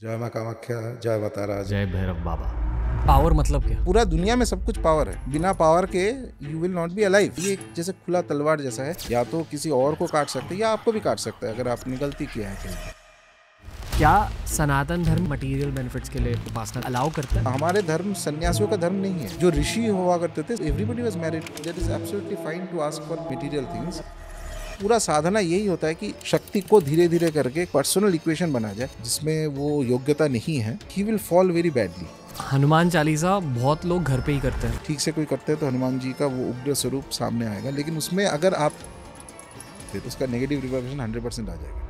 जय माँ कामाख्या, जय माँ तारा, जय भैरव बाबा। पावर मतलब क्या? पूरा दुनिया में सब कुछ पावर है, बिना पावर के you will not be alive. ये जैसे खुला तलवार जैसा है, या तो किसी और को काट सकते हैं या आपको भी काट सकता है अगर आपने गलती किया है कहीं पे। क्या सनातन धर्म मटेरियल बेनिफिट्स के लिए उपासना अलाउ करता है? हमारे धर्म सन्यासियों का धर्म नहीं है। जो ऋषि हुआ करते थे, everybody was married, that is absolutely fine to ask for material things. पूरा साधना यही होता है कि शक्ति को धीरे धीरे करके पर्सनल इक्वेशन बना जाए जिसमें वो योग्यता नहीं है, he will fall very badly. Hanuman Chalisa बहुत लोग घर पे ही करते हैं। ठीक से कोई करते हैं तो हनुमान जी का वो उग्र स्वरूप सामने आएगा, लेकिन उसमें अगर आप फिर उसका नेगेटिव रिवर्बरेशन 100% आ जाएगा।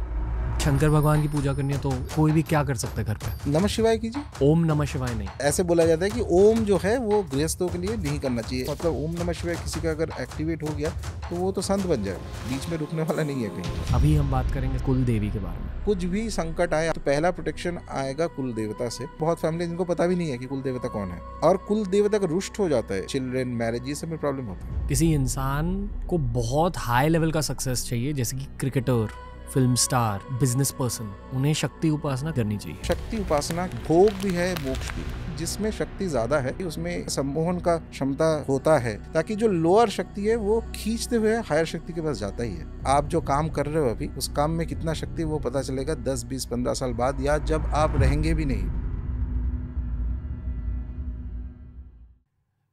शंकर भगवान की पूजा करनी है तो कोई भी क्या कर सकता है घर पे? नमः शिवाय कीजिए। ओम नमः शिवाय नहीं। ऐसे बोला जाता है कि ओम जो है वो गृहस्थों के लिए नहीं करना चाहिए। मतलब ओम नमः शिवाय किसी का अगर एक्टिवेट हो गया तो वो तो संत बन जाएगा, बीच में रुकने वाला नहीं है कहीं। अभी हम बात करेंगे कुल देवी के बारे में। कुछ भी संकट आए तो पहला प्रोटेक्शन आएगा कुल देवता से। बहुत फैमिली जिनको पता भी नहीं है कि कुल देवता कौन है, और कुल देवता का रुष्ट हो जाता है, चिल्ड्रन, मैरिज, ये सब में प्रॉब्लम होता है। किसी इंसान को बहुत हाई लेवल का सक्सेस चाहिए, जैसे कि cricketer, film star, business person, उन्हें शक्ति उपासना करनी चाहिए। शक्ति उपासना भोग भी है, मोक्ष भी है। जिसमें शक्ति ज्यादा है उसमें सम्मोहन का क्षमता होता है, ताकि जो लोअर शक्ति है वो खींचते हुए हायर शक्ति के पास जाता ही है। आप जो काम कर रहे हो अभी, उस काम में कितना शक्ति वो पता चलेगा 10, 20, 15 साल बाद, या जब आप रहेंगे भी नहीं।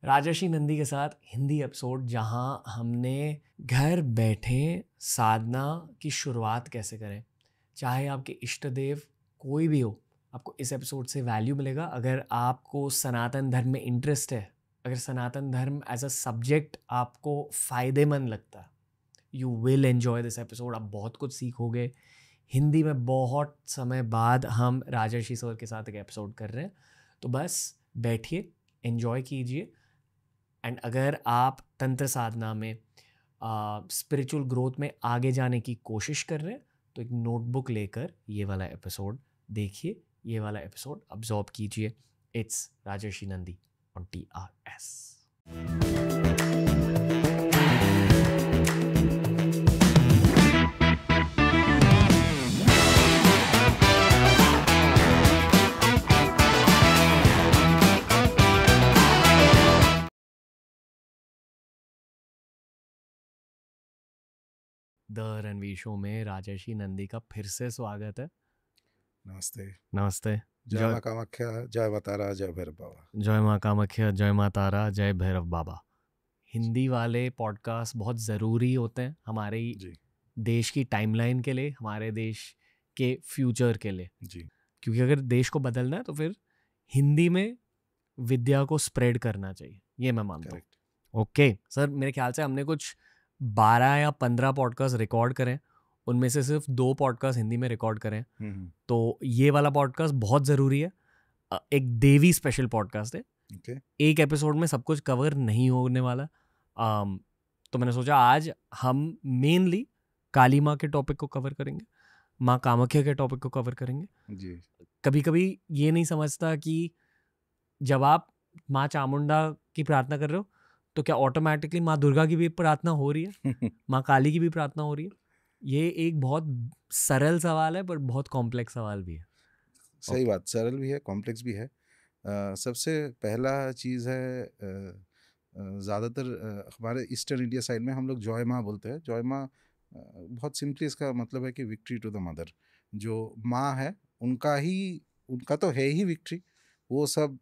राजर्षि नंदी के साथ हिंदी एपिसोड, जहां हमने घर बैठे साधना की शुरुआत कैसे करें। चाहे आपके इष्ट देव कोई भी हो, आपको इस एपिसोड से वैल्यू मिलेगा। अगर आपको सनातन धर्म में इंटरेस्ट है, अगर सनातन धर्म एज अ सब्जेक्ट आपको फ़ायदेमंद लगता है, you will enjoy this episode. आप बहुत कुछ सीखोगे। हिंदी में बहुत समय बाद हम राजर्षि सर के साथ एक एपिसोड कर रहे हैं, तो बस बैठिए, एन्जॉय कीजिए। एंड अगर आप तंत्र साधना में, स्पिरिचुअल ग्रोथ में आगे जाने की कोशिश कर रहे हैं, तो एक नोटबुक लेकर ये वाला एपिसोड देखिए, ये वाला एपिसोड अब्जॉर्ब कीजिए। It's Rajarshi Nandi on TRS। The Ranveer show में राजर्षि नंदी का फिर से स्वागत है। नमस्ते। नमस्ते। जय माँ कामाख्या, जय माँ तारा, जय भैरव बाबा। जय माँ कामाख्या, जय माँ तारा, जय भैरव बाबा। हिंदी वाले पॉडकास्ट बहुत ज़रूरी होते हैं हमारे जी देश की टाइमलाइन के लिए, हमारे देश के फ्यूचर के लिए। जी, क्योंकि अगर देश को बदलना है तो फिर हिंदी में विद्या को स्प्रेड करना चाहिए, ये मैं मानता हूँ। करेक्ट। ओके सर, मेरे ख्याल से हमने कुछ 12 या 15 पॉडकास्ट रिकॉर्ड करें, उनमें से सिर्फ 2 पॉडकास्ट हिंदी में रिकॉर्ड करें। तो ये वाला पॉडकास्ट बहुत ज़रूरी है। एक देवी स्पेशल पॉडकास्ट है। ओके। एक एपिसोड में सब कुछ कवर नहीं होने वाला। तो मैंने सोचा आज हम मेनली काली माँ के टॉपिक को कवर करेंगे, माँ कामाख्या के टॉपिक को कवर करेंगे। जी। कभी कभी ये नहीं समझता कि जब आप माँ चामुंडा की प्रार्थना कर रहे हो तो क्या ऑटोमेटिकली माँ दुर्गा की भी प्रार्थना हो रही है, माँ काली की भी प्रार्थना हो रही है? ये एक बहुत सरल सवाल है पर बहुत कॉम्प्लेक्स सवाल भी है। सही बात, सरल भी है, कॉम्प्लेक्स भी है। सबसे पहला चीज़ है, ज़्यादातर हमारे ईस्टर्न इंडिया साइड में हम लोग जॉय माँ बोलते हैं। जॉय माँ बहुत सिंपली इसका मतलब है कि विक्ट्री टू द मदर। जो माँ है उनका तो है ही विक्ट्री। वो सब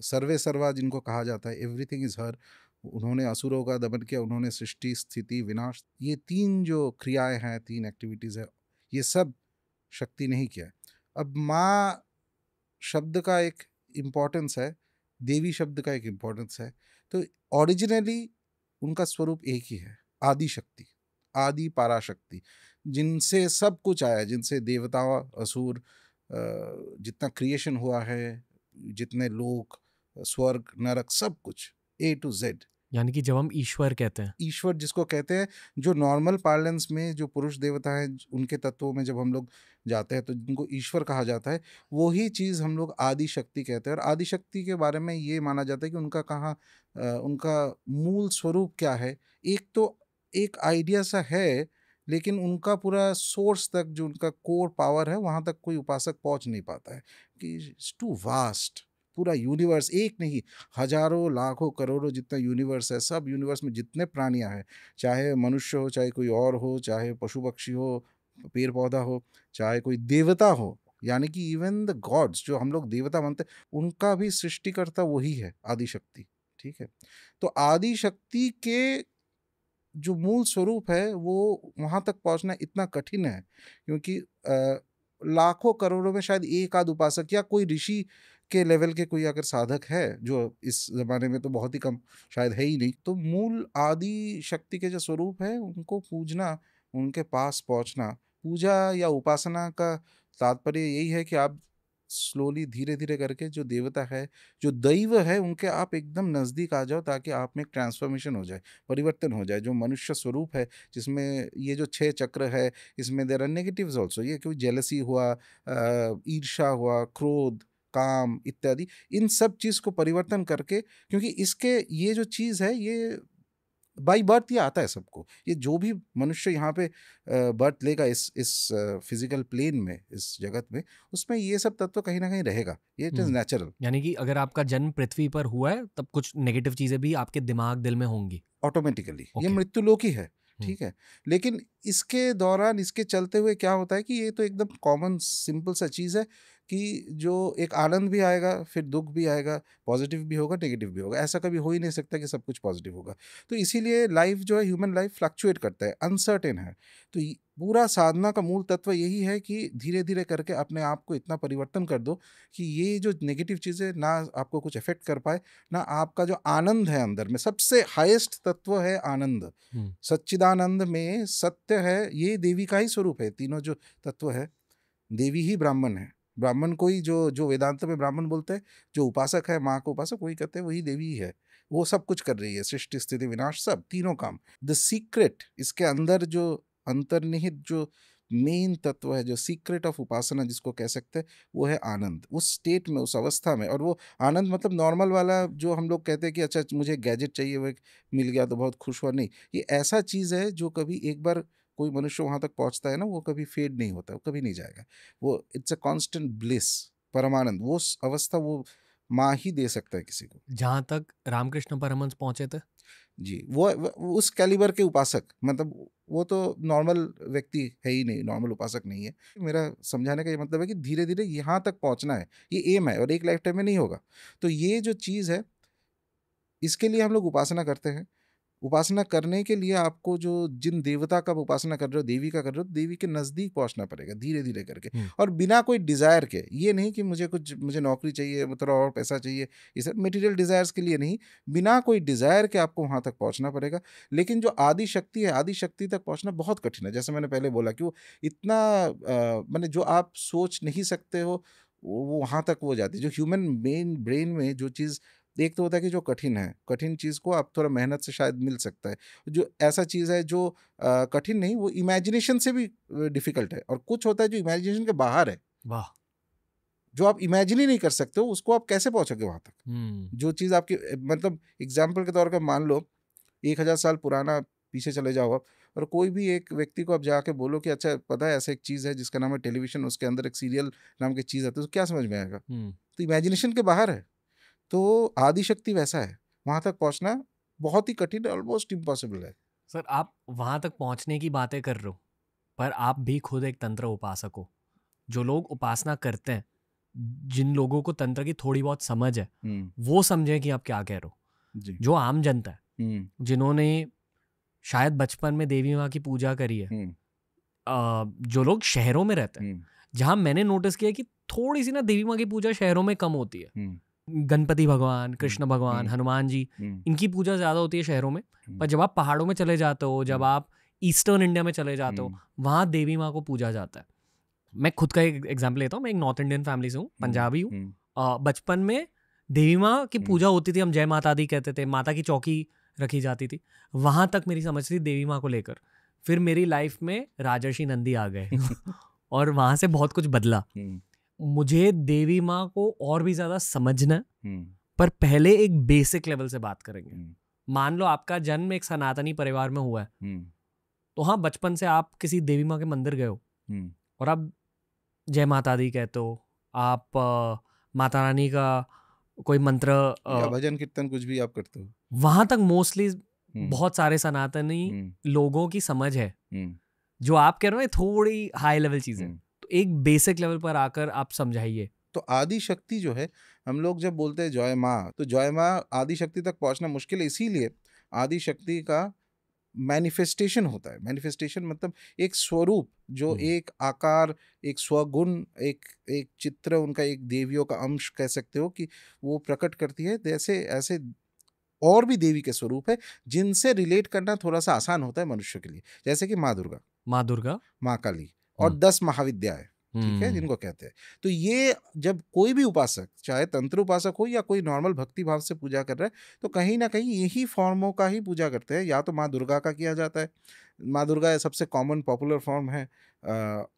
सर्वे सर्वा जिनको कहा जाता है, एवरीथिंग इज हर। उन्होंने असुरों का दमन किया, उन्होंने सृष्टि, स्थिति, विनाश, ये 3 जो क्रियाएं हैं, 3 एक्टिविटीज़ है, ये सब शक्ति नहीं किया है। अब माँ शब्द का एक इम्पोर्टेंस है, देवी शब्द का एक इम्पोर्टेंस है। तो ओरिजिनली उनका स्वरूप एक ही है, आदि शक्ति, आदि पराशक्ति, जिनसे सब कुछ आया, जिनसे देवता, असुर, जितना क्रिएशन हुआ है, जितने लोक, स्वर्ग, नरक, सब कुछ A to Z। यानी कि जब हम ईश्वर कहते हैं, ईश्वर जिसको कहते हैं, जो नॉर्मल पार्लेंस में जो पुरुष देवता हैं, उनके तत्वों में जब हम लोग जाते हैं तो जिनको ईश्वर कहा जाता है, वही चीज़ हम लोग आदि शक्ति कहते हैं। और आदि शक्ति के बारे में ये माना जाता है कि उनका मूल स्वरूप क्या है। एक तो एक आइडिया सा है लेकिन उनका पूरा सोर्स तक, जो उनका कोर पावर है, वहाँ तक कोई उपासक पहुँच नहीं पाता है, कि इट्स टू वास्ट। पूरा यूनिवर्स, एक नहीं, हजारों लाखों करोड़ों जितना यूनिवर्स है, सब यूनिवर्स में जितने प्राणियाँ हैं, चाहे मनुष्य हो, चाहे कोई और हो, चाहे पशु पक्षी हो, पेड़ पौधा हो, चाहे कोई देवता हो, यानी कि इवन द गॉड्स जो हम लोग देवता मानते हैं, उनका भी सृष्टिकर्ता वही है, आदि शक्ति। ठीक है, तो आदि शक्ति के जो मूल स्वरूप है वो वहाँ तक पहुँचना इतना कठिन है, क्योंकि लाखों करोड़ों में शायद एक आध उपासक या कोई ऋषि के लेवल के कोई अगर साधक है, जो इस जमाने में तो बहुत ही कम, शायद है ही नहीं। तो मूल आदि शक्ति के जो स्वरूप है उनको पूजना, उनके पास पहुंचना, पूजा या उपासना का तात्पर्य यही है कि आप स्लोली, धीरे धीरे करके जो देवता है, जो दैव है, उनके आप एकदम नज़दीक आ जाओ, ताकि आप में एक ट्रांसफॉर्मेशन हो जाए, परिवर्तन हो जाए। जो मनुष्य स्वरूप है, जिसमें ये जो 6 चक्र है, इसमें देयर आर नेगेटिव्स ऑल्सो, ये कोई जेलसी हुआ, ईर्ष्या हुआ, क्रोध, काम इत्यादि, इन सब चीज़ को परिवर्तन करके, क्योंकि इसके ये जो चीज़ है, ये बाई बर्थ ये आता है सबको। ये जो भी मनुष्य यहाँ पे बर्थ लेगा इस फिजिकल प्लेन में, इस जगत में, उसमें ये सब तत्व कहीं ना कहीं रहेगा, ये इट इज़ नेचुरल। यानी कि अगर आपका जन्म पृथ्वी पर हुआ है, तब कुछ नेगेटिव चीजें भी आपके दिमाग दिल में होंगी ऑटोमेटिकली, ये Okay. मृत्युलोक ही है। ठीक है, लेकिन इसके दौरान, इसके चलते हुए क्या होता है कि ये तो एकदम कॉमन सिंपल सा चीज़ है, कि जो एक आनंद भी आएगा, फिर दुख भी आएगा, पॉजिटिव भी होगा, नेगेटिव भी होगा। ऐसा कभी हो ही नहीं सकता कि सब कुछ पॉजिटिव होगा। तो इसीलिए लाइफ जो है, ह्यूमन लाइफ फ्लक्चुएट करता है, अनसर्टेन है। तो पूरा साधना का मूल तत्व यही है कि धीरे धीरे करके अपने आप को इतना परिवर्तन कर दो कि ये जो नेगेटिव चीज़ें ना आपको कुछ इफेक्ट कर पाए, ना आपका जो आनंद है अंदर में, सबसे हाईएस्ट तत्व है आनंद। सच्चिदानंद में सत्य है, ये देवी का ही स्वरूप है। तीनों जो तत्व है, देवी ही ब्राह्मण है। ब्राह्मण को ही जो वेदांत में ब्राह्मण बोलते हैं, जो उपासक है, माँ को उपासक वही कहते हैं, वही देवी ही है। वो सब कुछ कर रही है, सृष्टि स्थिति विनाश, सब तीनों काम। द सीक्रेट, इसके अंदर जो अंतर्निहित जो मेन तत्व है, जो सीक्रेट ऑफ उपासना जिसको कह सकते हैं, वो है आनंद। उस स्टेट में, उस अवस्था में। और वो आनंद मतलब नॉर्मल वाला जो हम लोग कहते हैं कि अच्छा मुझे गैजेट चाहिए, वो मिल गया तो बहुत खुश हुआ, नहीं। ये ऐसा चीज़ है जो कभी एक बार कोई मनुष्य वहाँ तक पहुँचता है ना, वो कभी फेड नहीं होता, वो कभी नहीं जाएगा। वो इट्स अ कांस्टेंट ब्लिस, परमानंद। वो अवस्था वो माँ ही दे सकता है किसी को। जहाँ तक रामकृष्ण परमहंस पहुंचे थे जी, वो उस कैलिबर के उपासक, मतलब वो तो नॉर्मल व्यक्ति है ही नहीं, नॉर्मल उपासक नहीं है। मेरा समझाने का ये मतलब है कि धीरे धीरे यहाँ तक पहुँचना है, ये एम है, और एक लाइफ टाइम में नहीं होगा। तो ये जो चीज़ है, इसके लिए हम लोग उपासना करते हैं। उपासना करने के लिए आपको जो जिन देवता का उपासना कर रहे हो, देवी का कर रहे हो, देवी के नज़दीक पहुंचना पड़ेगा धीरे धीरे करके, और बिना कोई डिज़ायर के। ये नहीं कि मुझे नौकरी चाहिए, थोड़ा और पैसा चाहिए, ये सब मटेरियल डिज़ायर्स के लिए नहीं, बिना कोई डिज़ायर के आपको वहाँ तक पहुँचना पड़ेगा। लेकिन जो आदि शक्ति है, आदि शक्ति तक पहुँचना बहुत कठिन है। जैसे मैंने पहले बोला कि वो इतना मैंने जो आप सोच नहीं सकते हो, वो वहाँ तक वो जाती है। जो ह्यूमन ब्रेन में जो चीज़, एक तो होता है कि जो कठिन है, कठिन चीज़ को आप थोड़ा मेहनत से शायद मिल सकता है। जो ऐसा चीज़ है जो कठिन नहीं, वो इमेजिनेशन से भी डिफ़िकल्ट है। और कुछ होता है जो इमेजिनेशन के बाहर है। वाह, जो आप इमेजिन ही नहीं कर सकते हो, उसको आप कैसे पहुँचोगे वहाँ तक? जो चीज़ आपकी, मतलब एग्जाम्पल के तौर पर मान लो 1000 साल पुराना पीछे चले जाओ आप, और कोई भी एक व्यक्ति को आप जाके बोलो कि अच्छा पता है ऐसा एक चीज़ है जिसका नाम है टेलीविज़न, उसके अंदर एक सीरियल नाम की चीज़ आती है, तो क्या समझ में आएगा? तो इमेजिनेशन के बाहर है। तो आदिशक्ति वैसा है, वहाँ तक पहुँचना बहुत ही कठिन, ऑलमोस्ट इम्पॉसिबल है। सर आप वहां तक पहुंचने की बातें कर रहे हो, पर आप भी खुद एक तंत्र उपासक हो। जो लोग उपासना करते हैं, जिन लोगों को तंत्र की थोड़ी बहुत समझ है, वो समझे कि आप क्या कह रहे हो। जी। जो आम जनता है, जिन्होंने शायद बचपन में देवी माँ की पूजा करी है, जो लोग शहरों में रहते हैं, जहाँ मैंने नोटिस किया कि थोड़ी सी ना देवी माँ की पूजा शहरों में कम होती है। गणपति भगवान, कृष्ण भगवान, हनुमान जी, इनकी पूजा ज़्यादा होती है शहरों में। पर जब आप पहाड़ों में चले जाते हो, जब आप ईस्टर्न इंडिया में चले जाते हो, वहाँ देवी माँ को पूजा जाता है। मैं खुद का एक एग्जाम्पल लेता हूँ। मैं एक नॉर्थ इंडियन फैमिली से हूँ, पंजाबी हूँ। बचपन में देवी माँ की पूजा होती थी, हम जय माता दी कहते थे, माता की चौकी रखी जाती थी। वहाँ तक मेरी समझ थी देवी माँ को लेकर। फिर मेरी लाइफ में राजर्षि नंदी आ गए और वहाँ से बहुत कुछ बदला। मुझे देवी माँ को और भी ज़्यादा समझना, पर पहले एक बेसिक लेवल से बात करेंगे। मान लो आपका जन्म एक सनातनी परिवार में हुआ है, तो हाँ, बचपन से आप किसी देवी माँ के मंदिर गए हो और आप जय माता दी कहते हो, आप माता रानी का कोई मंत्र या भजन कीर्तन कुछ भी आप करते हो, वहां तक मोस्टली बहुत सारे सनातनी लोगों की समझ है। जो आप कह रहे हो थोड़ी हाई लेवल चीजें, तो एक बेसिक लेवल पर आकर आप समझाइए। तो आदि शक्ति जो है, हम लोग जब बोलते हैं जय माँ, तो जय माँ आदि शक्ति तक पहुंचना मुश्किल है, इसीलिए आदि शक्ति का मैनिफेस्टेशन होता है। मैनिफेस्टेशन मतलब एक स्वरूप, जो एक आकार, एक स्वगुण, एक एक चित्र, उनका एक देवियों का अंश कह सकते हो कि वो प्रकट करती है। जैसे ऐसे और भी देवी के स्वरूप है जिनसे रिलेट करना थोड़ा सा आसान होता है मनुष्य के लिए, जैसे कि माँ दुर्गा, माँ काली और 10 महाविद्याएं, ठीक है, जिनको कहते हैं। तो ये जब कोई भी उपासक, चाहे तंत्र उपासक हो या कोई नॉर्मल भक्ति भाव से पूजा कर रहा है, तो कहीं ना कहीं यही फॉर्मों का ही पूजा करते हैं। या तो माँ दुर्गा का किया जाता है, माँ दुर्गा सबसे कॉमन पॉपुलर फॉर्म है,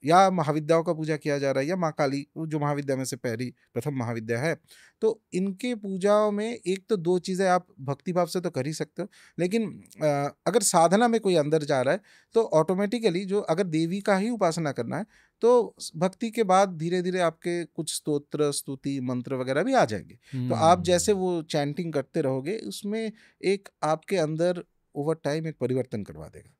या महाविद्याओं का पूजा किया जा रहा है, या माँ काली जो महाविद्या में से प्रथम महाविद्या है। तो इनके पूजाओं में एक तो 2 चीज़ें आप भक्ति भाव से तो कर ही सकते हो, लेकिन अगर साधना में कोई अंदर जा रहा है तो ऑटोमेटिकली, जो अगर देवी का ही उपासना करना है, तो भक्ति के बाद धीरे धीरे आपके कुछ स्तोत्र, स्तुति, मंत्र वगैरह भी आ जाएंगे। तो आप जैसे वो चैंटिंग करते रहोगे, उसमें एक आपके अंदर ओवर टाइम एक परिवर्तन करवा देगा।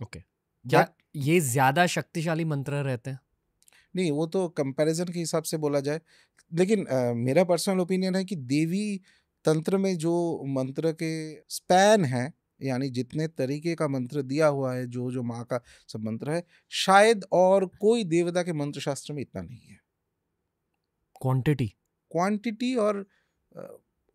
ओके, क्या ये ज्यादा शक्तिशाली मंत्र रहते हैं? नहीं, वो तो कंपैरिजन के हिसाब से बोला जाए, लेकिन मेरा पर्सनल ओपिनियन है कि देवी तंत्र में जो मंत्र के स्पैन है, यानी जितने तरीके का मंत्र दिया हुआ है, जो माँ का सब मंत्र है, शायद और कोई देवता के मंत्र शास्त्र में इतना नहीं है। क्वांटिटी और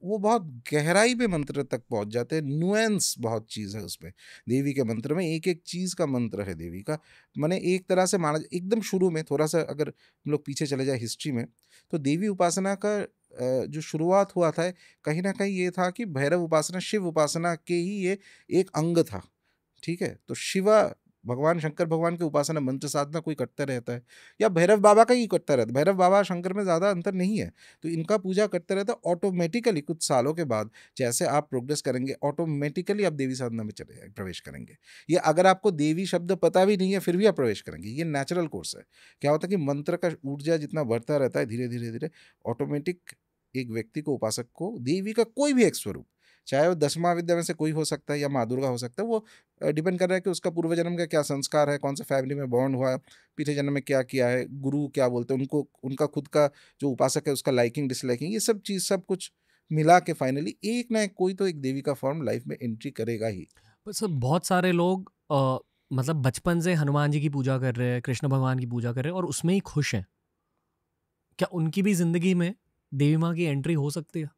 वो बहुत गहराई पे मंत्र तक पहुंच जाते हैं, नुएंस बहुत चीज़ है उसमें। देवी के मंत्र में एक एक चीज़ का मंत्र है देवी का। मैंने एक तरह से माना, एकदम शुरू में थोड़ा सा अगर हम लोग पीछे चले जाए हिस्ट्री में, तो देवी उपासना का जो शुरुआत हुआ था, कहीं ना कहीं ये था कि भैरव उपासना, शिव उपासना के ही ये एक अंग था, ठीक है। तो शिवा, भगवान शंकर भगवान की उपासना, मंत्र साधना कोई करता रहता है, या भैरव बाबा का ही करता रहता है। भैरव बाबा शंकर में ज़्यादा अंतर नहीं है, तो इनका पूजा करते रहता है। ऑटोमेटिकली कुछ सालों के बाद जैसे आप प्रोग्रेस करेंगे, ऑटोमेटिकली आप देवी साधना में प्रवेश करेंगे। ये अगर आपको देवी शब्द पता भी नहीं है फिर भी आप प्रवेश करेंगे, ये नेचुरल कोर्स है। क्या होता है कि मंत्र का ऊर्जा जितना बढ़ता रहता है, धीरे धीरे धीरे ऑटोमेटिक एक व्यक्ति को, उपासक को, देवी का कोई भी एक स्वरूप, चाहे वो 10 महाविद्या में से कोई हो सकता है या माँ दुर्गा हो सकता है, वो डिपेंड कर रहा है कि उसका पूर्व जन्म का क्या संस्कार है, कौन से फैमिली में बॉर्न हुआ है, पिछले जन्म में क्या किया है, गुरु क्या बोलते हैं उनको, उनका खुद का जो उपासक है उसका लाइकिंग डिसलाइकिंग, ये सब चीज़ सब कुछ मिला के फाइनली एक ना एक कोई तो एक देवी का फॉर्म लाइफ में एंट्री करेगा ही। पर सर बहुत सारे लोग मतलब बचपन से हनुमान जी की पूजा कर रहे हैं, कृष्ण भगवान की पूजा कर रहे हैं और उसमें ही खुश हैं। क्या उनकी भी जिंदगी में देवी माँ की एंट्री हो सकती है?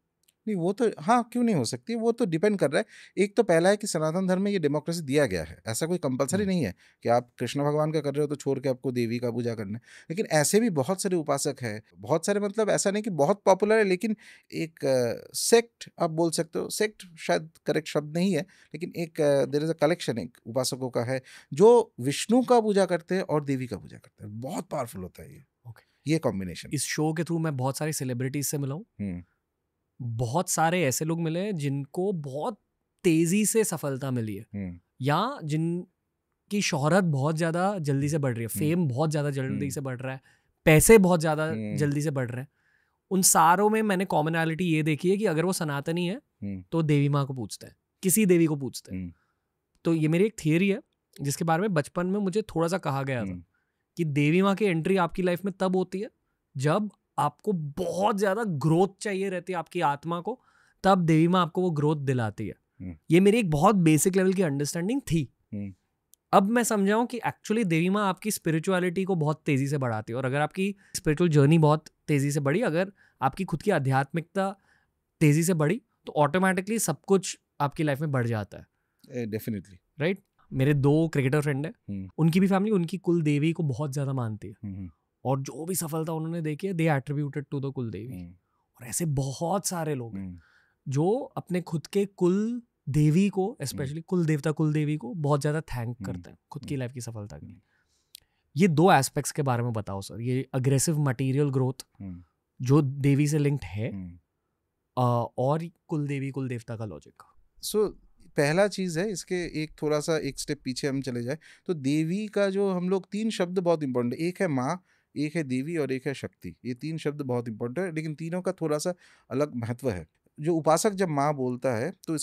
नहीं, वो तो हाँ, क्यों नहीं हो सकती, वो तो डिपेंड कर रहा है। एक तो पहला है कि सनातन धर्म में ये डेमोक्रेसी दिया गया है, ऐसा कोई कंपलसरी नहीं है कि आप कृष्ण भगवान का कर रहे हो तो छोड़ के आपको देवी का पूजा करना है। लेकिन ऐसे भी बहुत सारे उपासक हैं, बहुत सारे, मतलब ऐसा नहीं कि बहुत पॉपुलर है, लेकिन एक सेक्ट आप बोल सकते हो, सेक्ट शायद करेक्ट शब्द नहीं है, लेकिन एक देयर इज अ कलेक्शन एक उपासकों का है जो विष्णु का पूजा करते हैं और देवी का पूजा करते हैं। बहुत पावरफुल होता है ये कॉम्बिनेशन। इस शो के थ्रू मैं बहुत सारी सेलिब्रिटीज से मिला हूँ, बहुत सारे ऐसे लोग मिले हैं जिनको बहुत तेजी से सफलता मिली है, या जिनकी शोहरत बहुत ज्यादा जल्दी से बढ़ रही है, फेम बहुत ज्यादा जल्दी से बढ़ रहा है, पैसे बहुत ज्यादा जल्दी से बढ़ रहे हैं। उन सारों में मैंने कॉमनैलिटी ये देखी है कि अगर वो सनातनी है तो देवी माँ को पूछते हैं, किसी देवी को पूछते हैं। तो ये मेरी एक थियरी है जिसके बारे में बचपन में मुझे थोड़ा सा कहा गया था कि देवी माँ की एंट्री आपकी लाइफ में तब होती है जब आपको बहुत ज्यादा ग्रोथ चाहिए रहती है आपकी आत्मा को, तब देवी माँ आपको वो ग्रोथ दिलाती है। ये मेरी एक बहुत बेसिक लेवल की अंडरस्टैंडिंग थी। अब मैं समझाऊं कि एक्चुअली देवी माँ आपकी स्पिरिचुअलिटी को बहुत तेजी से बढ़ाती है, और अगर आपकी स्पिरिचुअल जर्नी बहुत तेजी से बढ़ी, अगर आपकी खुद की आध्यात्मिकता तेजी से बढ़ी, तो ऑटोमेटिकली सब कुछ आपकी लाइफ में बढ़ जाता है। Definitely, right. मेरे 2 क्रिकेटर फ्रेंड हैं, उनकी भी फैमिली उनकी कुल देवी को बहुत ज्यादा मानती है, और जो भी सफलता उन्होंने देखी है दे एट्रीब्यूटेड टू द कुल देवी। और ऐसे बहुत सारे लोग हैं जो अपने खुद के कुल देवी को, स्पेशली कुल देवता कुल देवी को बहुत ज्यादा थैंक करते हैं खुद की लाइफ की सफलता के लिए। ये 2 एस्पेक्ट्स के बारे में बताओ सर, ये अग्रेसिव मटेरियल ग्रोथ जो देवी से लिंक्ड है, और कुल देवी कुल देवता का लॉजिक। सो पहला चीज़ है इसके, एक थोड़ा सा एक स्टेप पीछे हम चले जाए तो देवी का जो हम लोग 3 शब्द बहुत इंपॉर्टेंट है, एक है माँ, एक है देवी और एक है शक्ति। ये 3 शब्द बहुत इंपॉर्टेंट है, लेकिन तीनों का थोड़ा सा अलग महत्व है। जो उपासक जब माँ बोलता है तो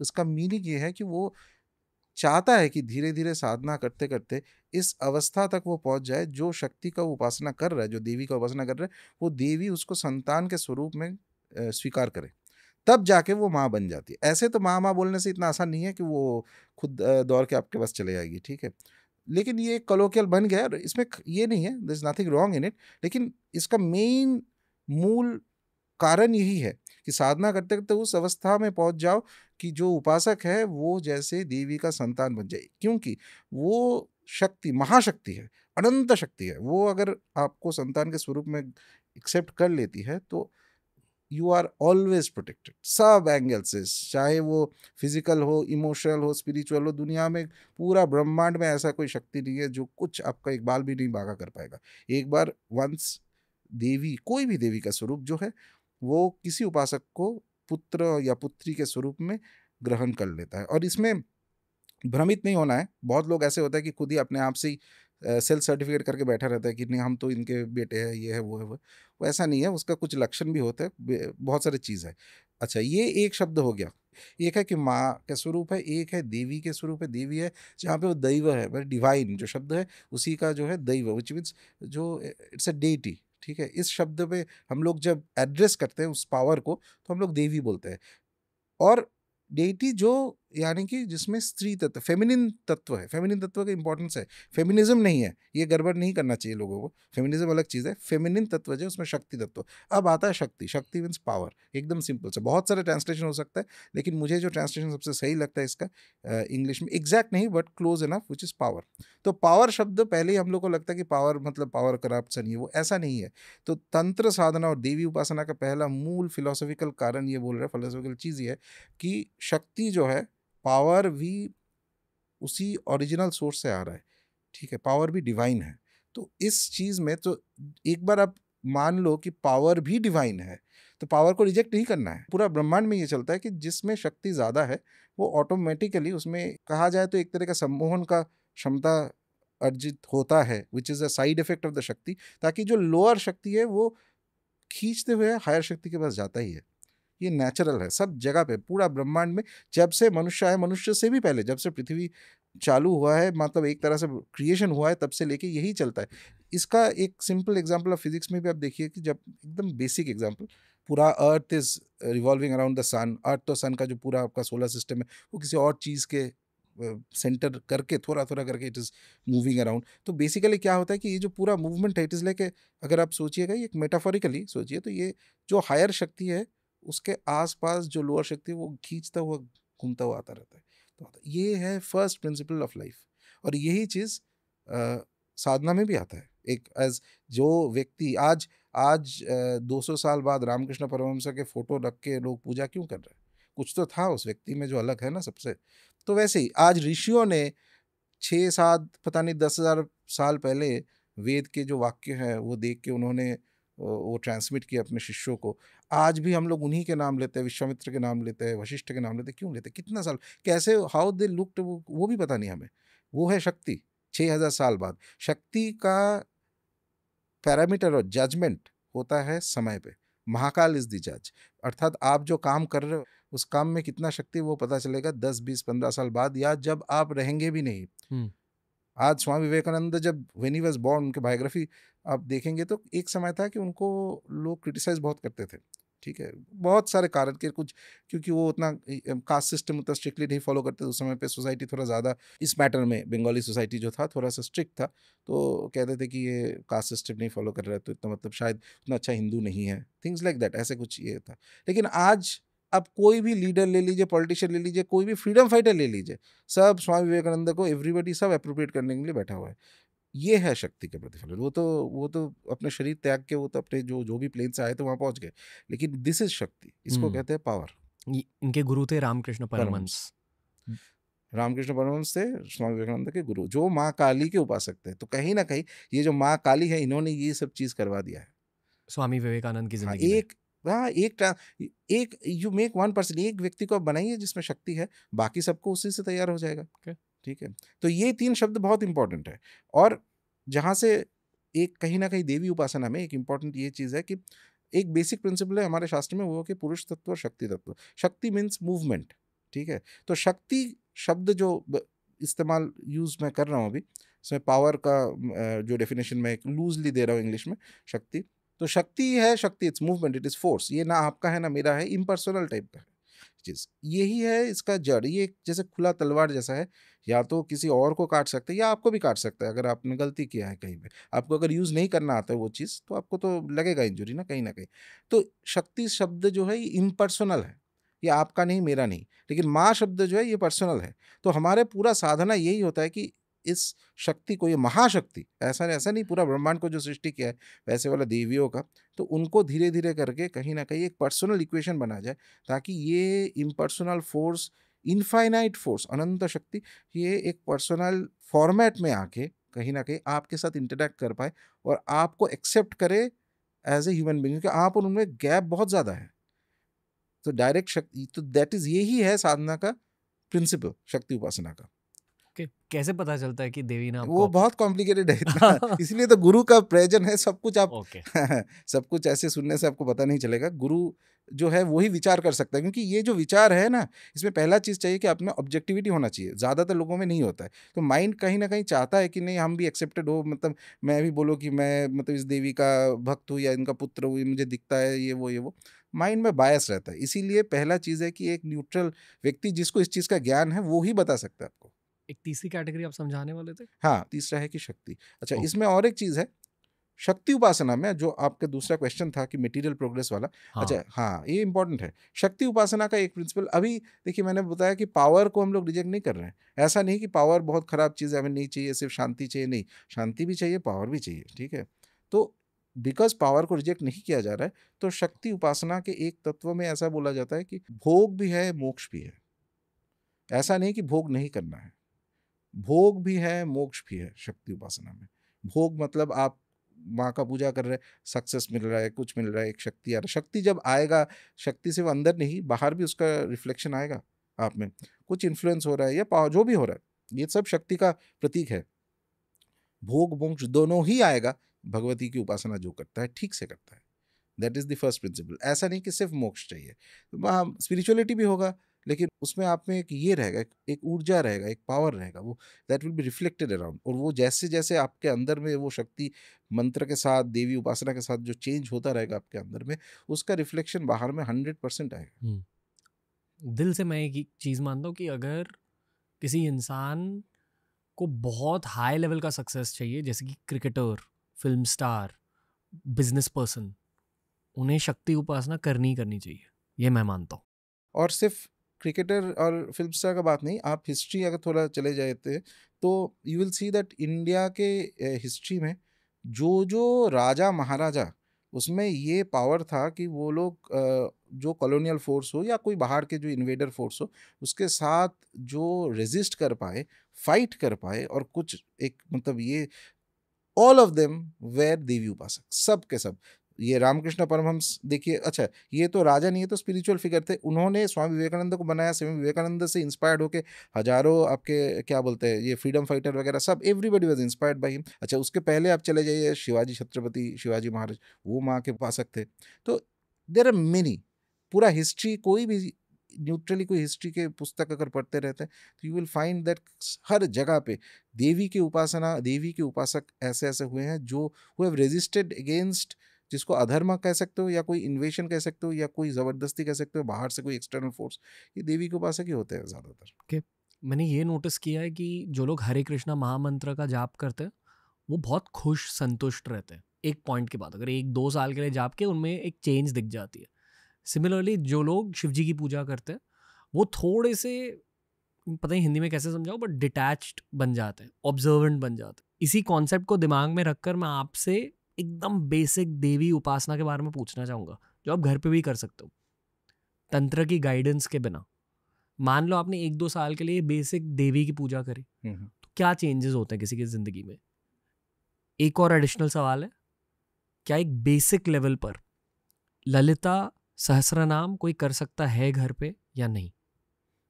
इसका मीनिंग ये है कि वो चाहता है कि धीरे-धीरे साधना करते-करते इस अवस्था तक वो पहुँच जाए, जो शक्ति का वो उपासना कर रहा है, जो देवी का उपासना कर रहा है, वो देवी उसको संतान के स्वरूप में स्वीकार करे। तब जाके वो माँ बन जाती है। ऐसे तो माँ, माँ बोलने से इतना आसान नहीं है कि वो खुद दौड़ के आपके पास चले आएगी, ठीक है? लेकिन ये कलोकियल बन गया है और इसमें ये नहीं है, there is nothing wrong in it, लेकिन इसका मेन मूल कारण यही है कि साधना करते-करते उस अवस्था में पहुँच जाओ कि जो उपासक है वो जैसे देवी का संतान बन जाए। क्योंकि वो शक्ति महाशक्ति है, अनंत शक्ति है। वो अगर आपको संतान के स्वरूप में एक्सेप्ट कर लेती है तो यू आर ऑलवेज प्रोटेक्टेड सब एंगल से, चाहे वो फिजिकल हो, इमोशनल हो, स्पिरिचुअल हो। दुनिया में पूरा ब्रह्मांड में ऐसा कोई शक्ति नहीं है जो कुछ आपका एक बाल भी नहीं बांका कर पाएगा। एक बार वंस देवी, कोई भी देवी का स्वरूप जो है वो किसी उपासक को पुत्र या पुत्री के स्वरूप में ग्रहण कर लेता है। और इसमें भ्रमित नहीं होना है। बहुत लोग ऐसे होता है कि खुद ही अपने आप से ही सेल्फ सर्टिफिकेट करके बैठा रहता है कि नहीं हम तो इनके बेटे हैं, ये है वो है वो ऐसा नहीं है। उसका कुछ लक्षण भी होता है, बहुत सारी चीज़ है। अच्छा, ये एक शब्द हो गया। एक है कि माँ का स्वरूप है, एक है देवी के स्वरूप है। देवी है जहाँ पे वो दैव है, डिवाइन जो शब्द है उसी का जो है दैव, विच मीन्स जो इट्स अ डेटी, ठीक है। इस शब्द पे हम लोग जब एड्रेस करते हैं उस पावर को तो हम लोग देवी बोलते हैं। और डेटी जो यानी कि जिसमें स्त्री तत्व, फेमिनिन तत्व है। फेमिनिन तत्व का इंपॉर्टेंस है, फेमिनिज्म नहीं है। ये गड़बड़ नहीं करना चाहिए लोगों को। फेमिनिज्म अलग चीज़ है, फेमिनिन तत्व जो उसमें शक्ति तत्व। अब आता है शक्ति। शक्ति मीन्स पावर, एकदम सिंपल से। बहुत सारे ट्रांसलेशन हो सकता है, लेकिन मुझे जो ट्रांसलेशन सबसे सही लगता है इसका इंग्लिश में, एग्जैक्ट नहीं but close enough, which is power. तो पावर शब्द पहले ही हम लोग को लगता है कि पावर मतलब पावर करप्शन, ये वो, ऐसा नहीं है। तो तंत्र साधना और देवी उपासना का पहला मूल फिलोसॉफिकल कारण ये बोल रहा है, फिलोसॉफिकल चीज़ ये है कि शक्ति जो है, पावर भी उसी ओरिजिनल सोर्स से आ रहा है, ठीक है। पावर भी डिवाइन है। तो इस चीज़ में तो एक बार आप मान लो कि पावर भी डिवाइन है तो पावर को रिजेक्ट नहीं करना है। पूरा ब्रह्मांड में ये चलता है कि जिसमें शक्ति ज़्यादा है वो ऑटोमेटिकली, उसमें कहा जाए तो एक तरह का सम्मोहन का क्षमता अर्जित होता है, which is a side effect of the शक्ति, ताकि जो लोअर शक्ति है वो खींचते हुए हायर शक्ति के पास जाता ही है। ये नेचुरल है सब जगह पे, पूरा ब्रह्मांड में। जब से मनुष्य है, मनुष्य से भी पहले, जब से पृथ्वी चालू हुआ है, मतलब एक तरह से क्रिएशन हुआ है, तब से लेके यही चलता है। इसका एक सिंपल एग्जांपल ऑफ फिजिक्स में भी आप देखिए कि जब एकदम बेसिक एग्जांपल, पूरा earth is revolving around the sun. Earth तो सन का जो पूरा आपका सोलर सिस्टम है वो किसी और चीज़ के सेंटर करके थोड़ा थोड़ा करके इट इज़ मूविंग अराउंड। तो बेसिकली क्या होता है कि ये जो पूरा मूवमेंट है, इट इज़ लाइक, अगर आप सोचिएगा ये एक मेटाफोरिकली सोचिए तो ये जो हायर शक्ति है उसके आसपास जो लोअर शक्ति है वो खींचता हुआ घूमता हुआ आता रहता है। तो ये है फर्स्ट प्रिंसिपल ऑफ लाइफ। और यही चीज़ साधना में भी आता है। एक एज जो व्यक्ति आज आज 200 साल बाद रामकृष्ण परमहंस के फोटो रख के लोग पूजा क्यों कर रहे हैं? कुछ तो था उस व्यक्ति में जो अलग है ना सबसे। तो वैसे ही आज ऋषियों ने 6-7 पता नहीं 10,000 साल पहले वेद के जो वाक्य हैं वो देख के उन्होंने वो ट्रांसमिट किया अपने शिष्यों को। आज भी हम लोग उन्हीं के नाम लेते हैं, विश्वामित्र के नाम लेते हैं, वशिष्ठ के नाम लेते हैं। क्यों लेते हैं? कितना साल, कैसे, हाउ दे लुक्ड, वो भी पता नहीं हमें। वो है शक्ति। 6,000 साल बाद शक्ति का पैरामीटर और जजमेंट होता है समय पे। महाकाल इज द जज। अर्थात आप जो काम कर रहे हो उस काम में कितना शक्ति वो पता चलेगा 10, 20, 15 साल बाद, या जब आप रहेंगे भी नहीं। आज स्वामी विवेकानंद जब व्हेन ही वाज बॉर्न, उनकी बायोग्राफी आप देखेंगे तो एक समय था कि उनको लोग क्रिटिसाइज बहुत करते थे, ठीक है। बहुत सारे कारण के कुछ, क्योंकि वो उतना कास्ट सिस्टम उतना स्ट्रिक्टली नहीं फॉलो करते थे उस समय पे। सोसाइटी थोड़ा ज़्यादा इस मैटर में, बंगाली सोसाइटी जो था थोड़ा सा स्ट्रिक्ट था, तो कहते थे कि ये कास्ट सिस्टम नहीं फॉलो कर रहा है तो इतना मतलब शायद उतना अच्छा हिंदू नहीं है, थिंग्स लाइक दैट, ऐसे कुछ ये था। लेकिन आज अब कोई भी लीडर ले लीजिए, पॉलिटिशियन ले लीजिए, कोई भी फ्रीडम फाइटर ले लीजिए, सब स्वामी विवेकानंद को एवरीबॉडी सब अप्रोप्रिएट करने के लिए बैठा हुआ है। ये है शक्ति के प्रतिफलन। वो तो अपने शरीर त्याग के, वो तो अपने जो भी प्लेन से आए थे वहां पहुंच गए। लेकिन दिस इज शक्ति, इसको कहते हैं पावर। इनके गुरु थे रामकृष्ण परमहंस। रामकृष्ण परमहंस थे स्वामी विवेकानंद के गुरु, जो माँ काली के उपासक थे। तो कहीं ना कहीं ये जो माँ काली है, इन्होंने ये सब चीज करवा दिया है स्वामी विवेकानंद की हाँ, जिंदगी में। एक हाँ, एक यू मेक वन पर्सन, एक व्यक्ति को आप बनाइए जिसमें शक्ति है, बाकी सबको उसी से तैयार हो जाएगा। Okay. ठीक है, तो ये 3 शब्द बहुत इंपॉर्टेंट है। और जहाँ से एक कहीं ना कहीं देवी उपासना में एक इम्पॉर्टेंट ये चीज़ है कि एक बेसिक प्रिंसिपल है हमारे शास्त्र में, वो कि पुरुष तत्व और शक्ति तत्व। शक्ति मीन्स मूवमेंट। ठीक है, तो शक्ति शब्द जो इस्तेमाल यूज मैं कर रहा हूँ अभी, इसमें पावर का जो डेफिनेशन मैं लूजली दे रहा हूँ इंग्लिश में, शक्ति। तो शक्ति है, शक्ति it's movement, it is force. ये ना आपका है ना मेरा है, इम्पर्सनल टाइप का है चीज। यही है इसका जड़। ये जैसे खुला तलवार जैसा है, या तो किसी और को काट सकता है या आपको भी काट सकता है। अगर आपने गलती किया है कहीं पे, आपको अगर यूज नहीं करना आता है वो चीज, तो आपको तो लगेगा इंजुरी ना कहीं ना कहीं। तो शक्ति शब्द जो है ये इम्पर्सनल है, ये आपका नहीं मेरा नहीं। लेकिन माँ शब्द जो है ये पर्सनल है। तो हमारे पूरा साधना यही होता है कि इस शक्ति को, ये महाशक्ति, ऐसा नहीं पूरा ब्रह्मांड को जो सृष्टि किया है वैसे वाला देवियों का, तो उनको धीरे धीरे करके कहीं ना कहीं एक पर्सनल इक्वेशन बना जाए, ताकि ये इम्पर्सनल फोर्स, इनफाइनाइट फोर्स, अनंत शक्ति, ये एक पर्सनल फॉर्मेट में आके कहीं ना कहीं आपके साथ इंटरेक्ट कर पाए और आपको एक्सेप्ट करे एज ए ह्यूमन बीइंग, क्योंकि आप और उनमें गैप बहुत ज़्यादा है। तो डायरेक्ट शक्ति, तो दैट इज, यही है साधना का प्रिंसिपल, शक्ति उपासना का। कैसे पता चलता है कि देवी ने आपको वो बहुत कॉम्प्लिकेटेड है इतना, इसलिए तो गुरु का प्रयोजन है। सब कुछ आप ओके सब कुछ ऐसे सुनने से आपको पता नहीं चलेगा। गुरु जो है वही विचार कर सकता है, क्योंकि ये जो विचार है ना, इसमें पहला चीज़ चाहिए कि आप में ऑब्जेक्टिविटी होना चाहिए। ज़्यादातर लोगों में नहीं होता है। तो माइंड कहीं ना कहीं चाहता है कि नहीं हम भी एक्सेप्टेड हो, मतलब मैं भी बोलो कि मैं मतलब इस देवी का भक्त हूँ या इनका पुत्र हूँ, मुझे दिखता है ये वो माइंड में बायस रहता है। इसीलिए पहला चीज़ है कि एक न्यूट्रल व्यक्ति जिसको इस चीज़ का ज्ञान है वो ही बता सकता है आपको। एक तीसरी कैटेगरी आप समझाने वाले थे? हाँ, तीसरा है कि शक्ति। अच्छा, ओके। इसमें और एक चीज़ है शक्ति उपासना में, जो आपका दूसरा क्वेश्चन था कि मटेरियल प्रोग्रेस वाला। हाँ। अच्छा हाँ, ये इंपॉर्टेंट है। शक्ति उपासना का एक प्रिंसिपल, अभी देखिए मैंने बताया कि पावर को हम लोग रिजेक्ट नहीं कर रहे हैं। ऐसा नहीं कि पावर बहुत खराब चीज़ है, हमें नहीं चाहिए, सिर्फ शांति चाहिए, नहीं, शांति भी चाहिए, पावर भी चाहिए। ठीक है, तो बिकॉज पावर को रिजेक्ट नहीं किया जा रहा है, तो शक्ति उपासना के एक तत्व में ऐसा बोला जाता है कि भोग भी है, मोक्ष भी है। ऐसा नहीं कि भोग नहीं करना है, भोग भी है, मोक्ष भी है शक्ति उपासना में। भोग मतलब आप माँ का पूजा कर रहे हैं, सक्सेस मिल रहा है, कुछ मिल रहा है, एक शक्ति आ रहा है। शक्ति जब आएगा, शक्ति सिर्फ अंदर नहीं बाहर भी उसका रिफ्लेक्शन आएगा, आप में कुछ इन्फ्लुएंस हो रहा है या पावर जो भी हो रहा है, ये सब शक्ति का प्रतीक है। भोग मोक्ष दोनों ही आएगा भगवती की उपासना जो करता है, ठीक से करता है। That is the first principle. ऐसा नहीं कि सिर्फ मोक्ष चाहिए, वहाँ स्पिरिचुअलिटी भी होगा, लेकिन उसमें आप में एक ये रहेगा, एक ऊर्जा रहेगा, एक पावर रहेगा, वो that will be reflected around. और वो जैसे जैसे आपके अंदर में वो शक्ति मंत्र के साथ, देवी उपासना के साथ जो चेंज होता रहेगा आपके अंदर में, उसका रिफ्लेक्शन बाहर में 100% आएगा। दिल से मैं एक चीज़ मानता हूँ कि अगर किसी इंसान को बहुत हाई लेवल का सक्सेस चाहिए, जैसे कि cricketer, film star, business person, उन्हें शक्ति उपासना करनी चाहिए, ये मैं मानता हूँ। और सिर्फ क्रिकेटर और फिल्म स्टार का बात नहीं, आप हिस्ट्री अगर थोड़ा चले जाते तो you will see that India के हिस्ट्री में जो राजा महाराजा, उसमें ये पावर था कि वो लोग जो कॉलोनियल फोर्स हो या कोई बाहर के जो इन्वेडर फोर्स हो, उसके साथ जो रेजिस्ट कर पाए, फाइट कर पाए, और कुछ एक मतलब ये ऑल ऑफ देम वेर देवी उपासक, सब के सब। ये रामकृष्ण परमहंस देखिए, अच्छा ये तो राजा नहीं है, तो स्पिरिचुअल फिगर थे, उन्होंने स्वामी विवेकानंद को बनाया। स्वामी विवेकानंद से इंस्पायर्ड होके हजारों आपके क्या बोलते हैं ये फ्रीडम फाइटर वगैरह सब, everybody was inspired by him. अच्छा, उसके पहले आप चले जाइए शिवाजी, छत्रपति शिवाजी महाराज, वो माँ के उपासक थे। तो देर आर मेनी, पूरा हिस्ट्री, कोई भी न्यूट्रली कोई हिस्ट्री के पुस्तक अगर पढ़ते रहते हैं तो यू विल फाइंड दैट हर जगह पे देवी की उपासना, देवी के उपासक ऐसे ऐसे हुए हैं जो हु हैव रेजिस्टेड अगेंस्ट, जिसको अधर्म कह सकते हो या कोई इन्वेशन कह सकते हो या कोई ज़बरदस्ती कह सकते हो, बाहर से कोई एक्सटर्नल फोर्स, ये देवी के उपासक ही होते हैं ज़्यादातर। मैंने ये नोटिस किया है कि जो लोग हरे कृष्णा महामंत्र का जाप करते हैं वो बहुत खुश संतुष्ट रहते हैं एक पॉइंट के बाद। अगर 1-2 साल के लिए जाप के उनमें एक चेंज दिख जाती है। सिमिलरली जो लोग शिव जी की पूजा करते हैं वो थोड़े से, पता नहीं हिंदी में कैसे समझाओ, बट डिटैच्ड बन जाते हैं, ऑब्जर्वेंट बन जाते हैं। इसी कॉन्सेप्ट को दिमाग में रखकर मैं आपसे एकदम बेसिक देवी उपासना के बारे में पूछना चाहूँगा, जो आप घर पे भी कर सकते हो तंत्र की गाइडेंस के बिना। मान लो आपने 1-2 साल के लिए बेसिक देवी की पूजा करी, तो क्या चेंजेस होते हैं किसी की ज़िंदगी में? एक और एडिशनल सवाल है, क्या एक बेसिक लेवल पर ललिता सहस्रनाम कोई कर सकता है घर पे या नहीं?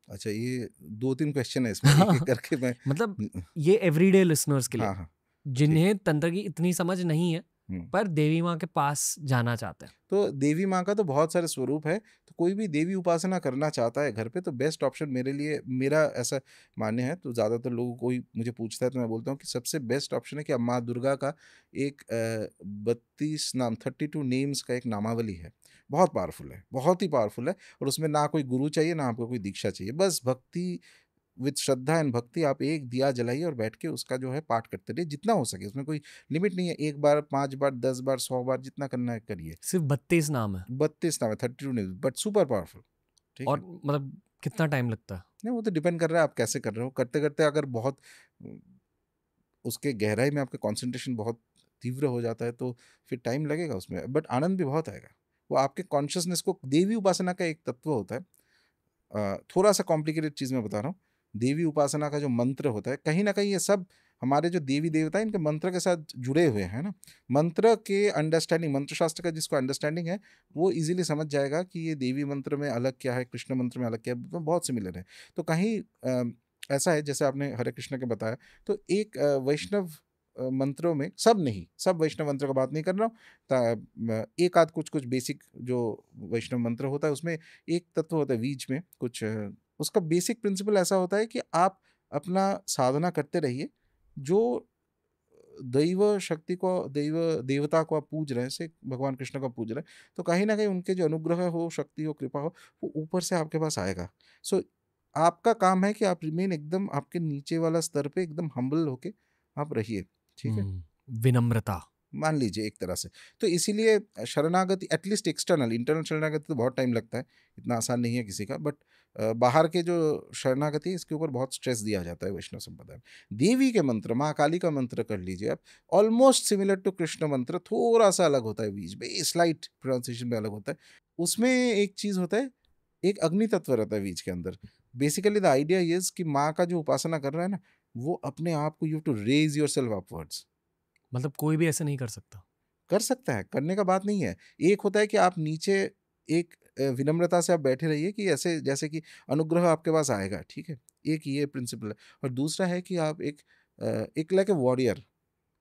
अच्छा, ये 2-3 क्वेश्चन है इसमें, एक-एक करके मैं मतलब ये एवरीडे लिसनर्स के लिए हाँ, हाँ, जिन्हें तंत्र की इतनी समझ नहीं है हुँ। पर देवी माँ के पास जाना चाहते हैं। तो देवी माँ का तो बहुत सारे स्वरूप है, तो कोई भी देवी उपासना करना चाहता है घर पे तो बेस्ट ऑप्शन मेरे लिए, मेरा ऐसा मान्य है, तो ज़्यादातर लोगों कोई मुझे पूछता है तो मैं बोलता हूँ कि सबसे बेस्ट ऑप्शन है कि अब माँ दुर्गा का एक 32 नाम 32 नेम्स का एक नामावली है। बहुत पावरफुल है, बहुत ही पावरफुल है, और उसमें ना कोई गुरु चाहिए, ना आपको कोई दीक्षा चाहिए, बस भक्ति विद श्रद्धा एंड भक्ति आप एक दिया जलाइए और बैठ के उसका जो है पाठ करते रहिए जितना हो सके, उसमें कोई लिमिट नहीं है, 1 बार, 5 बार, 10 बार, 100 बार, जितना करना है करिए। सिर्फ 32 नाम है 32 नाम है, 32 नहीं, बट सुपर पावरफुल, ठीक और है? मतलब कितना टाइम लगता है? नहीं, वो तो डिपेंड कर रहा है आप कैसे कर रहे हो, करते-करते अगर बहुत उसके गहराई में आपका कंसंट्रेशन बहुत तीव्र हो जाता है तो फिर टाइम लगेगा उसमें, बट आनंद भी बहुत आएगा। वो आपके कॉन्शसनेस को, देवी उपासना का एक तत्व होता है, थोड़ा-सा कॉम्प्लिकेटेड चीज़ मैं बता रहा हूँ। देवी उपासना का जो मंत्र होता है, कहीं न कहीं ये सब हमारे जो देवी-देवता हैं, इनके मंत्र के साथ जुड़े हुए हैं ना। मंत्र के अंडरस्टैंडिंग, मंत्र शास्त्र का जिसको अंडरस्टैंडिंग है, वो ईज़िली समझ जाएगा कि ये देवी मंत्र में अलग क्या है, कृष्ण मंत्र में अलग क्या है, तो बहुत सिमिलर है। तो कहीं ऐसा है, जैसे आपने हरे कृष्ण का बताया, तो एक वैष्णव मंत्रों में, सब नहीं, सब वैष्णव मंत्र का बात नहीं कर रहा हूँ, एक आध कुछ-कुछ बेसिक जो वैष्णव मंत्र होता है, उसमें एक तत्व होता है बीच में कुछ, उसका बेसिक प्रिंसिपल ऐसा होता है कि आप अपना साधना करते रहिए, जो दैव शक्ति को, देवता को आप पूज रहे हैं, जैसे भगवान कृष्ण को पूज रहे हैं, तो कहीं न कहीं उनके जो अनुग्रह हो, शक्ति हो, कृपा हो, वो ऊपर से आपके पास आएगा। सो आपका काम है कि आप रिमेन एकदम आपके नीचे वाला स्तर पे एकदम हम्बल होके आप रहिए, ठीक है? विनम्रता। मान लीजिए एक तरह से। तो इसीलिए शरणागति एटलीस्ट एक्सटर्नल, इंटरनल शरणागति तो बहुत टाइम लगता है, इतना आसान नहीं है किसी का, बट बाहर के जो शरणागति है, इसके ऊपर बहुत स्ट्रेस दिया जाता है वैष्णव संप्रदाय में। देवी के मंत्र, माँ काली का मंत्र कर लीजिए आप, ऑलमोस्ट सिमिलर टू कृष्ण मंत्र, थोड़ा-सा अलग होता है बीच में, स्लाइट प्रोनाउंसिएशन में अलग होता है। उसमें एक चीज़ होता है, एक अग्नि तत्व रहता है बीज के अंदर। बेसिकली द आइडिया इज़ कि माँ का जो उपासना कर रहा है ना, वो अपने आप को, you have to raise yourself upwards. मतलब कोई भी ऐसे नहीं कर सकता। कर सकता है, करने का बात नहीं है। एक होता है कि आप नीचे एक विनम्रता से आप बैठे रहिए कि ऐसे जैसे कि अनुग्रह आपके पास आएगा, ठीक है? एक ये प्रिंसिपल है, और दूसरा है कि आप एक लाइक अ वॉरियर,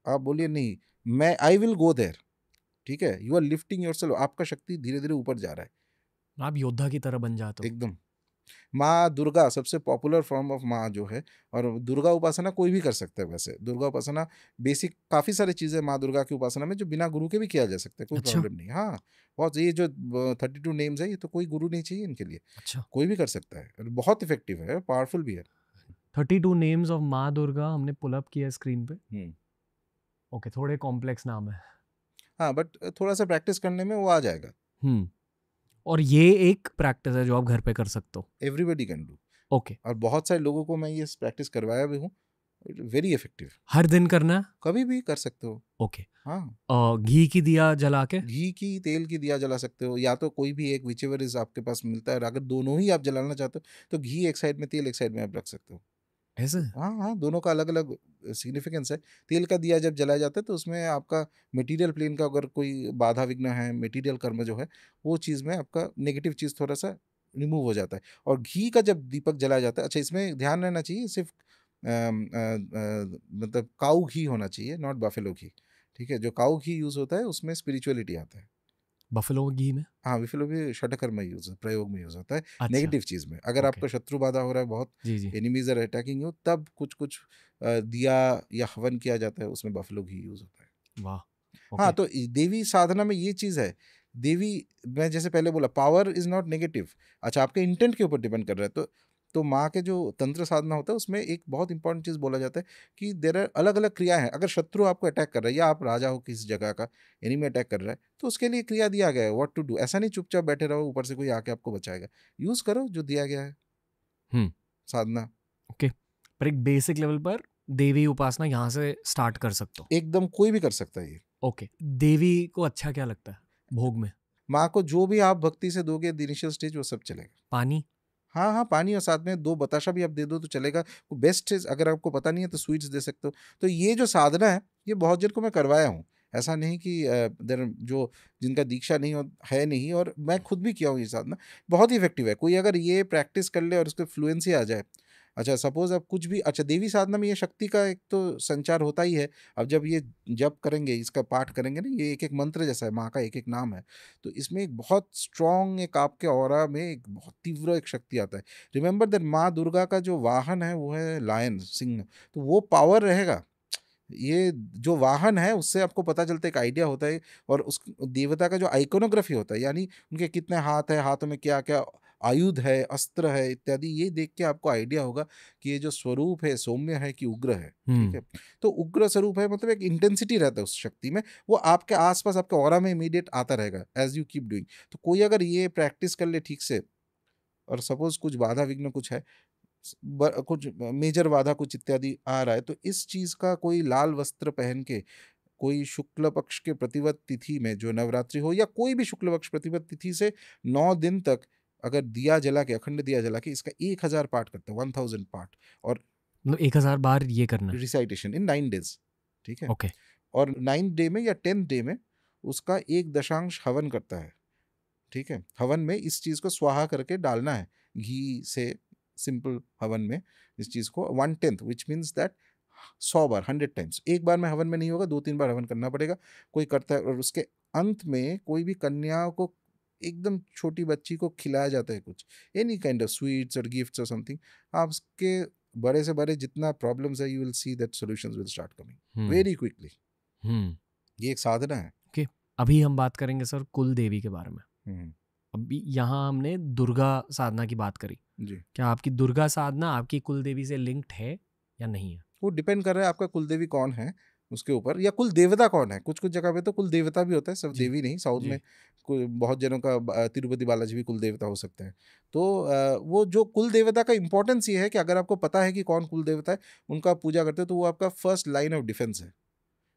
आप बोलिए नहीं, मैं आई विल गो देयर, ठीक है? यू आर लिफ्टिंग योरसेल्फ, आपका शक्ति धीरे-धीरे ऊपर जा रहा है, आप योद्धा की तरह बन जाते हो। एकदम। माँ दुर्गा सबसे पॉपुलर फॉर्म ऑफ माँ जो है, और दुर्गा उपासना कोई भी कर सकता है वैसे। दुर्गा उपासना बेसिक काफ़ी सारी चीज़ें माँ दुर्गा की उपासना में जो बिना गुरु के भी किया जा सकता है, कोई अच्छा। प्रॉब्लम नहीं। हाँ, बहुत, ये जो 32 नेम्स है, ये तो कोई गुरु नहीं चाहिए इनके लिए, अच्छा। कोई भी कर सकता है, और बहुत इफ़ेक्टिव है, पावरफुल भी है। 32 नेम्स ऑफ माँ दुर्गा हमने पुल अप किया स्क्रीन पे। हुँ। ओके, थोड़े कॉम्प्लेक्स नाम है। हाँ, बट थोड़ा-सा प्रैक्टिस करने में वो आ जाएगा। और ये एक प्रैक्टिस है जो आप घर पे कर सकते हो। Everybody can do, okay. और बहुत सारे लोगों को मैं ये प्रैक्टिस करवाया भी हूँ, वेरी इफ़ेक्टिव। हर दिन करना है? कभी भी कर सकते हो। ओके। हाँ। घी की दिया जला के? घी की, तेल की दिया जला सकते हो, या तो कोई भी एक, व्हिचएवर इज़ आपके पास मिलता है, और अगर दोनों ही आप जलाना चाहते हो, तो घी एक साइड में, तेल एक साइड में आप रख सकते हो। ऐसे? हाँ, हाँ, दोनों का अलग-अलग सिग्निफिकेंस है। तेल का दिया जब जलाया जाता है, तो उसमें आपका मटीरियल प्लेन का अगर कोई बाधा विघ्न है, मटीरियल कर्म जो है, वो चीज़ में आपका नेगेटिव चीज़ थोड़ा-सा रिमूव हो जाता है। और घी का जब दीपक जलाया जाता है, अच्छा, इसमें ध्यान रहना चाहिए, सिर्फ़ मतलब काऊ घी होना चाहिए, नॉट बफेलो घी, ठीक है? जो काऊ घी यूज़ होता है, उसमें स्पिरिचुअलिटी आता है। बफेलो घी में? हाँ, बिफलो भी षटकर में यूज़, प्रयोग में यूज़ होता है, अच्छा। नेगेटिव चीज़ में। अगर ओके। आपको शत्रु बाधा हो रहा है, बहुत जी, जी। एनिमीज़ आर अटैकिंग यू, तब कुछ-कुछ दिया या हवन किया जाता है, उसमें बफलो घी यूज़ होता है। वाह! हाँ, ओके। तो देवी साधना में ये चीज़ है, देवी, मैं जैसे पहले बोला, पावर इज़ नॉट नेगेटिव। अच्छा, आपके इंटेंट के ऊपर डिपेंड कर रहा है, तो माँ के जो तंत्र साधना होता है, उसमें एक बहुत इंपॉर्टेंट चीज़ बोला जाता है कि देयर आर अलग-अलग क्रिया है। अगर शत्रु आपको अटैक कर रहा है, या आप राजा हो किसी जगह का, एनिमी अटैक कर रहा है, तो उसके लिए क्रिया दिया गया है, व्हाट टू डू। ऐसा नहीं चुपचाप बैठे रहो, ऊपर से कोई आके आपको बचाएगा। यूज़ करो जो दिया गया है, हुँ। साधना। ओके। पर एक बेसिक लेवल पर देवी उपासना यहाँ से स्टार्ट कर सकते हो। एकदम कोई भी कर सकता है ये। ओके। देवी को अच्छा क्या लगता है भोग में? माँ को जो भी आप भक्ति से दोगे द इनिशियल स्टेज, वो सब चलेगा। पानी? हाँ, हाँ, पानी, और साथ में 2 बताशा भी आप दे दो तो चलेगा। वो बेस्ट है, अगर आपको पता नहीं है तो स्वीट्स दे सकते हो। तो ये जो साधना है, ये बहुत जन को मैं करवाया हूँ। ऐसा नहीं कि जो जिनका दीक्षा नहीं है नहीं, और मैं खुद भी किया हूँ ये साधना, बहुत ही इफेक्टिव है। कोई अगर ये प्रैक्टिस कर ले और उसको फ्लुएंसी आ जाए, अच्छा सपोज अब कुछ भी, अच्छा देवी साधना में ये शक्ति का एक तो संचार होता ही है। अब जब ये जप करेंगे, इसका पाठ करेंगे ना, ये एक एक मंत्र जैसा है, माँ का एक एक नाम है, तो इसमें एक बहुत स्ट्रॉन्ग, एक आपके ऑरा में एक बहुत तीव्र एक शक्ति आता है। रिमेंबर दैट माँ दुर्गा का जो वाहन है वो है लायन, सिंह, तो वो पावर रहेगा। ये जो वाहन है उससे आपको पता चलता है, एक आइडिया होता है, और उस देवता का जो आइकोनोग्राफी होता है, यानी उनके कितने हाथ है, हाथों में क्या क्या आयुध है, अस्त्र है इत्यादि, ये देख के आपको आइडिया होगा कि ये जो स्वरूप है सौम्य है कि उग्र है। ठीक है, तो उग्र स्वरूप है मतलब एक इंटेंसिटी रहता है उस शक्ति में, वो आपके आसपास आपके ऑरा में इमीडिएट आता रहेगा एज यू कीप डूइंग। तो कोई अगर ये प्रैक्टिस कर ले ठीक से, और सपोज कुछ बाधा विघ्न कुछ है, कुछ मेजर बाधा कुछ इत्यादि आ रहा है, तो इस चीज का कोई लाल वस्त्र पहन के, कोई शुक्ल पक्ष के प्रतिपद तिथि में, जो नवरात्रि हो या कोई भी शुक्ल पक्ष प्रतिपद तिथि से 9 दिन तक अगर दिया जला के, अखंड दिया जला के, इसका 1000 पाठ करते हैं, 1000 पाठ, और मतलब 1000 बार ये करना है। रिसाइटेशन इन 9 डेज। ठीक है, ओके। और 9th डे में या 10th डे में उसका 1 हवन करता है। ठीक है, हवन में इस चीज को स्वाहा करके डालना है घी से, सिंपल हवन में इस चीज को 1/10 which means that 100 bar, 100 times. एक बार में हवन में नहीं होगा, 2-3 बार हवन करना पड़ेगा। कोई करता है, और उसके अंत में कोई भी कन्या को, एकदम छोटी बच्ची को खिलाया जाता है कुछ, एनी काइंड ऑफ स्वीट्स और गिफ्ट्स और समथिंग। आप उसके बड़े से बड़े जितना प्रॉब्लम्स है, you will see that solutions will start coming very quickly. ये एक साधना है। ओके, अभी हम बात करेंगे सर कुल देवी के बारे में। अभी यहाँ हमने दुर्गा साधना की बात करी जी, क्या आपकी दुर्गा साधना आपकी कुल देवी से लिंक्ड है या नहीं है? वो डिपेंड कर रहा है आपका कुल देवी कौन है उसके ऊपर, या कुल देवता कौन है। कुछ कुछ जगह पे तो कुल देवता भी होता है, सब जी, देवी नहीं। साउथ जी। में कोई बहुत जनों का तिरुपति बालाजी भी कुल देवता हो सकते हैं। तो वो जो कुल देवता का इंपॉर्टेंस ये है कि अगर आपको पता है कि कौन कुल देवता है, उनका आप पूजा करते हो, तो वो आपका फर्स्ट लाइन ऑफ डिफेंस है।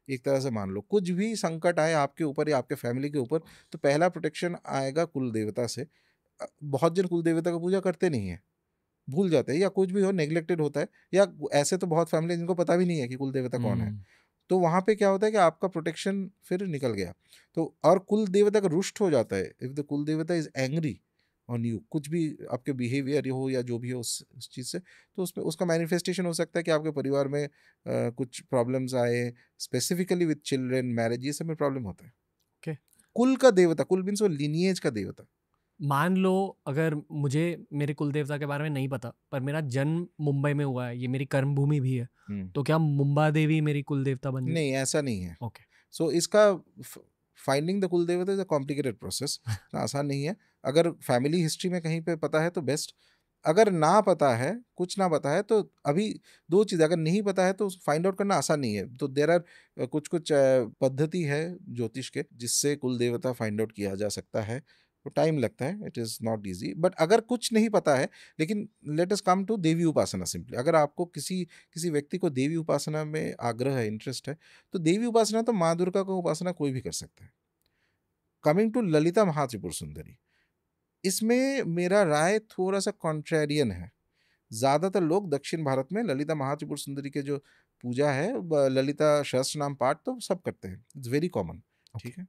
एक तरह से मान लो कुछ भी संकट आए आपके ऊपर या आपके फैमिली के ऊपर, तो पहला प्रोटेक्शन आएगा कुल देवता से। बहुत जन कुल देवता का पूजा करते नहीं है, भूल जाते हैं, या कुछ भी हो नेग्लेक्टेड होता है, या ऐसे तो बहुत फैमिली जिनको पता भी नहीं है कि कुल देवता कौन है। तो वहाँ पे क्या होता है कि आपका प्रोटेक्शन फिर निकल गया। तो और कुल देवता का रुष्ट हो जाता है, इफ द कुल देवता इज एंग्री ऑन यू, कुछ भी आपके बिहेवियर हो या जो भी हो उस चीज़ से, तो उसमें उसका मैनिफेस्टेशन हो सकता है कि आपके परिवार में कुछ प्रॉब्लम्स आए, स्पेसिफिकली विद चिल्ड्रन, मैरिज, ये सब में प्रॉब्लम होता है। Okay. कुल का देवता, कुल मीन्स वो लिनिएज का देवता। मान लो अगर मुझे मेरे कुल देवता के बारे में नहीं पता, पर मेरा जन्म मुंबई में हुआ है, ये मेरी कर्म भूमि भी है, तो क्या मुंबा देवी मेरी कुल देवता बन जाए? नहीं, ऐसा नहीं है। ओके। सो इसका फाइंडिंग द कुल देवता इज अ कॉम्प्लिकेटेड प्रोसेस, आसान नहीं है। अगर फैमिली हिस्ट्री में कहीं पे पता है तो बेस्ट, अगर ना पता है, कुछ ना पता है, तो अभी दो चीज़, अगर नहीं पता है तो फाइंड आउट करना आसान नहीं है। तो देर आर कुछ कुछ पद्धति है ज्योतिष के जिससे कुल देवता फाइंड आउट किया जा सकता है। तो टाइम लगता है, it is not easy. But अगर कुछ नहीं पता है, लेकिन लेट अस कम टू देवी उपासना सिंपली। अगर आपको किसी व्यक्ति को देवी उपासना में आग्रह है, इंटरेस्ट है, तो देवी उपासना तो माँ दुर्गा को उपासना कोई भी कर सकता है। कमिंग टू ललिता महात्रिपुर सुंदरी, इसमें मेरा राय थोड़ा सा कॉन्ट्रेरियन है। ज़्यादातर लोग दक्षिण भारत में ललिता महात्रिपुर सुंदरी के जो पूजा है, ललिता सहस्त्र नाम पाठ तो सब करते हैं, इट्स वेरी कॉमन। ठीक है,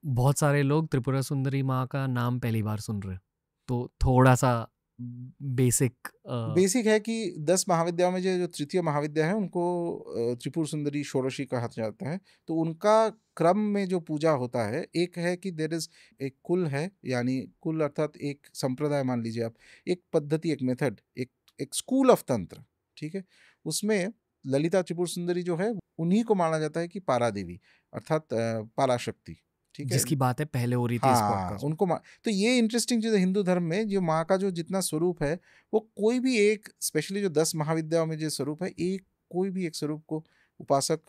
बहुत सारे लोग त्रिपुरा सुंदरी माँ का नाम पहली बार सुन रहे हैं, तो थोड़ा सा बेसिक बेसिक है कि 10 महाविद्याओं में जो तृतीय महाविद्या है उनको त्रिपुर सुंदरी षोडशी कहा जाता है। तो उनका क्रम में जो पूजा होता है, एक है कि देर इज एक कुल है, यानी कुल अर्थात एक संप्रदाय मान लीजिए आप, एक पद्धति, एक मेथड, एक स्कूल ऑफ तंत्र। ठीक है, उसमें ललिता त्रिपुर सुंदरी जो है उन्हीं को माना जाता है कि पारा देवी अर्थात पराशक्ति। ठीक है, जिसकी बातें पहले हो रही थी इस हाँ, पॉडकास्ट में। उनको तो ये इंटरेस्टिंग चीज़ है, हिंदू धर्म में जो माँ का जो जितना स्वरूप है, वो कोई भी एक, स्पेशली जो 10 महाविद्याओं में जो स्वरूप है, एक कोई भी एक स्वरूप को उपासक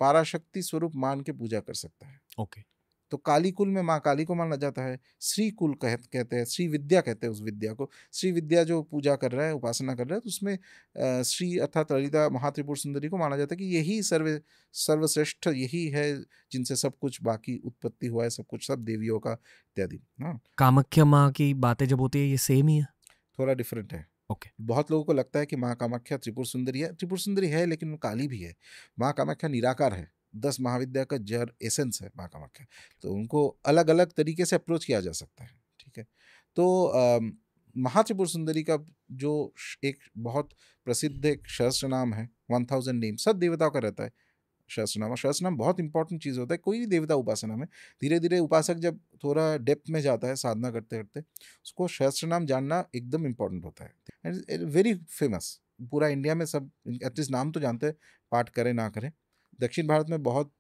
पराशक्ति स्वरूप मान के पूजा कर सकता है। ओके। तो काली कुल में माँ काली को माना जाता है, श्री कुल कहते हैं, श्री विद्या कहते हैं उस विद्या को। श्री विद्या जो पूजा कर रहा है, उपासना कर रहा है, तो उसमें श्री अर्थात ललिता महात्रिपुर सुंदरी को माना जाता है कि यही सर्वश्रेष्ठ यही है, जिनसे सब कुछ बाकी उत्पत्ति हुआ है, सब कुछ, सब देवियों का इत्यादि। हाँ, कामाख्या माँ की बातें जब होती है ये सेम ही है? थोड़ा डिफरेंट है। ओके। बहुत लोगों को लगता है कि माँ कामाख्या त्रिपुर सुंदरी है, त्रिपुर सुंदरी है लेकिन वो काली भी है। माँ कामाख्या निराकार है, 10 महाविद्या का जड़ एसेंस है माँ कामाख्या, तो उनको अलग अलग तरीके से अप्रोच किया जा सकता है, ठीक है। तो महात्रिपुर सुंदरी का जो एक बहुत प्रसिद्ध एक सहस्त्र नाम है, 1000 नेम, सब देवताओं का रहता है सहस्त्र नाम, और सहस्त्र नाम बहुत इंपॉर्टेंट चीज़ होता है कोई भी देवता उपासना में। धीरे धीरे उपासक जब थोड़ा डेप्थ में जाता है साधना करते करते, उसको सहस्त्र नाम जानना एकदम इम्पॉर्टेंट होता है, एंड वेरी फेमस, पूरा इंडिया में सब एटलीस्ट नाम तो जानते हैं, पाठ करें ना करें। दक्षिण भारत में बहुत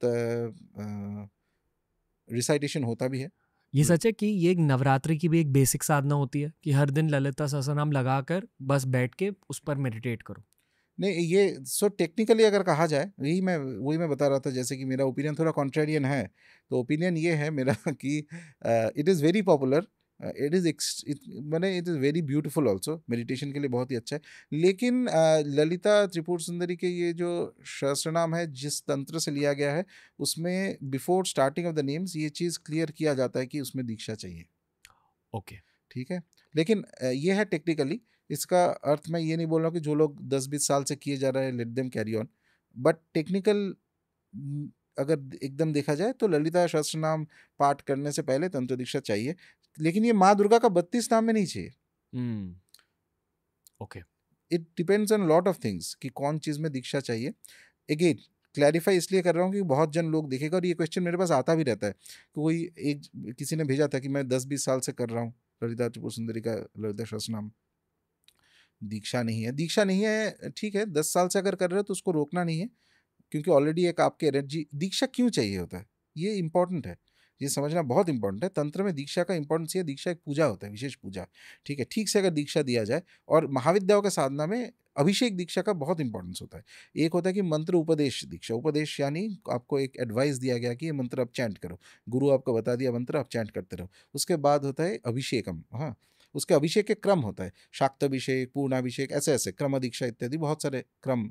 रिसाइटेशन होता भी है। ये सच है कि ये एक नवरात्रि की भी एक बेसिक साधना होती है कि हर दिन ललिता सहस्रनाम लगाकर बस बैठ के उस पर मेडिटेट करो? नहीं, ये सो टेक्निकली अगर कहा जाए, वही मैं बता रहा था, जैसे कि मेरा ओपिनियन थोड़ा कॉन्ट्रेरियन है, तो ओपिनियन ये है मेरा कि इट इज़ वेरी पॉपुलर, मैंने it is very beautiful also, meditation के लिए बहुत ही अच्छा है, लेकिन ललिता त्रिपुर सुंदरी के ये जो सहस्त्रनाम है जिस तंत्र से लिया गया है, उसमें before starting of the names ये चीज़ क्लियर किया जाता है कि उसमें दीक्षा चाहिए। ओके, ठीक है, लेकिन ये है टेक्निकली, इसका अर्थ मैं ये नहीं बोल रहा हूँ कि जो लोग 10-20 साल से किए जा रहे हैं let them carry on, but technical अगर एकदम देखा जाए तो ललिता सहस्त्र नाम पाठ करने से पहले तंत्र दीक्षा चाहिए, लेकिन ये माँ दुर्गा का 32 नाम में नहीं चाहिए। Okay, it depends on lot of things कि कौन चीज़ में दीक्षा चाहिए। अगेन क्लैरिफाई इसलिए कर रहा हूँ कि बहुत जन लोग देखेगा, और ये क्वेश्चन मेरे पास आता भी रहता है कि कोई किसी ने भेजा था कि मैं 10-20 साल से कर रहा हूँ ललिता त्रिपुर सुंदरी का ललिता सहस्त्र नाम, दीक्षा नहीं है। दीक्षा नहीं है, ठीक है, 10 साल से अगर कर रहे हो तो उसको रोकना नहीं है, क्योंकि ऑलरेडी एक आपके एनर्जी, दीक्षा क्यों चाहिए होता है ये इंपॉर्टेंट है, ये समझना बहुत इंपॉर्टेंट है। तंत्र में दीक्षा का इंपॉर्टेंस है, दीक्षा एक पूजा होता है, विशेष पूजा, ठीक है, ठीक से अगर दीक्षा दिया जाए, और महाविद्याओं के साधना में अभिषेक दीक्षा का बहुत इंपॉर्टेंस होता है। एक होता है कि मंत्र उपदेश दीक्षा, उपदेश यानी आपको एक एडवाइस दिया गया कि ये मंत्र आप चैंट करो, गुरु आपको बता दिया मंत्र, आप चैंट करते रहो। उसके बाद होता है अभिषेकम, हाँ, उसके अभिषेक के क्रम होता है, शाक्ताभिषेक, पूर्णाभिषेक, ऐसे ऐसे क्रम दीक्षा इत्यादि, बहुत सारे क्रम,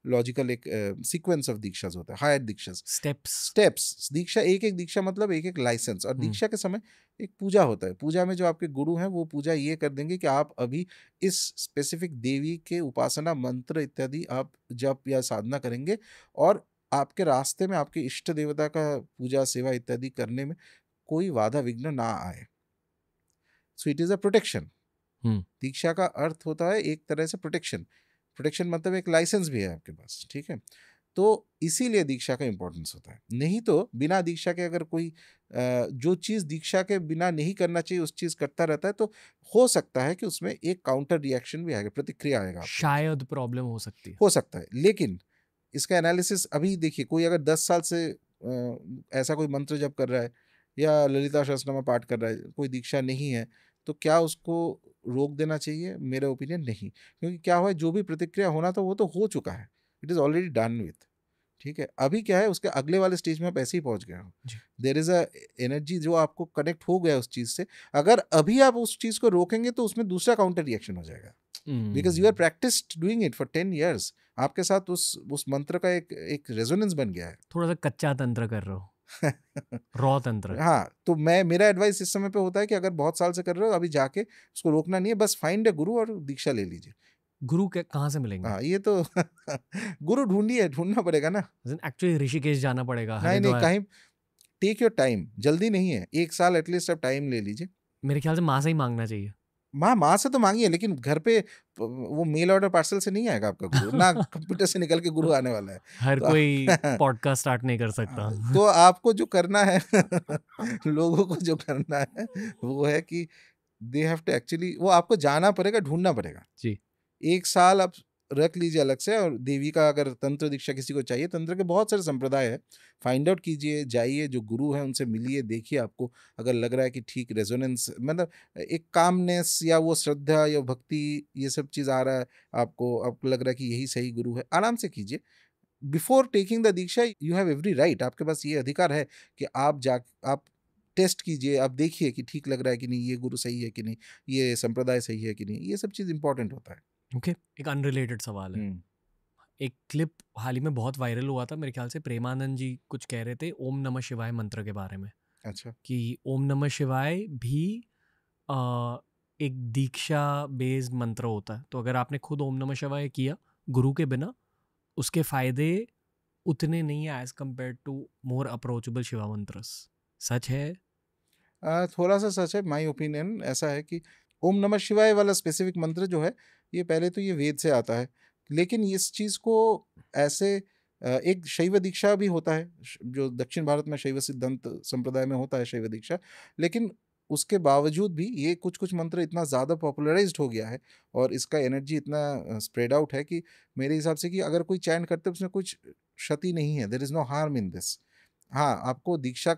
लॉजिकल एक सीक्वेंस ऑफ दीक्षास होता है, हायर दीक्षास, स्टेप्स। दीक्षा एक एक दीक्षा मतलब एक एक लाइसेंस, और दीक्षा के समय एक पूजा होता है। पूजा में जो आपके गुरु हैं वो पूजा ये कर देंगे कि आप अभी इस स्पेसिफिक देवी के उपासना मंत्र इत्यादि आप जप या साधना करेंगे, और आपके रास्ते में आपके इष्ट देवता का पूजा सेवा इत्यादि करने में कोई बाधा विघ्न ना आए। So it is a protection. दीक्षा का अर्थ होता है एक तरह से प्रोटेक्शन, प्रोटेक्शन मतलब एक लाइसेंस भी है आपके पास, ठीक है। तो इसीलिए दीक्षा का इंपॉर्टेंस होता है। नहीं तो बिना दीक्षा के अगर कोई जो चीज़ दीक्षा के बिना नहीं करना चाहिए उस चीज़ करता रहता है, तो हो सकता है कि उसमें एक काउंटर रिएक्शन भी आएगा, प्रतिक्रिया आएगा, शायद प्रॉब्लम हो सकती है, हो सकता है। लेकिन इसका एनालिसिस अभी देखिए, कोई अगर 10 साल से ऐसा कोई मंत्र जप कर रहा है या ललिता सहस्त्रनाम पाठ कर रहा है, कोई दीक्षा नहीं है, तो क्या उसको रोक देना चाहिए? मेरा ओपिनियन नहीं, क्योंकि क्या हुआ है, जो भी प्रतिक्रिया होना था वो तो हो चुका है, it is already done with, ठीक है। अभी क्या है, उसके अगले वाले स्टेज में आप ऐसे ही पहुंच गए हो, देयर इज अ एनर्जी जो आपको कनेक्ट हो गया उस चीज़ से। अगर अभी आप उस चीज़ को रोकेंगे तो उसमें दूसरा काउंटर रिएक्शन हो जाएगा, because you are practised doing it for 10 years, आपके साथ उस मंत्र का एक रेजोनेंस बन गया है। थोड़ा सा कच्चा तंत्र कर रहे हो, रॉ तंत्र। हाँ, तो मेरा एडवाइस इस समय पे होता है कि अगर बहुत साल से कर रहे हो, अभी जाके उसको रोकना नहीं है, बस फाइंड ए गुरु और दीक्षा ले लीजिए। गुरु कहाँ से मिलेंगे? हाँ, ये तो गुरु ढूंढना पड़ेगा ना। एक्चुअली ऋषिकेश जाना पड़ेगा, नहीं हरिद्वार। कहीं, टेक योर टाइम, जल्दी नहीं है, 1 साल एटलीस्ट आप टाइम ले लीजिए। मेरे ख्याल से माँ से ही मांगना चाहिए। माँ से तो मांगिए, लेकिन घर पे वो मेल ऑर्डर पार्सल से नहीं आएगा आपका गुरु ना, कंप्यूटर से निकल के गुरु आने वाला है। हर तो कोई पॉडकास्ट स्टार्ट नहीं कर सकता। तो आपको जो करना है लोगों को जो करना है वो है कि दे हैव टू एक्चुअली, वो आपको जाना पड़ेगा, ढूंढना पड़ेगा जी। 1 साल आप रख लीजिए अलग से। और देवी का अगर तंत्र दीक्षा किसी को चाहिए, तंत्र के बहुत सारे संप्रदाय है, फाइंड आउट कीजिए, जाइए, जो गुरु हैं उनसे मिलिए, देखिए आपको अगर लग रहा है कि ठीक रेजोनेंस, मतलब एक कामनेस या वो श्रद्धा या भक्ति ये सब चीज़ आ रहा है, आपको लग रहा है कि यही सही गुरु है, आराम से कीजिए। Before taking the Diksha you have every right, आपके पास ये अधिकार है कि आप टेस्ट कीजिए, आप देखिए कि ठीक लग रहा है कि नहीं, ये गुरु सही है कि नहीं, ये संप्रदाय सही है कि नहीं, ये सब चीज़ इंपॉर्टेंट होता है। ओके, एक अनरिलेटेड सवाल है। एक क्लिप हाल ही में बहुत वायरल हुआ था, मेरे ख्याल से प्रेमानंद जी कुछ कह रहे थे ओम नमः शिवाय मंत्र के बारे में। अच्छा। कि ओम नमः शिवाय भी एक दीक्षा बेस्ड मंत्र होता है, तो अगर आपने खुद ओम नमः शिवाय किया गुरु के बिना, उसके फायदे उतने नहीं है as compared to more approachable Shiva mantras. सच है? थोड़ा सा सच है, माय ओपिनियन ऐसा है कि ओम नमः शिवाय वाला स्पेसिफिक मंत्र जो है, ये पहले तो ये वेद से आता है, लेकिन इस चीज़ को ऐसे एक शैव दीक्षा भी होता है, जो दक्षिण भारत में शैव सिद्धांत संप्रदाय में होता है शैव दीक्षा, लेकिन उसके बावजूद भी ये कुछ कुछ मंत्र इतना ज़्यादा पॉपुलराइज्ड हो गया है और इसका एनर्जी इतना स्प्रेड आउट है कि मेरे हिसाब से कि अगर कोई चैंट करते उसमें कुछ क्षति नहीं है, there is no harm in this. हाँ, आपको दीक्षा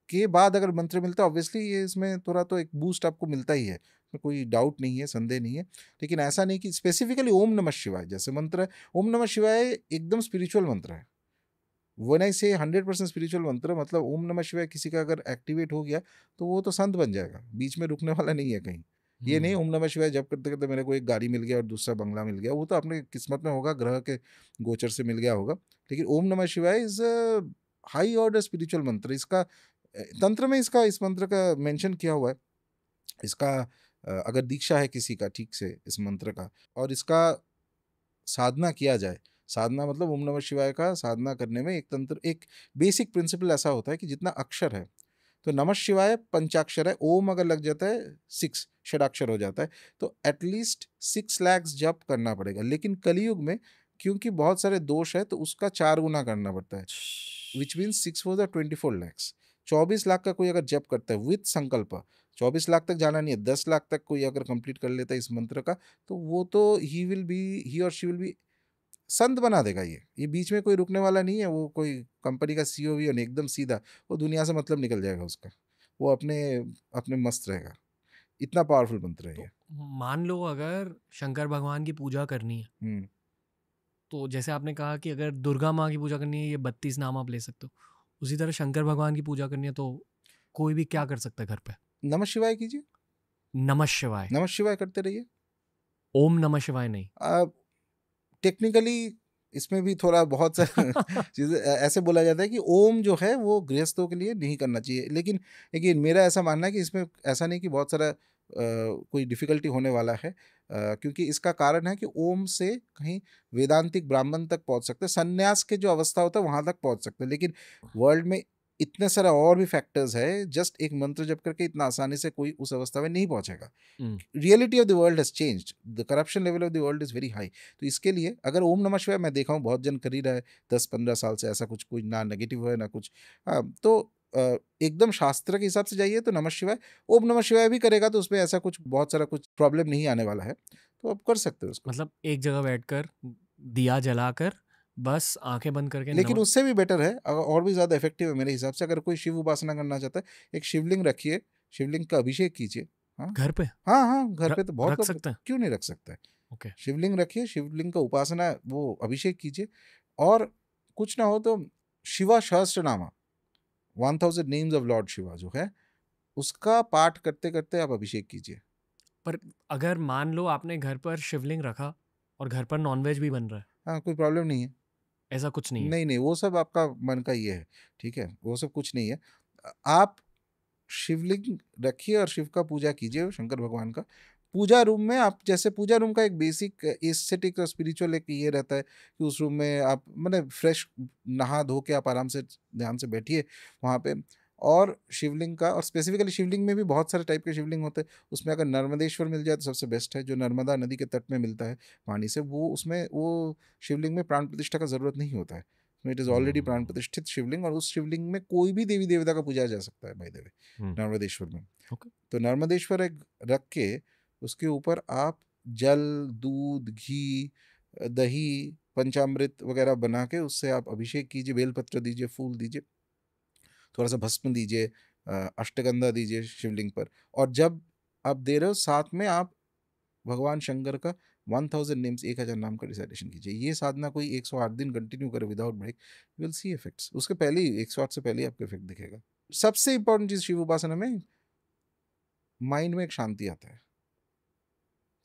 के बाद अगर मंत्र मिलता है, ऑब्वियसली ये इसमें थोड़ा तो एक बूस्ट आपको मिलता ही है, इसमें कोई डाउट नहीं है, संदेह नहीं है, लेकिन ऐसा नहीं कि स्पेसिफिकली ओम नमः शिवाय जैसे मंत्र है, ओम नमः शिवाय एकदम स्पिरिचुअल मंत्र है। व्हेन आई से 100% स्पिरिचुअल मंत्र, मतलब ओम नमः शिवाय किसी का अगर एक्टिवेट हो गया तो वो तो संत बन जाएगा, बीच में रुकने वाला नहीं है कहीं। ये नहीं ओम नमः शिवाय जब करते करते मेरे को एक गाड़ी मिल गया और दूसरा बंगला मिल गया, वो तो अपने किस्मत में होगा, ग्रह के गोचर से मिल गया होगा, लेकिन ओम नमः शिवाय इज हाई ऑर्डर स्पिरिचुअल मंत्र। इसका तंत्र में इसका इस मंत्र का मेंशन किया हुआ है। इसका अगर दीक्षा है किसी का ठीक से इस मंत्र का और इसका साधना किया जाए, साधना मतलब ओम नमः शिवाय का साधना करने में एक तंत्र, एक बेसिक प्रिंसिपल ऐसा होता है कि जितना अक्षर है, तो नमः शिवाय पंचाक्षर है, ओम अगर लग जाता है 6 षडाक्षर हो जाता है, तो एटलीस्ट 6 लाख जप करना पड़ेगा। लेकिन कलयुग में क्योंकि बहुत सारे दोष है तो उसका 4 गुना करना पड़ता है, विच मीन्स 6 4 24 लैक्स। 24 लाख का कोई अगर जप करता है विथ संकल्प, 24 लाख तक जाना नहीं है, 10 लाख तक कोई अगर कंप्लीट कर लेता है इस मंत्र का, तो वो तो ही और शी विल बी संत बना देगा। ये बीच में कोई रुकने वाला नहीं है, वो कोई कंपनी का सीईओ भी नहीं, एकदम सीधा, वो दुनिया से मतलब निकल जाएगा उसका, वो अपने अपने मस्त रहेगा। इतना पावरफुल मंत्र है तो ये। मान लो अगर शंकर भगवान की पूजा करनी है, हम्म। तो जैसे आपने कहा कि अगर दुर्गा माँ की पूजा करनी है ये 32 नाम आप ले सकते हो, उसी तरह शंकर भगवान की पूजा करनी है तो कोई भी क्या कर सकता है घर पे? नमः शिवाय कीजिए, नमः शिवाय। नमः शिवाय करते रहिए। ओम नमः शिवाय नहीं? टेक्निकली इसमें भी थोड़ा बहुत सा चीज़ें ऐसे बोला जाता है कि ओम जो है वो गृहस्थों के लिए नहीं करना चाहिए, लेकिन मेरा ऐसा मानना है कि इसमें ऐसा नहीं कि बहुत सारा कोई डिफ़िकल्टी होने वाला है, क्योंकि इसका कारण है कि ओम से कहीं वेदांतिक ब्राह्मण तक पहुंच सकते हैं, संन्यास के जो अवस्था होता है वहां तक पहुंच सकते हैं, लेकिन वर्ल्ड में इतने सारे और भी फैक्टर्स है, जस्ट एक मंत्र जप करके इतना आसानी से कोई उस अवस्था में नहीं पहुंचेगा। Reality of the world has changed, the corruption level of the world is very high. तो इसके लिए अगर ओम नमः शिवाय मैं देखा हूँ बहुत जन कर ही रहा है 10-15 साल से, ऐसा कुछ कोई ना नेगेटिव है ना कुछ। तो एकदम शास्त्र के हिसाब से जाइए तो नमः शिवाय, ओम नमः शिवाय भी करेगा तो उसमें ऐसा कुछ बहुत सारा कुछ प्रॉब्लम नहीं आने वाला है, तो आप कर सकते हो उसको। मतलब एक जगह बैठकर दिया जलाकर बस आंखें बंद करके लेकिन उससे भी बेटर है, और भी ज़्यादा इफेक्टिव है मेरे हिसाब से, अगर कोई शिव उपासना करना चाहता है, एक शिवलिंग रखिए, शिवलिंग का अभिषेक कीजिए। हाँ घर पे हाँ हाँ, घर पे तो बहुत रख लोग, सकते हैं? क्यों नहीं रख सकते हैं। ओके। शिवलिंग रखिए, शिवलिंग का उपासना वो अभिषेक कीजिए, और कुछ ना हो तो Shiva Sahasranama 1000 names of lord Shiva जो है उसका पाठ करते करते आप अभिषेक कीजिए। पर अगर मान लो आपने घर पर शिवलिंग रखा और घर पर नॉनवेज भी बन रहा है, हाँ, कोई प्रॉब्लम नहीं है। ऐसा कुछ नहीं है? नहीं नहीं, वो सब आपका मन का ये है, ठीक है, वो सब कुछ नहीं है। आप शिवलिंग रखिए और शिव का पूजा कीजिए, शंकर भगवान का। पूजा रूम में आप, जैसे पूजा रूम का एक बेसिक एस्थेटिक और स्पिरिचुअल एक ये रहता है कि उस रूम में आप मतलब फ्रेश नहा धो के आप आराम से ध्यान से बैठिए वहाँ पे। और शिवलिंग का, और स्पेसिफिकली शिवलिंग में भी बहुत सारे टाइप के शिवलिंग होते हैं, उसमें अगर नर्मदेश्वर मिल जाए तो सबसे बेस्ट है, जो नर्मदा नदी के तट में मिलता है पानी से, वो उसमें वो शिवलिंग में प्राण प्रतिष्ठा का ज़रूरत नहीं होता है, इट इज़ ऑलरेडी प्राण प्रतिष्ठित शिवलिंग, और उस शिवलिंग में कोई भी देवी देवता का पूजा जा सकता है बाय द वे नर्मदेश्वर में। ओके। तो नर्मदेश्वर एक रख के उसके ऊपर आप जल, दूध, घी, दही, पंचामृत वगैरह बना के उससे आप अभिषेक कीजिए, बेलपत्र दीजिए, फूल दीजिए, थोड़ा सा भस्म दीजिए, अष्टगंधा दीजिए शिवलिंग पर, और जब आप दे रहे हो साथ में आप भगवान शंकर का 1000 नेम्स 1000 नाम का रिसाइटेशन कीजिए। ये साधना कोई 108 दिन कंटिन्यू करे without break, you will see effects. उसके पहले ही 108 से पहले ही आपको इफेक्ट दिखेगा। सबसे इंपॉर्टेंट चीज शिव उपासना में माइंड में एक शांति आता है,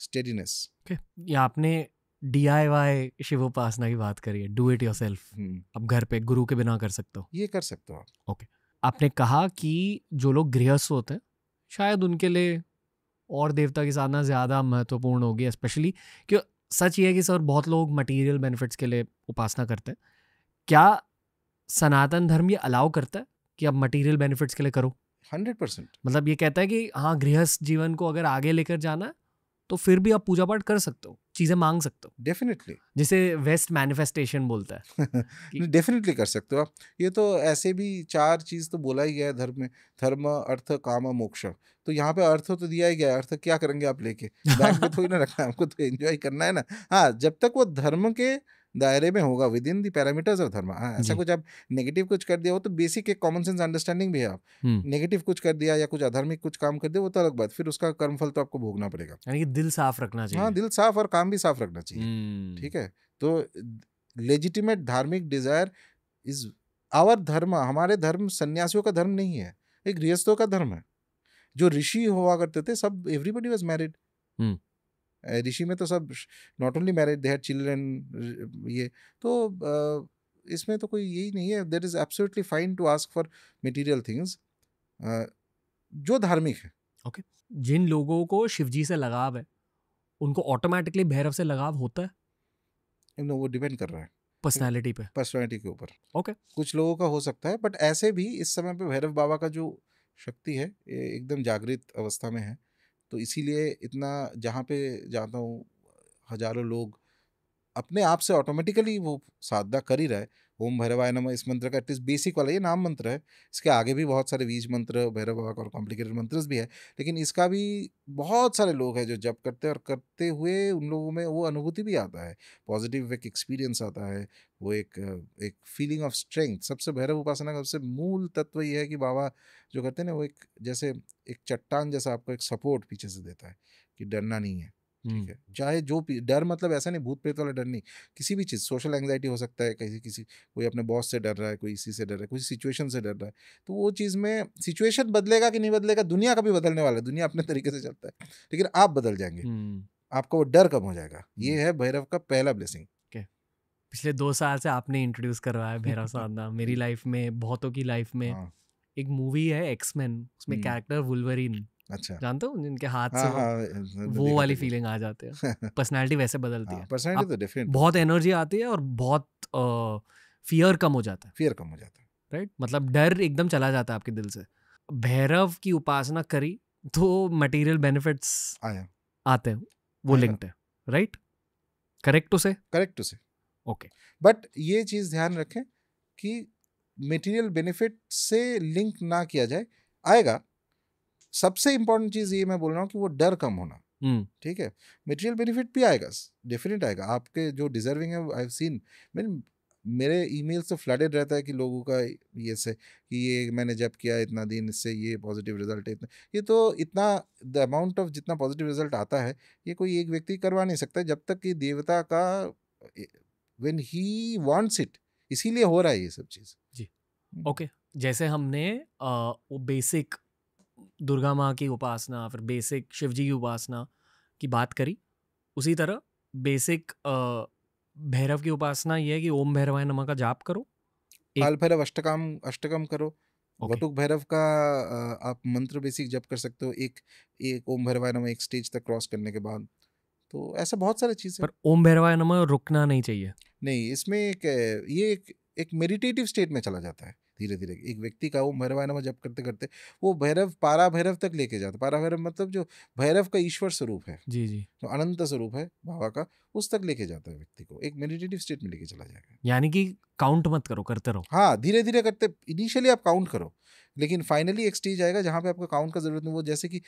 स्टेडीनेस। ओके। ये आपने DIY शिव उपासना की बात करी है, डू इट योरसेल्फ। अब घर पे गुरु के बिना कर सकते हो? ये कर सकते हो आप। ओके। आपने कहा कि जो लोग गृहस्थ होते हैं शायद उनके लिए और देवता की साधना ज़्यादा महत्वपूर्ण होगी, स्पेशली क्यों। सच ये है कि सर बहुत लोग मटेरियल बेनिफिट्स के लिए उपासना करते हैं। क्या सनातन धर्म ये अलाउ करता है कि आप मटेरियल बेनिफिट्स के लिए करो? 100%। मतलब ये कहता है कि हाँ, गृहस्थ जीवन को अगर आगे लेकर जाना है तो फिर भी आप पूजा पाठ कर सकते हो, चीजें मांग सकते हो, डेफिनेटली जिसे वेस्ट मैनिफेस्टेशन बोलता है कि डेफिनेटली कर सकते हो आप। ये तो ऐसे भी 4 चीज़ तो बोला ही गया है धर्म में, धर्म अर्थ काम मोक्ष। तो यहाँ पे अर्थ तो दिया ही गया है, अर्थ क्या करेंगे आप लेके, बैंक में थोड़ी ना रखना है, आपको तो एंजॉय करना है ना। हाँ, जब तक वो धर्म के दायरे में होगा, with in the parameters of धर्म। हाँ, ऐसा जी। कुछ आप नेगेटिव कुछ कर दिया हो तो बेसिक एक कॉमन सेंस अंडरस्टैंडिंग भी है। आप नेगेटिव कुछ कर दिया या कुछ अधार्मिक कुछ काम कर दिया, वो तो अलग बात, फिर उसका कर्मफल तो आपको भोगना पड़ेगा। यानी कि दिल साफ रखना हाँ, चाहिए। दिल साफ और काम भी साफ रखना चाहिए। ठीक है, तो लेजिटिमेट धार्मिक डिजायर इज आवर धर्म। हमारे धर्म सन्यासियों का धर्म नहीं है, एक गृहस्थों का धर्म है। जो ऋषि हुआ करते थे सब, एवरीबॉडी वाज मैरिड। ऋषि में तो सब not only married, they had children. ये तो इसमें तो कोई यही नहीं है। That is absolutely fine to ask for material things जो धार्मिक है। ओके, जिन लोगों को शिवजी से लगाव है उनको ऑटोमेटिकली भैरव से लगाव होता है? वो डिपेंड कर रहा है पर्सनालिटी पे? पर्सनालिटी के ऊपर। ओके। कुछ लोगों का हो सकता है, बट ऐसे भी इस समय पे भैरव बाबा का जो शक्ति है ये एकदम जागृत अवस्था में है। तो इसीलिए इतना जहाँ पे जाता हूँ हजारों लोग अपने आप से ऑटोमेटिकली वो साधना कर ही रहा है। ओम भैरवाय नमः इस मंत्र का एटलीस्ट बेसिक वाला ये नाम मंत्र है। इसके आगे भी बहुत सारे बीज मंत्र भैरव बाबा का और कॉम्प्लिकेटेड मंत्र भी है, लेकिन इसका भी बहुत सारे लोग हैं जो जप करते हैं, और करते हुए उन लोगों में वो अनुभूति भी आता है, पॉजिटिव एक एक्सपीरियंस आता है, वो एक फीलिंग ऑफ स्ट्रेंथ। सबसे भैरव उपासना का सबसे मूल तत्व ये है कि बाबा जो करते हैं ना, वो एक जैसे एक चट्टान जैसा आपको एक सपोर्ट पीछे से देता है कि डरना नहीं है। ठीक है, चाहे जो डर मतलब ऐसा नहीं भूत प्रेत वाला डर नहीं, किसी भी चीज़, सोशल एंग्जाइटी हो सकता है, किसी कोई अपने बॉस से डर रहा है, कोई इसी से डर रहा है, कोई सिचुएशन से डर रहा है। तो वो चीज़ में सिचुएशन बदलेगा कि नहीं बदलेगा, दुनिया का भी बदलने वाला है, दुनिया अपने तरीके से चलता है, लेकिन आप बदल जाएंगे, आपका वो डर कम हो जाएगा। ये है भैरव का पहला ब्लेसिंग। पिछले 2 साल से आपने इंट्रोड्यूस करवाया है भैरव साधना मेरी लाइफ में, बहुतों की लाइफ में। हाँ, एक मूवी है एक्समैन, उसमें कैरेक्टर वुल्वरीन, अच्छा, जानते हो, जिनके हाथ से हाँ हाँ, वो वाली फीलिंग आ जाते हैं, पर्सनालिटी वैसे बदलती है, पर्सनैलिटी तो डेफिनेटली बहुत एनर्जी आती है और बहुत फियर कम हो जाता है, फियर कम हो जाता है, राइट? मतलब डर एकदम चला जाता है आपके दिल से। भैरव की उपासना करी तो मटेरियल बेनिफिट्स आया आते हैं, वो आएगा। लिंक्ड है, राइट? करेक्ट टू से? करेक्ट टू से। ओके। बट ये चीज़ ध्यान रखें कि मटेरियल बेनिफिट से लिंक ना किया जाए, आएगा। सबसे इंपॉर्टेंट चीज़ ये मैं बोल रहा हूँ कि वो डर कम होना। ठीक है, मटेरियल बेनिफिट भी आएगा, डेफिनेट आएगा। आपके जो डिजर्विंग है, आई हैव सीन, मेरे ईमेल्स तो फ्लडेड रहता है कि लोगों का ये से कि ये मैंने जब किया इतना दिन, इससे ये पॉजिटिव रिजल्ट है, इतना, ये तो इतना द अमाउंट ऑफ जितना पॉजिटिव रिजल्ट आता है, ये कोई एक व्यक्ति करवा नहीं सकता जब तक कि देवता का व्हेन ही वांट्स इट, इसीलिए हो रहा है ये सब चीज़। जी, ओके। जैसे हमने वो बेसिक दुर्गा माँ की उपासना, फिर बेसिक शिवजी की उपासना की बात करी, उसी तरह बेसिक भैरव की उपासना ये है कि ओम भैरवाय नमः का जाप करो, काल भैरव अष्टकम करो, ओके, वटुक भैरव का आप मंत्र बेसिक जप कर सकते हो, एक ओम भैरवाय नमः एक स्टेज तक क्रॉस करने के बाद। तो ऐसा बहुत सारी चीज़ें। पर ओम भैरवाय नमः रुकना नहीं चाहिए। नहीं, इसमें ये एक मेडिटेटिव स्टेट में चला जाता है धीरे धीरे। एक व्यक्ति का ओम भैरवाय नमः जप करते करते वो भैरव पारा भैरव तक लेके जाता है। पारा भैरव मतलब जो भैरव का ईश्वर स्वरूप है, जी जी, जो अनंत स्वरूप है बाबा का, उस तक लेके जाता है व्यक्ति को, एक मेडिटेटिव स्टेट में लेके चला जाएगा। यानी कि काउंट मत करो, करते रहो। हाँ, धीरे धीरे करते, इनिशियली आप काउंट करो, लेकिन फाइनली एक स्टेज आएगा जहाँ पे आपको काउंट का जरूरत नहीं, वो जैसे कि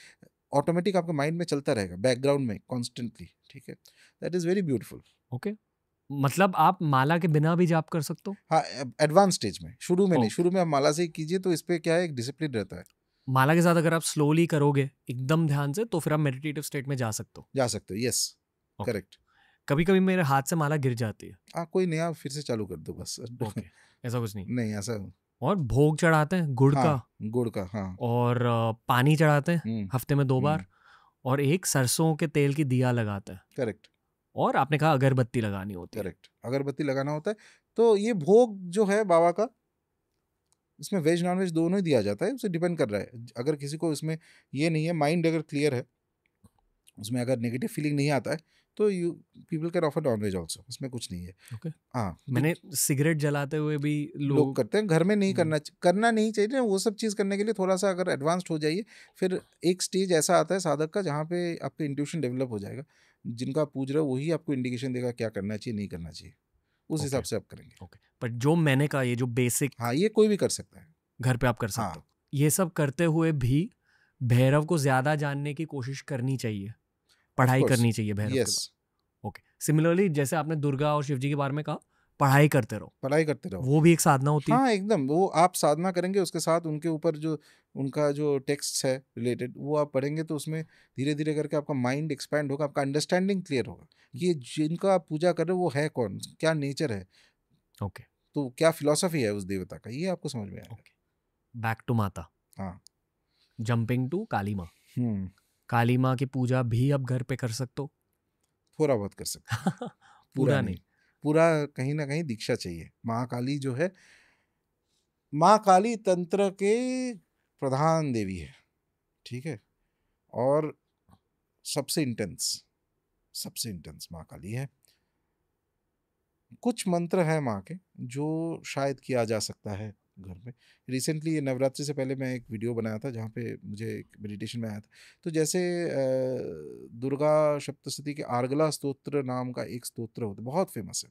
ऑटोमेटिक आपके माइंड में चलता रहेगा बैकग्राउंड में कॉन्स्टेंटली। ठीक है, that is very beautiful. Okay, मतलब आप माला के बिना भी जाप कर सकते हो? हाँ, एडवांस स्टेज में, शुरू में नहीं, ओके। शुरू में आप माला से ही कीजिए, तो इस पे क्या है, एक डिसिप्लिन रहता है। माला के साथ अगर आप स्लोली करोगे एकदम ध्यान से, तो फिर आप मेडिटेटिव स्टेट में जा सकते हो। जा सकते हो, यस, ओके। करेक्ट। कभी कभी मेरे हाथ से माला गिर जाती है। हाँ, कोई नहीं, आप फिर से चालू कर दो बस। ओके, ऐसा कुछ नहीं। नहीं ऐसा। और भोग चढ़ाते हैं गुड़ हाँ, का, गुड़ का, हाँ। और पानी चढ़ाते हैं हम्म, हफ्ते में 2 बार, और एक सरसों के तेल की दिया लगाते हैं, करेक्ट और आपने कहा अगरबत्ती लगानी होती है। करेक्ट, अगरबत्ती लगाना होता है। तो ये भोग जो है बाबा का, इसमें वेज नॉन वेज दोनों ही दिया जाता है, उसे डिपेंड कर रहा है। अगर किसी को इसमें ये नहीं है, माइंड अगर क्लियर है, उसमें अगर नेगेटिव फीलिंग नहीं आता है तो you people can offer non veg also, उसमें कुछ नहीं है। ओके। हाँ, मैंने सिगरेट जलाते हुए भी लोग करते हैं, घर में नहीं हम्म। करना नहीं चाहिए ना। वो सब चीज़ करने के लिए थोड़ा सा अगर एडवांस्ड हो जाइए, फिर एक स्टेज ऐसा आता है साधक का जहाँ पे आपका इंट्यूशन डेवलप हो जाएगा। जिनका आप पूज रहे हो वही आपको इंडिकेशन देगा क्या करना चाहिए नहीं करना चाहिए, उस हिसाब से आप करेंगे। ओके, पर जो मैंने कहा ये जो बेसिक हाँ, ये कोई भी कर सकता है। घर पे आप कर सकते हाँ। हो, ये सब करते हुए भी भैरव को ज्यादा जानने की कोशिश करनी चाहिए, पढ़ाई course, करनी चाहिए भैरव के यस, बारे। ओके, सिमिलरली जैसे आपने दुर्गा और शिवजी के बारे में कहा, पढ़ाई करते रहो, पढ़ाई करते रहो। वो भी एक साधना होती है। हाँ, एकदम। वो आप साधना करेंगे, उसके साथ उनके ऊपर जो उनका जो टेक्स्ट है रिलेटेड वो आप पढ़ेंगे तो उसमें धीरे धीरे करके आपका माइंड एक्सपैंड होगा, आपका अंडरस्टैंडिंग क्लियर होगा कि ये जिनका आप पूजा कर रहे हो वो है कौन, क्या नेचर है, ओके, तो क्या फिलॉसफी है उस देवता का, ये आपको समझ में आएगा। बैक टू माता, हाँ। जंपिंग टू काली माँ। हम्म, काली माँ की पूजा भी आप घर पे कर सकते हो। थोड़ा बहुत कर सकते हैं, पूरा नहीं। पूरा कहीं ना कहीं दीक्षा चाहिए। महाकाली जो है, माँ काली तंत्र के प्रधान देवी है, ठीक है, और सबसे इंटेंस माँ काली है। कुछ मंत्र है माँ के जो शायद किया जा सकता है घर में। रिसेंटली ये नवरात्रि से पहले मैं एक वीडियो बनाया था जहाँ पे मुझे एक मेडिटेशन में आया था। तो जैसे दुर्गा सप्तशती के आर्गला स्तोत्र नाम का एक स्तोत्र होता है, बहुत फेमस है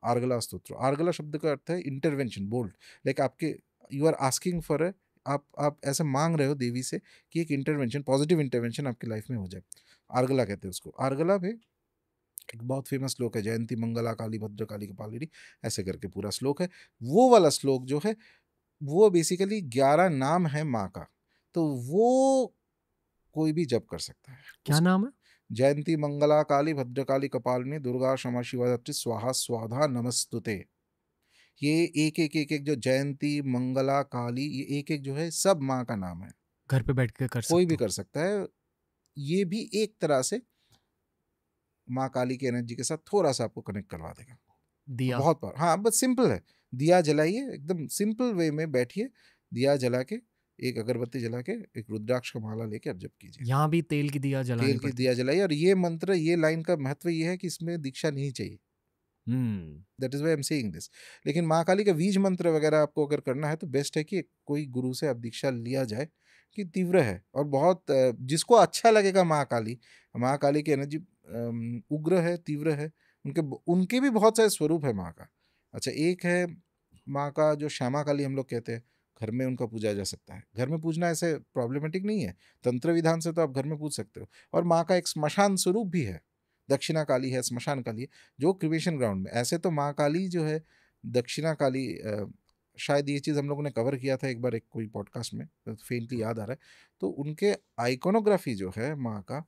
आर्गला स्तोत्र। आर्गला शब्द का अर्थ है इंटरवेंशन, बोल्ड, लाइक आपके यू आर आस्किंग फॉर आप ऐसा मांग रहे हो देवी से कि एक इंटरवेंशन, पॉजिटिव इंटरवेंशन आपकी लाइफ में हो जाए। आर्गला कहते हैं उसको। आर्गला में एक बहुत फेमस श्लोक है, जयंती मंगला काली भद्र काली कपालिनी, ऐसे करके पूरा श्लोक है। वो वाला श्लोक जो है वो बेसिकली 11 नाम है माँ का, तो वो कोई भी जप कर सकता है। क्या नाम है? जयंती मंगला काली भद्र काली कपालिनी दुर्गा क्षमा शिवा स्वाहा स्वाधा नमस्तुते। ये एक जो जयंती मंगला काली, ये एक जो है सब माँ का नाम है। घर पे बैठ के कर कोई सकते भी कर सकता है। ये भी एक तरह से माँ काली की एनर्जी के साथ थोड़ा सा आपको कनेक्ट करवा देगा। दिया। बहुत बार, हाँ, बस सिंपल है। दिया जलाइए, एकदम सिंपल वे में बैठिए, दिया जला के, एक अगरबत्ती जला के, एक रुद्राक्ष का माला लेके आप जप कीजिए। यहाँ भी तेल की दिया जलानी तेल की पड़ती दिया जलाइए। और ये मंत्र, ये लाइन का महत्व ये है कि इसमें दीक्षा नहीं चाहिए। That is why I am saying this. लेकिन माँ काली का बीज मंत्र वगैरह आपको अगर करना है तो बेस्ट है कि कोई गुरु से आप दीक्षा लिया जाए कि तीव्र है और बहुत जिसको अच्छा लगेगा। माँ काली की एनर्जी उग्र है, तीव्र है। उनके भी बहुत सारे स्वरूप है माँ का। अच्छा, एक है माँ का जो श्यामा काली हम लोग कहते हैं, घर में उनका पूजा जा सकता है। घर में पूजना ऐसे प्रॉब्लमेटिक नहीं है, तंत्र विधान से तो आप घर में पूज सकते हो। और माँ का एक श्मशान स्वरूप भी है, दक्षिणा काली है, श्मशान काली है, जो क्रिमेशन ग्राउंड में। ऐसे तो माँ काली जो है, दक्षिणा काली, शायद ये चीज़ हम लोगों ने कवर किया था एक बार एक कोई पॉडकास्ट में, तो फेंटली याद आ रहा है। तो उनके आइकोनोग्राफी जो है माँ का,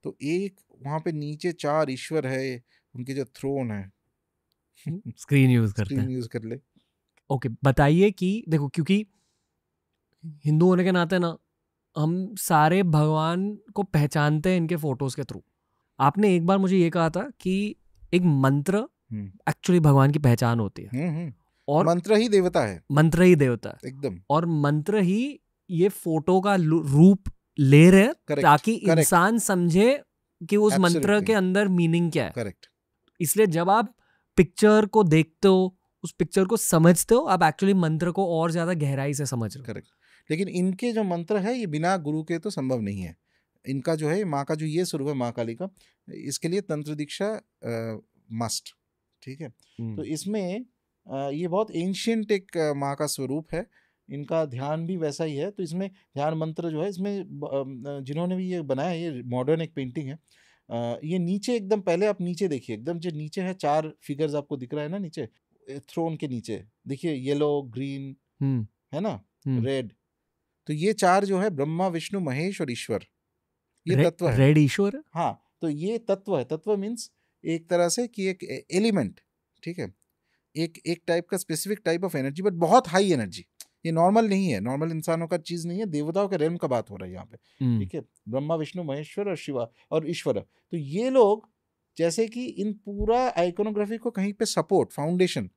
तो एक वहाँ पे नीचे 4 ईश्वर है, उनके जो थ्रोन है। स्क्रीन यूज करते स्क्रीन हैं। यूज कर ले। ओके, बताइए कि देखो, क्योंकि हिंदू होने के नाते ना हम सारे भगवान को पहचानते हैं इनके फोटोज के थ्रू। आपने एक बार मुझे ये कहा था कि एक मंत्र एक्चुअली भगवान की पहचान होती है, और मंत्र ही देवता है, मंत्र ही देवता है एकदम। और मंत्र ही ये फोटो का रूप ले रहे हैं, Correct, ताकि correct. इंसान समझे कि उस मंत्र Absolutely. के अंदर मीनिंग क्या है। करेक्ट। इसलिए जब आप पिक्चर को देखते हो, उस पिक्चर को समझते हो, आप एक्चुअली मंत्र को और ज्यादा गहराई से समझ रहे हो। करेक्ट। लेकिन इनके जो मंत्र है ये बिना गुरु के तो संभव नहीं है। इनका जो है माँ का जो ये स्वरूप है माँ काली का, इसके लिए तंत्र दीक्षा मस्ट, ठीक है। तो इसमें ये बहुत एंशियंट एक माँ का स्वरूप है। इनका ध्यान भी वैसा ही है। तो इसमें ध्यान मंत्र जो है, इसमें जिन्होंने भी ये बनाया, ये मॉडर्न एक पेंटिंग है। ये नीचे एकदम, पहले आप नीचे देखिए, एकदम जो नीचे है 4 फिगर्स आपको दिख रहा है ना नीचे, थ्रोन के नीचे देखिए, येलो, ग्रीन, है ना, रेड। तो ये 4 जो है ब्रह्मा, विष्णु, महेश और ईश्वर, ये तत्व है। रेड ईश्वर। हाँ, तो ये तत्व है। तत्व मीन्स एक तरह से कि एक एलिमेंट, ठीक है, एक टाइप का specific type of energy, but बहुत हाई एनर्जी। ये नॉर्मल नहीं है, नॉर्मल इंसानों का चीज नहीं है, देवताओं के रेल्म का बात हो रहा है यहाँ पे, ठीक है। ब्रह्मा, विष्णु, महेश्वर और शिवा और ईश्वर। तो ये लोग जैसे कि इन पूरा आइकोनोग्राफी को कहीं पे support, foundation,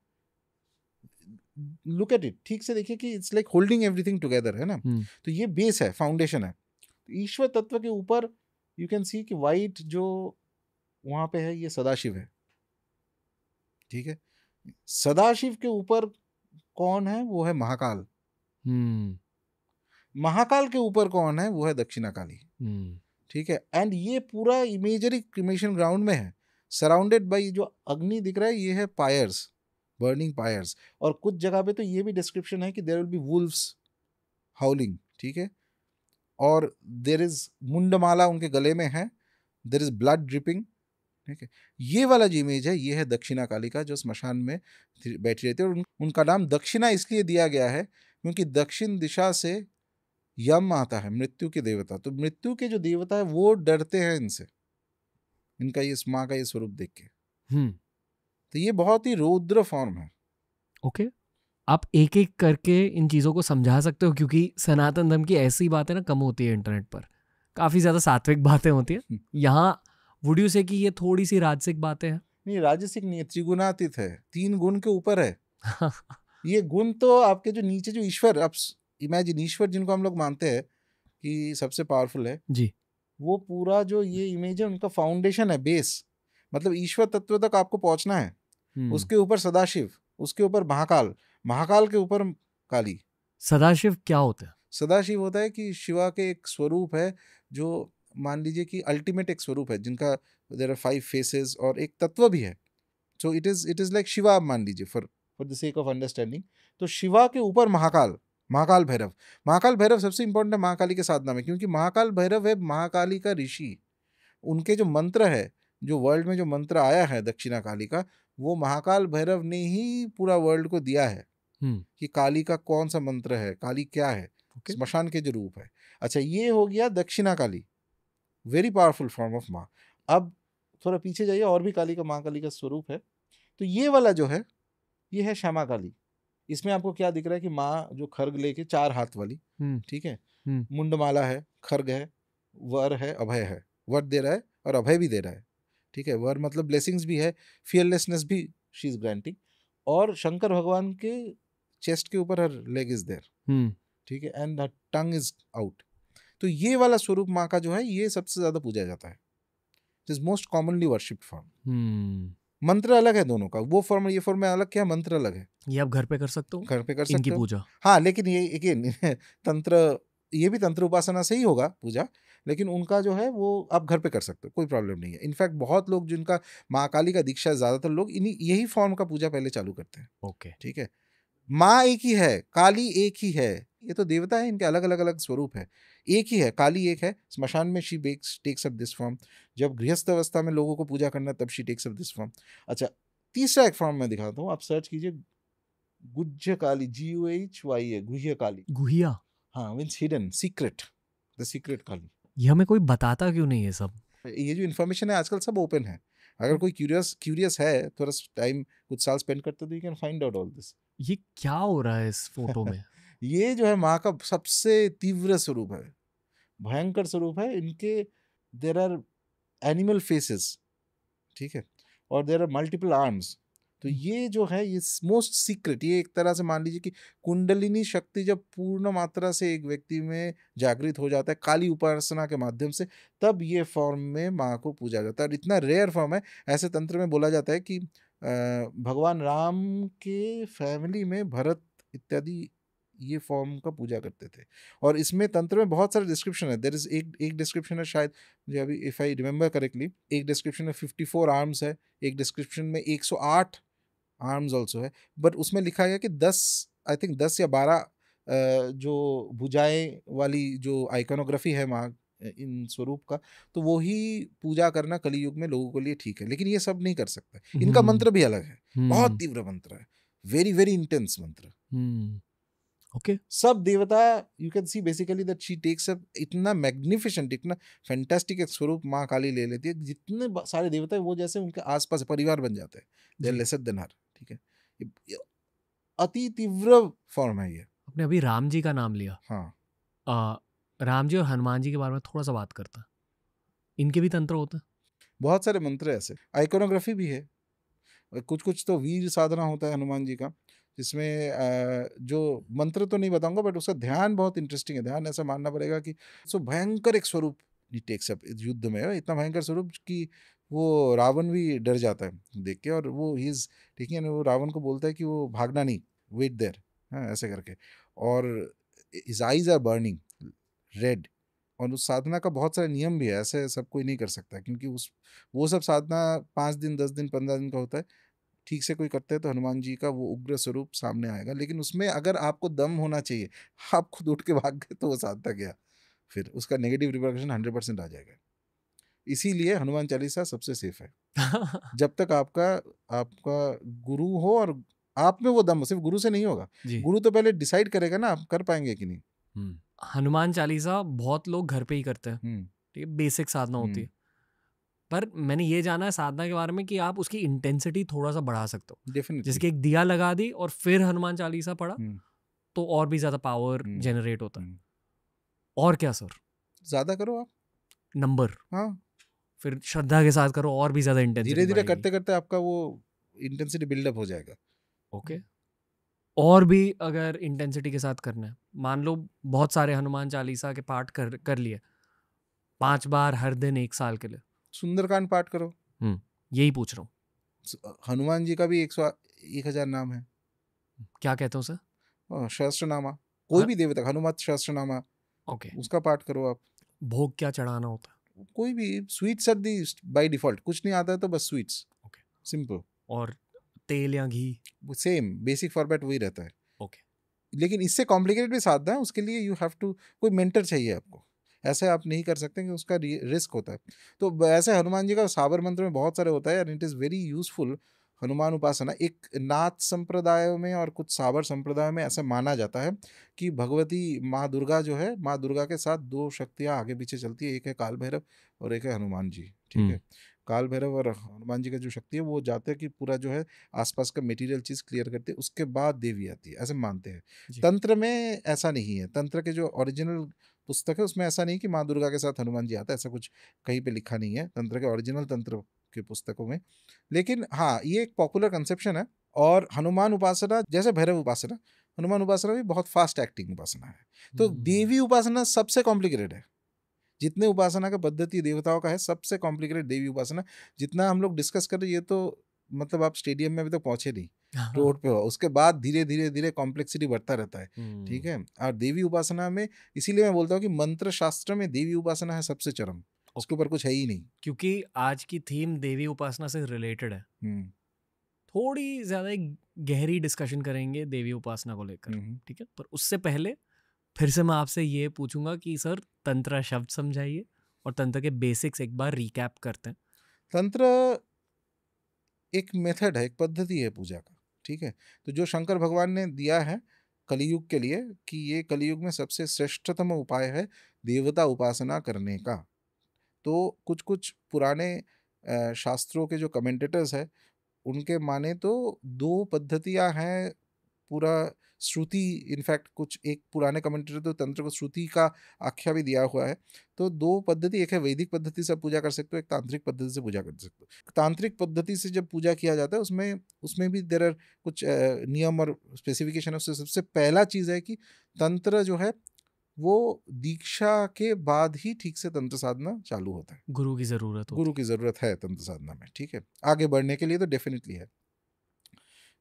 look at it, ठीक से देखिए कि it's like holding everything together, है ना। तो ये बेस है, फाउंडेशन है। तो ईश्वर तत्व के ऊपर यू कैन सी कि वाइट जो वहाँ पे है ये सदाशिव है, ठीक है। सदाशिव के ऊपर कौन है, वो है महाकाल। महाकाल के ऊपर कौन है, वो है दक्षिणा काली, ठीक है। एंड ये पूरा इमेजरी क्रिमेशन ग्राउंड में है, सराउंडेड बाई जो अग्नि दिख रहा है ये है पायर्स, बर्निंग पायर्स। और कुछ जगह पे तो ये भी डिस्क्रिप्शन है कि there will be wolves howling, ठीक है। और देयर इज मुंडमाला उनके गले में है, देयर इज ब्लड ड्रिपिंग, ठीक है। ये वाला जो इमेज है ये है दक्षिणा काली का, जो स्मशान में बैठी रहती है। और उनका नाम दक्षिणा इसलिए दिया गया है क्योंकि दक्षिण दिशा से यम आता है, मृत्यु के देवता। तो मृत्यु के जो देवता है वो डरते हैं इनसे, इनका ये माँ का ये स्वरूप देख के। तो ये बहुत ही रौद्र फॉर्म है। ओके, आप एक एक करके इन चीज़ों को समझा सकते हो, क्योंकि सनातन धर्म की ऐसी बातें ना कम होती है इंटरनेट पर, काफ़ी ज़्यादा सात्विक बातें होती हैं। यहाँ वुड यू से कि ये थोड़ी सी राजसिक बातें हैं? नहीं, राजसिक नहीं है, त्रिगुणातीत है, 3 गुण के ऊपर है। ये गुण तो आपके जो नीचे जो ईश्वर, आप इमेजिन ईश्वर जिनको हम लोग मानते हैं कि सबसे पावरफुल है जी, वो पूरा जो ये इमेज है उनका फाउंडेशन है, बेस। मतलब ईश्वर तत्व तक आपको पहुंचना है, उसके ऊपर सदाशिव, उसके ऊपर महाकाल, महाकाल के ऊपर काली। सदाशिव क्या होता है? सदाशिव होता है कि शिवा के एक स्वरूप है, जो मान लीजिए कि अल्टीमेट एक स्वरूप है जिनका देयर आर 5 फेसेस और एक तत्व भी है। सो इट इज लाइक शिवा, आप मान लीजिए for the sake of understanding. तो शिवा के ऊपर महाकाल, महाकाल भैरव। महाकाल भैरव सबसे इंपॉर्टेंट है महाकाली के साधना में, क्योंकि महाकाल भैरव है महाकाली का ऋषि। उनके जो मंत्र है, जो वर्ल्ड में जो मंत्र आया है दक्षिणा काली का, वो महाकाल भैरव ने ही पूरा वर्ल्ड को दिया है कि काली का कौन सा मंत्र है, काली क्या है, स्मशान के जो रूप है। अच्छा, ये हो गया दक्षिणा काली, वेरी पावरफुल फॉर्म ऑफ माँ। अब थोड़ा पीछे जाइए, और भी काली का, महाकाली का स्वरूप है। तो ये वाला जो है ये है श्यामा काली। इसमें आपको क्या दिख रहा है कि माँ जो खर्ग लेके 4 हाथ वाली, ठीक है, मुंडमाला है, खर्ग है, वर है, अभय है। वर दे रहा है और अभय भी दे रहा है, ठीक है। वर मतलब ब्लेसिंग्स भी है, फियरलेसनेस भी शी इज ग्रांटिंग। और शंकर भगवान के चेस्ट के ऊपर हर लेग इज देयर, ठीक है, and her tongue is out. तो ये वाला स्वरूप माँ का जो है ये सबसे ज्यादा पूजा जाता है, it is most commonly worshipped form. मंत्र अलग है दोनों का, वो फॉर्म ये फॉर्म में अलग, क्या मंत्र अलग है। ये आप घर पे कर सकते हो, घर पे कर सकते इनकी हो पूजा। हाँ, लेकिन ये अगेन तंत्र, ये भी तंत्र उपासना से ही होगा पूजा, लेकिन उनका जो है वो आप घर पे कर सकते हो, कोई प्रॉब्लम नहीं है। इनफैक्ट बहुत लोग जिनका माँ काली का दीक्षा है, ज्यादातर लोग इन्हीं यही फॉर्म का पूजा पहले चालू करते हैं। ओके, ठीक है, माँ एक ही है, काली एक ही है, ये तो देवता है, इनके अलग अलग अलग स्वरूप है, एक ही है, काली एक है। स्मशान में she takes up this form, जब गृहस्थ अवस्था में लोगों को पूजा करना तब she takes up this form. अच्छा, तीसरा एक फॉर्म मैं दिखाता हूँ, आप सर्च कीजिए, गुह्य काली, GUHYA, गुह्य काली। गुहिया, हाँ, means hidden, secret, the secret Kali. ये हमें कोई बताता क्यों नहीं है सब? ये जो इन्फॉर्मेशन है आजकल सब ओपन है, अगर कोई क्यूरियस है, थोड़ा टाइम कुछ साल स्पेंड करते तो you can find out all this. ये क्या हो रहा है इस फोटो में? ये जो है माँ का सबसे तीव्र स्वरूप है, भयंकर स्वरूप है। इनके देर आर एनिमल फेसेस, ठीक है, और देर आर मल्टीपल आर्म्स। तो ये जो है ये मोस्ट सीक्रेट, ये एक तरह से मान लीजिए कि कुंडलिनी शक्ति जब पूर्ण मात्रा से एक व्यक्ति में जागृत हो जाता है काली उपासना के माध्यम से, तब ये फॉर्म में माँ को पूजा जाता है। और इतना रेयर फॉर्म है, ऐसे तंत्र में बोला जाता है कि भगवान राम के फैमिली में भरत इत्यादि ये फॉर्म का पूजा करते थे। और इसमें तंत्र में बहुत सारे डिस्क्रिप्शन है। देयर इज एक डिस्क्रिप्शन है, शायद मुझे अभी इफ आई रिमेंबर करेक्टली, एक डिस्क्रिप्शन में 54 आर्म्स है, एक डिस्क्रिप्शन में 108 आर्म्स ऑल्सो है, बट उसमें लिखा गया कि 10, आई थिंक 10 या 12 जो भुजाएं वाली जो आइकोनोग्राफी है माँ इन स्वरूप का, तो वो ही पूजा करना कलयुग में लोगों के लिए ठीक है। लेकिन ये सब नहीं कर सकता, इनका मंत्र भी अलग है, बहुत तीव्र मंत्र है, very very intense mantra. Okay, सब देवता, you can see basically that she takes up इतना मैग्निफिसेंट, इतना फैंटास्टिक एक स्वरूप माँ काली ले लेती है, जितने सारे देवता है वो जैसे उनके आसपास परिवार बन जाते हैं, दे आर लेसर देन हर, ठीक है। ये अति तीव्र फॉर्म है ये। आपने अभी राम जी का नाम लिया, हाँ, राम जी और हनुमान जी के बारे में थोड़ा सा बात करता, इनके भी तंत्र होते हैं? बहुत सारे मंत्र ऐसे, आइकोनोग्राफी भी है, कुछ कुछ तो वीर साधना होता है हनुमान जी का, जिसमें जो मंत्र तो नहीं बताऊंगा, बट उसका ध्यान बहुत इंटरेस्टिंग है। ध्यान ऐसा मानना पड़ेगा कि सो भयंकर एक स्वरूप ही टेक्स अप युद्ध में, इतना भयंकर स्वरूप कि वो रावण भी डर जाता है देख के, और वो ही इज, ठीक है ना, वो रावण को बोलता है कि वो भागना नहीं, वेट देयर, हाँ ऐसे करके, और his eyes are burning red. और उस साधना का बहुत सारे नियम भी है, ऐसे सब कोई नहीं कर सकता, क्योंकि उस वो सब साधना 5 दिन 10 दिन 15 दिन का होता है। ठीक से कोई करते हैं तो हनुमान जी का वो उग्र स्वरूप सामने आएगा, लेकिन उसमें अगर आपको दम होना चाहिए, आप खुद उठ के भाग गए तो वो साधना गया, फिर उसका नेगेटिव रिपरकशन 100% आ जाएगा। इसीलिए हनुमान चालीसा सबसे सेफ है, जब तक आपका आपका गुरु हो, और आप में वो दम हो, सिर्फ गुरु से नहीं होगा। जी। गुरु तो पहले डिसाइड करेगा ना आप कर पाएंगे कि नहीं। हनुमान चालीसा बहुत लोग घर पे ही करते हैं, हम्म ठीक है, बेसिक साधना होती हम्म, है। पर मैंने ये जाना है साधना के बारे में कि आप उसकी इंटेंसिटी थोड़ा सा बढ़ा सकते हो। जैसे डेफिनेटली। कि एक दिया लगा दी और फिर हनुमान चालीसा पढ़ा हम्म तो और भी ज्यादा पावर हम्म, जनरेट होता है। हम्म। और क्या सर? ज्यादा करो आप। नंबर, हाँ, फिर श्रद्धा के साथ करो और भी ज्यादा धीरे इंटेंसिटी धीरे बढ़ेगी। करते करते आपका वो इंटेंसिटी बिल्डअप हो जाएगा। ओके। और भी अगर इंटेंसिटी के साथ करना है, मान लो बहुत सारे हनुमान चालीसा के पाठ कर लिए 5 बार हर दिन 1 साल के लिए। सुंदरकांड पाठ करो। यही पूछ रहा हूँ, हनुमान जी का भी 101,000 नाम है। क्या कहते हो सर? सहस्त्रनामा, कोई भी देवता का, हनुमत सहस्त्रनामा, ओके। उसका पाठ करो आप। भोग क्या चढ़ाना होता है? कोई भी sweets are the by default, कुछ नहीं आता है तो बस स्वीट्स, ओके। सिंपल, और तेल या घी? सेम बेसिक फॉर्मेट वही रहता है। ओके। लेकिन इससे कॉम्प्लिकेटेड भी साधना है, उसके लिए यू हैव टू, कोई मेंटर चाहिए आपको, ऐसे आप नहीं कर सकते कि उसका रिस्क होता है। तो ऐसे हनुमान जी का साबर मंत्र में बहुत सारे होता है, and it is very useful. Hanuman उपासना एक नाथ संप्रदायों में और कुछ साबर संप्रदायों में ऐसा माना जाता है कि भगवती माँ दुर्गा जो है, माँ दुर्गा के साथ 2 शक्तियाँ आगे पीछे चलती है, एक है काल भैरव और एक है हनुमान जी, ठीक है। काल भैरव और हनुमान जी का जो शक्ति है वो जाते हैं कि पूरा जो है आसपास का मटेरियल चीज़ क्लियर करते हैं, उसके बाद देवी आती है, ऐसे मानते हैं। जी। तंत्र में ऐसा नहीं है, तंत्र के जो ओरिजिनल पुस्तक है उसमें ऐसा नहीं कि माँ दुर्गा के साथ हनुमान जी आता है, ऐसा कुछ कहीं पे लिखा नहीं है तंत्र के ओरिजिनल तंत्र के पुस्तकों में। लेकिन हाँ, ये एक पॉपुलर कंसेप्शन है। और हनुमान उपासना जैसे भैरव उपासना, हनुमान उपासना भी बहुत फास्ट एक्टिंग उपासना है। तो देवी उपासना सबसे कॉम्प्लिकेटेड है, जितने उपासना का पद्धति देवताओं का है सबसे कॉम्प्लिकेटेड देवी उपासना। जितना हम लोग डिस्कस कर रहे हैं, ये तो मतलब आप स्टेडियम में अभी तक पहुंचे नहीं, रोड पे हो, उसके बाद धीरे धीरे धीरे कॉम्प्लेक्सिटी बढ़ता रहता है, ठीक है। और देवी उपासना में इसीलिए मैं बोलता हूँ कि मंत्र शास्त्र में देवी उपासना है सबसे चरम, उसके ऊपर कुछ है ही नहीं। क्योंकि आज की थीम देवी उपासना से रिलेटेड है, थोड़ी ज्यादा एक गहरी डिस्कशन करेंगे देवी उपासना को लेकर, ठीक है। पर उससे पहले फिर से मैं आपसे ये पूछूंगा कि सर तंत्र शब्द समझाइए और तंत्र के बेसिक्स एक बार रिकैप करते हैं। तंत्र एक मेथड है, एक पद्धति है पूजा का, ठीक है। तो जो शंकर भगवान ने दिया है कलयुग के लिए कि ये कलयुग में सबसे श्रेष्ठतम उपाय है देवता उपासना करने का। तो कुछ कुछ पुराने शास्त्रों के जो कमेंटेटर्स हैं उनके माने तो 2 पद्धतियां हैं पूरा। श्रुति, इनफैक्ट कुछ एक पुराने कमेंटेटर तो तंत्र को श्रुति का आख्या भी दिया हुआ है। तो 2 पद्धति, एक है वैदिक पद्धति से पूजा कर सकते हो, एक तांत्रिक पद्धति से पूजा कर सकते हो। तांत्रिक पद्धति से जब पूजा किया जाता है उसमें उसमें भी देयर आर कुछ नियम और स्पेसिफिकेशन है। उससे सबसे पहला चीज़ है कि तंत्र जो है वो दीक्षा के बाद ही ठीक से तंत्र साधना चालू होता है। गुरु की जरूरत गुरु होती की ज़रूरत है तंत्र साधना में, ठीक है। आगे बढ़ने के लिए तो डेफिनेटली है।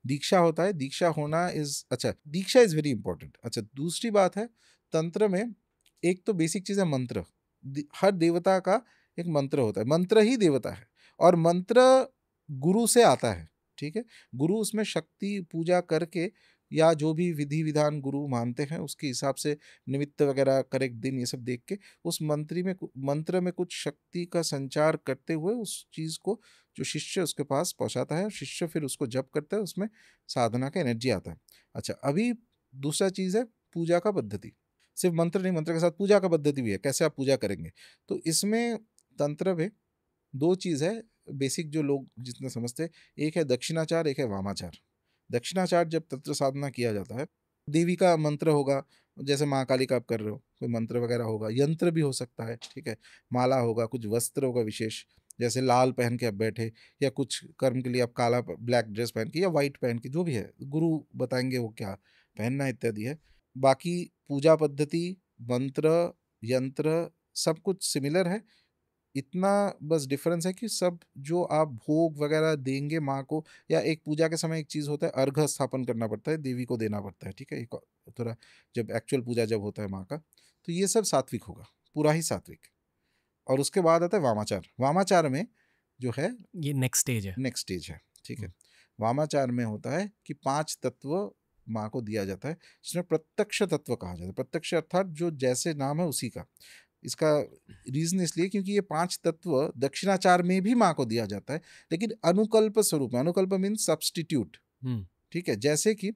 दीक्षा होता है, दीक्षा होना इज, अच्छा दीक्षा इज वेरी इंपॉर्टेंट। अच्छा, दूसरी बात है तंत्र में एक तो बेसिक चीज़ है मंत्र। हर देवता का एक मंत्र होता है, मंत्र ही देवता है, और मंत्र गुरु से आता है, ठीक है। गुरु उसमें शक्ति पूजा करके या जो भी विधि विधान गुरु मानते हैं उसके हिसाब से निमित्त वगैरह करेक्ट दिन ये सब देख के उस मंत्र में कुछ शक्ति का संचार करते हुए उस चीज़ को जो शिष्य उसके पास पहुंचाता है, शिष्य फिर उसको जप करता है, उसमें साधना का एनर्जी आता है। अच्छा, अभी दूसरा चीज़ है पूजा का पद्धति। सिर्फ मंत्र नहीं, मंत्र के साथ पूजा का पद्धति भी है, कैसे आप पूजा करेंगे। तो इसमें तंत्र में 2 चीज़ है बेसिक जो लोग जितना समझते हैं, एक है दक्षिणाचार, एक है वामाचार। दक्षिणाचार जब तंत्र साधना किया जाता है, देवी का मंत्र होगा, जैसे माँ काली का आप कर रहे हो, कोई मंत्र वगैरह होगा, यंत्र भी हो सकता है, ठीक है। माला होगा, कुछ वस्त्र होगा विशेष, जैसे लाल पहन के आप बैठे, या कुछ कर्म के लिए आप काला ब्लैक ड्रेस पहन के या वाइट पहन के, जो भी है गुरु बताएंगे वो क्या पहनना इत्यादि है। बाकी पूजा पद्धति, मंत्र, यंत्र, सब कुछ सिमिलर है। इतना बस डिफरेंस है कि सब जो आप भोग वगैरह देंगे माँ को, या एक पूजा के समय एक चीज़ होता है, अर्घ स्थापन करना पड़ता है, देवी को देना पड़ता है, ठीक है, एक थोड़ा जब एक्चुअल पूजा जब होता है माँ का, तो ये सब सात्विक होगा, पूरा ही सात्विक। और उसके बाद आता है वामाचार। वामाचार में जो है ये नेक्स्ट स्टेज है। नेक्स्ट स्टेज है, ठीक है। वामाचार में होता है कि 5 तत्व माँ को दिया जाता है, जिसमें प्रत्यक्ष तत्व कहा जाता है। प्रत्यक्ष अर्थात जो जैसे नाम है उसी का। इसका रीजन इसलिए क्योंकि ये 5 तत्व दक्षिणाचार में भी माँ को दिया जाता है, लेकिन अनुकल्प स्वरूप में। अनुकल्प मीन्स सब्सटीट्यूट, ठीक है। जैसे कि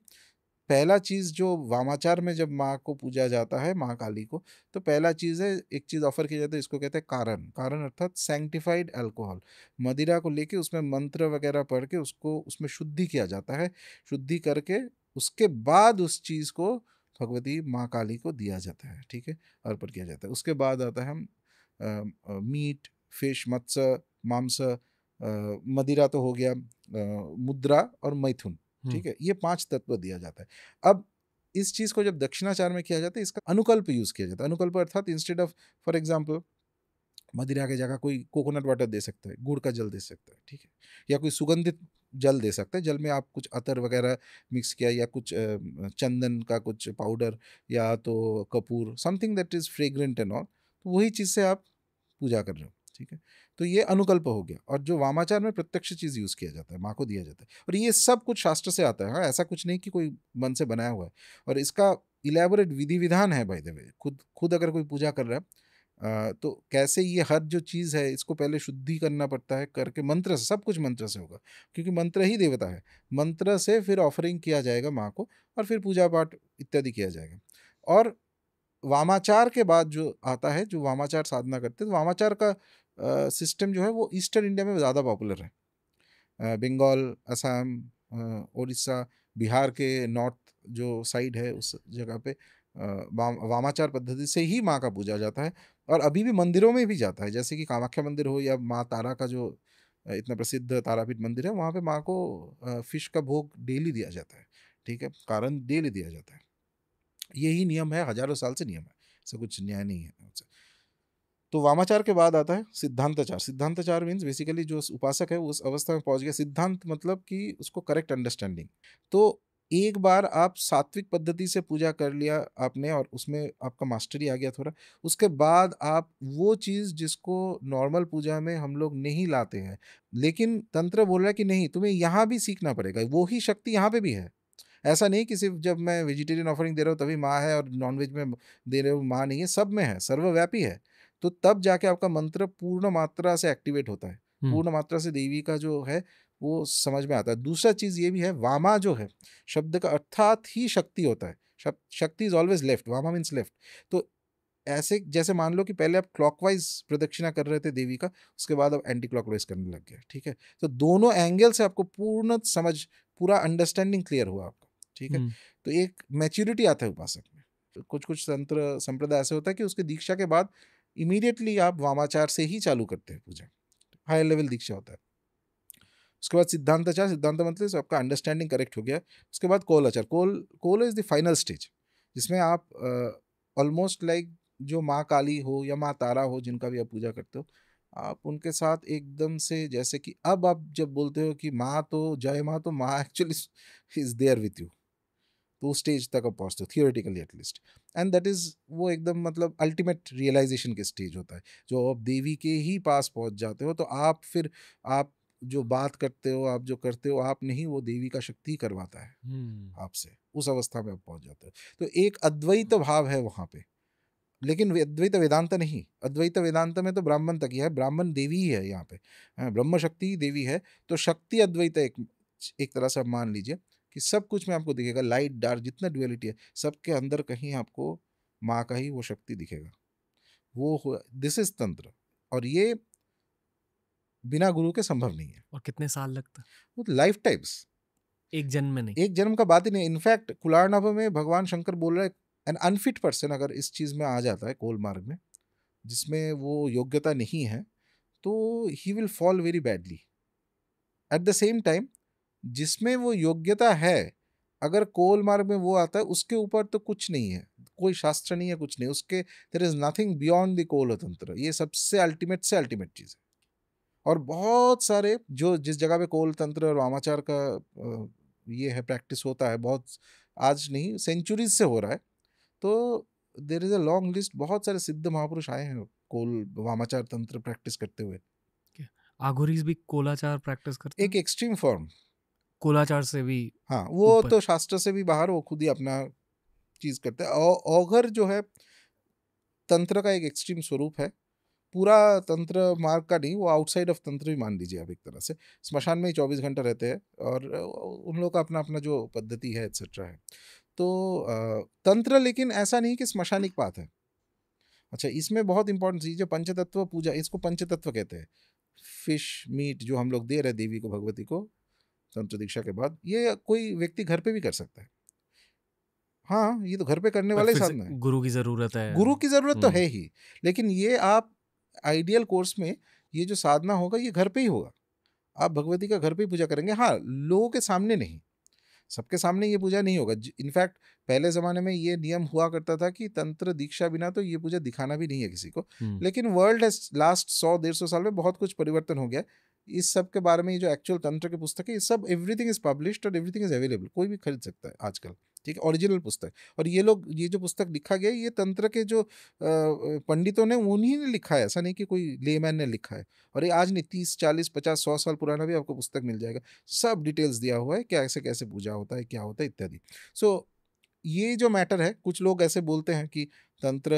पहला चीज जो वामाचार में जब माँ को पूजा जाता है, माँ काली को, तो पहला चीज है, एक चीज ऑफर की जाती है, इसको कहते हैं कारण। कारण अर्थात सैंक्टिफाइड अल्कोहल, मदिरा को लेके उसमें मंत्र वगैरह पढ़ के उसको उसमें शुद्धि किया जाता है। शुद्धि करके उसके बाद उस चीज को भगवती माँ काली को दिया जाता है, ठीक है, अर्पण किया जाता है। उसके बाद आता है हम मीट, फिश, मत्स्य, मांस, मदिरा तो हो गया, मुद्रा और मैथुन, ठीक है, ये 5 तत्व दिया जाता है। अब इस चीज को जब दक्षिणाचार में किया जाता है, इसका अनुकल्प यूज किया जाता है। अनुकल्प अर्थात इंस्टेड ऑफ, फॉर एग्जाम्पल, मदिरा की जगह कोई कोकोनट वाटर दे सकता है, गुड़ का जल दे सकता है, ठीक है, या कोई सुगंधित जल दे सकता है। जल में आप कुछ अतर वगैरह मिक्स किया, या कुछ चंदन का कुछ पाउडर, या तो Kapoor, something that is fragrant and all, तो वही चीज से आप पूजा कर रहे हो, ठीक है। तो ये अनुकल्प हो गया। और जो वामाचार में प्रत्यक्ष चीज यूज किया जाता है, माँ को दिया जाता है, और ये सब कुछ शास्त्र से आता है। हाँ, ऐसा कुछ नहीं कि कोई मन से बनाया हुआ है। और इसका इलेबोरेट विधि विधान है, बाय द वे। खुद खुद अगर कोई पूजा कर रहा है, तो कैसे ये हर जो चीज़ है इसको पहले शुद्धि करना पड़ता है, करके मंत्र से, सब कुछ मंत्र से होगा, क्योंकि मंत्र ही देवता है। मंत्र से फिर ऑफरिंग किया जाएगा माँ को, और फिर पूजा पाठ इत्यादि किया जाएगा। और वामाचार के बाद जो आता है, जो वामाचार साधना करते हैं, तो वामाचार का सिस्टम जो है वो ईस्टर्न इंडिया में ज़्यादा पॉपुलर है। बंगाल, असम, उड़ीसा, बिहार के नॉर्थ जो साइड है उस जगह पे वामाचार पद्धति से ही माँ का पूजा जाता है। और अभी भी मंदिरों में भी जाता है, जैसे कि कामाख्या मंदिर हो, या माँ तारा का जो इतना प्रसिद्ध तारापीठ मंदिर है, वहाँ पे माँ को फिश का भोग डेली दिया जाता है, ठीक है, कारण डेली दिया जाता है। यही नियम है, हजारों साल से नियम है, ऐसा कुछ न्याय नहीं है। तो वामाचार के बाद आता है सिद्धांतचार। सिद्धांतचार मीन्स बेसिकली जो उपासक है वो उस अवस्था में पहुंच गया। सिद्धांत मतलब कि उसको करेक्ट अंडरस्टैंडिंग। तो एक बार आप सात्विक पद्धति से पूजा कर लिया आपने, और उसमें आपका मास्टरी आ गया थोड़ा, उसके बाद आप वो चीज़ जिसको नॉर्मल पूजा में हम लोग नहीं लाते हैं, लेकिन तंत्र बोल रहा है कि नहीं, तुम्हें यहाँ भी सीखना पड़ेगा, वो ही शक्ति यहाँ पे भी है। ऐसा नहीं कि सिर्फ जब मैं वेजिटेरियन ऑफरिंग दे रहा हूँ तभी माँ है, और नॉनवेज में दे रहे हो माँ नहीं है, सब में है, सर्वव्यापी है। तो तब जाके आपका मंत्र पूर्ण मात्रा से एक्टिवेट होता है, पूर्ण मात्रा से देवी का जो है वो समझ में आता है। दूसरा चीज ये भी है, वामा जो है शब्द का अर्थात ही शक्ति होता है। Shakti is always left, vama means left. तो ऐसे जैसे मान लो कि पहले आप क्लॉकवाइज प्रदक्षिणा कर रहे थे देवी का, उसके बाद आप एंटी क्लॉकवाइज करने लग गए, ठीक है। तो दोनों एंगल से आपको पूर्ण समझ, पूरा अंडरस्टैंडिंग क्लियर हुआ आपका, ठीक है। तो एक मैच्योरिटी आता है उपासक में। कुछ कुछ तंत्र संप्रदाय ऐसे होता है कि उसके दीक्षा के बाद इमीडिएटली आप वामाचार से ही चालू करते हैं पूजा, हाई लेवल दीक्षा होता है। उसके बाद सिद्धांताचार। सिद्धांत मतलब आपका अंडरस्टैंडिंग करेक्ट हो गया। उसके बाद कोलाचार। Kaul is the final stage, जिसमें आप ऑलमोस्ट लाइक जो माँ काली हो या माँ तारा हो, जिनका भी आप पूजा करते हो, आप उनके साथ एकदम से, जैसे कि अब आप जब बोलते हो कि माँ तो जय माँ, तो माँ actually is there with you. तो उस स्टेज तक आप पहुँचते हो theoretically at least. And that is वो एकदम मतलब अल्टीमेट रियलाइजेशन के स्टेज होता है, जो आप देवी के ही पास पहुँच जाते हो। तो आप फिर आप जो बात करते हो, आप जो करते हो, आप नहीं, वो देवी का शक्ति करवाता है आपसे। उस अवस्था में आप पहुँच जाते हो। तो एक अद्वैत भाव है वहाँ पे, लेकिन अद्वैत वेदांत नहीं। अद्वैत वेदांत में तो ब्राह्मण तक ही है, ब्राह्मण देवी ही है यहाँ पे, ब्रह्म शक्ति ही देवी है। तो शक्ति अद्वैत एक तरह से आप मान लीजिए कि सब कुछ में आपको दिखेगा, लाइट डार्क जितना ड्युअलिटी है, सबके अंदर कहीं आपको माँ का ही वो शक्ति दिखेगा। वो दिस इज तंत्र, और ये बिना गुरु के संभव नहीं है। और कितने साल लगता? वो लाइफ टाइम्स, एक जन्म में नहीं? एक जन्म का बात ही नहीं। इनफैक्ट कुलारनाभ में भगवान शंकर बोल रहे हैं, एन अनफिट पर्सन अगर इस चीज में आ जाता है कोल मार्ग में, जिसमें वो योग्यता नहीं है, तो he will fall very badly. At the same time जिसमें वो योग्यता है, अगर कोल मार्ग में वो आता है, उसके ऊपर तो कुछ नहीं है, कोई शास्त्र नहीं है, कुछ नहीं उसके, there is nothing beyond the Kaul tantra, ये सबसे अल्टीमेट से अल्टीमेट चीज है। और बहुत सारे जो जिस जगह पे कोल तंत्र और वामाचार का ये है प्रैक्टिस होता है, बहुत आज नहीं सेंचुरीज से हो रहा है, तो there is a long list, बहुत सारे सिद्ध महापुरुष आए हैं कोल वामाचार तंत्र प्रैक्टिस करते हुए। आघुरीज भी कोलाचार प्रैक्टिस करते एक हैं, एक्सट्रीम फॉर्म, कोलाचार से भी हाँ वो ऊपर। तो शास्त्र से भी बाहर, वो खुद ही अपना चीज करते हैं। औघर जो है तंत्र का एक एक्सट्रीम स्वरूप है, पूरा तंत्र मार्ग का नहीं, वो आउटसाइड ऑफ तंत्र भी मान लीजिए आप एक तरह से। स्मशान में ही 24 घंटा रहते हैं और उन लोगों का अपना अपना जो पद्धति है एक्सेट्रा है। तो तंत्र लेकिन ऐसा नहीं कि स्मशानिक पात है। अच्छा, इसमें बहुत इंपॉर्टेंट चीज़ है पंचतत्व पूजा, इसको पंचतत्व कहते हैं। फिश मीट जो हम लोग दे रहे देवी को, भगवती को तंत्र दीक्षा के बाद, ये कोई व्यक्ति घर पे भी कर सकता है। हाँ, ये तो घर पे करने पर वाला ही फिर से साधना है। गुरु की जरूरत है। गुरु की जरूरत तो हम्म। है ही, लेकिन ये आप आइडियल कोर्स में ये जो साधना होगा ये घर पे ही होगा। आप भगवती का घर पे ही पूजा करेंगे, हाँ लोगों के सामने नहीं, सबके सामने ये पूजा नहीं होगा। इनफैक्ट पहले ज़माने में ये नियम हुआ करता था कि तंत्र दीक्षा बिना तो ये पूजा दिखाना भी नहीं है किसी को। लेकिन वर्ल्ड लास्ट 100-150 साल में बहुत कुछ परिवर्तन हो गया। इस सब के बारे में ये जो एक्चुअल तंत्र की पुस्तक है, ये सब एवरीथिंग इज पब्लिश्ड और एवरीथिंग इज अवेलेबल, कोई भी खरीद सकता है आजकल, ठीक है, ओरिजिनल पुस्तक। और ये लोग, ये जो पुस्तक लिखा गया ये तंत्र के जो पंडितों ने, उन्हीं ने लिखा है, ऐसा नहीं कि कोई लेमैन ने लिखा है। और ये आज नहीं, 30-40-50-100 साल पुराना भी आपको पुस्तक मिल जाएगा, सब डिटेल्स दिया हुआ है, कैसे कैसे पूजा होता है, क्या होता है इत्यादि। सो ये जो मैटर है, कुछ लोग ऐसे बोलते हैं कि तंत्र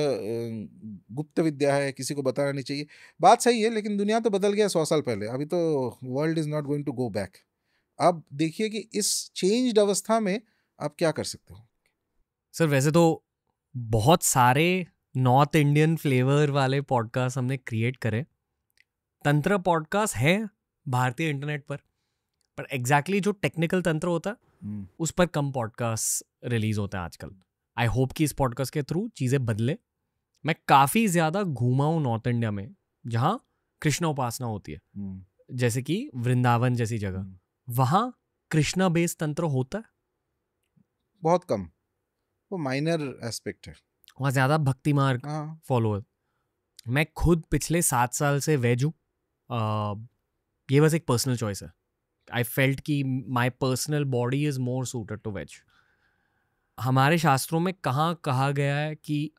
गुप्त विद्या है, किसी को बताना नहीं चाहिए। बात सही है, लेकिन दुनिया तो बदल गया 100 साल पहले, अभी तो world is not going to go back. अब देखिए कि इस चेंज्ड अवस्था में आप क्या कर सकते हो। सर वैसे तो बहुत सारे नॉर्थ इंडियन फ्लेवर वाले पॉडकास्ट हमने क्रिएट करे, तंत्र पॉडकास्ट है भारतीय इंटरनेट पर एग्जैक्टली जो टेक्निकल तंत्र होता है उस पर कम पॉडकास्ट रिलीज होता है आजकल। आई होप कि इस पॉडकास्ट के थ्रू चीज़ें बदले। मैं काफ़ी ज़्यादा घूमा हूँ नॉर्थ इंडिया में जहाँ कृष्ण उपासना होती है, जैसे कि वृंदावन जैसी जगह, वहाँ कृष्णा बेस्ड तंत्र होता है बहुत कम, वो माइनर एस्पेक्ट है, वहाँ ज़्यादा भक्ति मार्ग फॉलो है। मैं खुद पिछले 7 साल से वेज हूँ, ये बस एक पर्सनल चॉइस है। आई फेल्ट कि my personal body is more suited to veg. हमारे शास्त्रों में कहाँ कहा गया है कि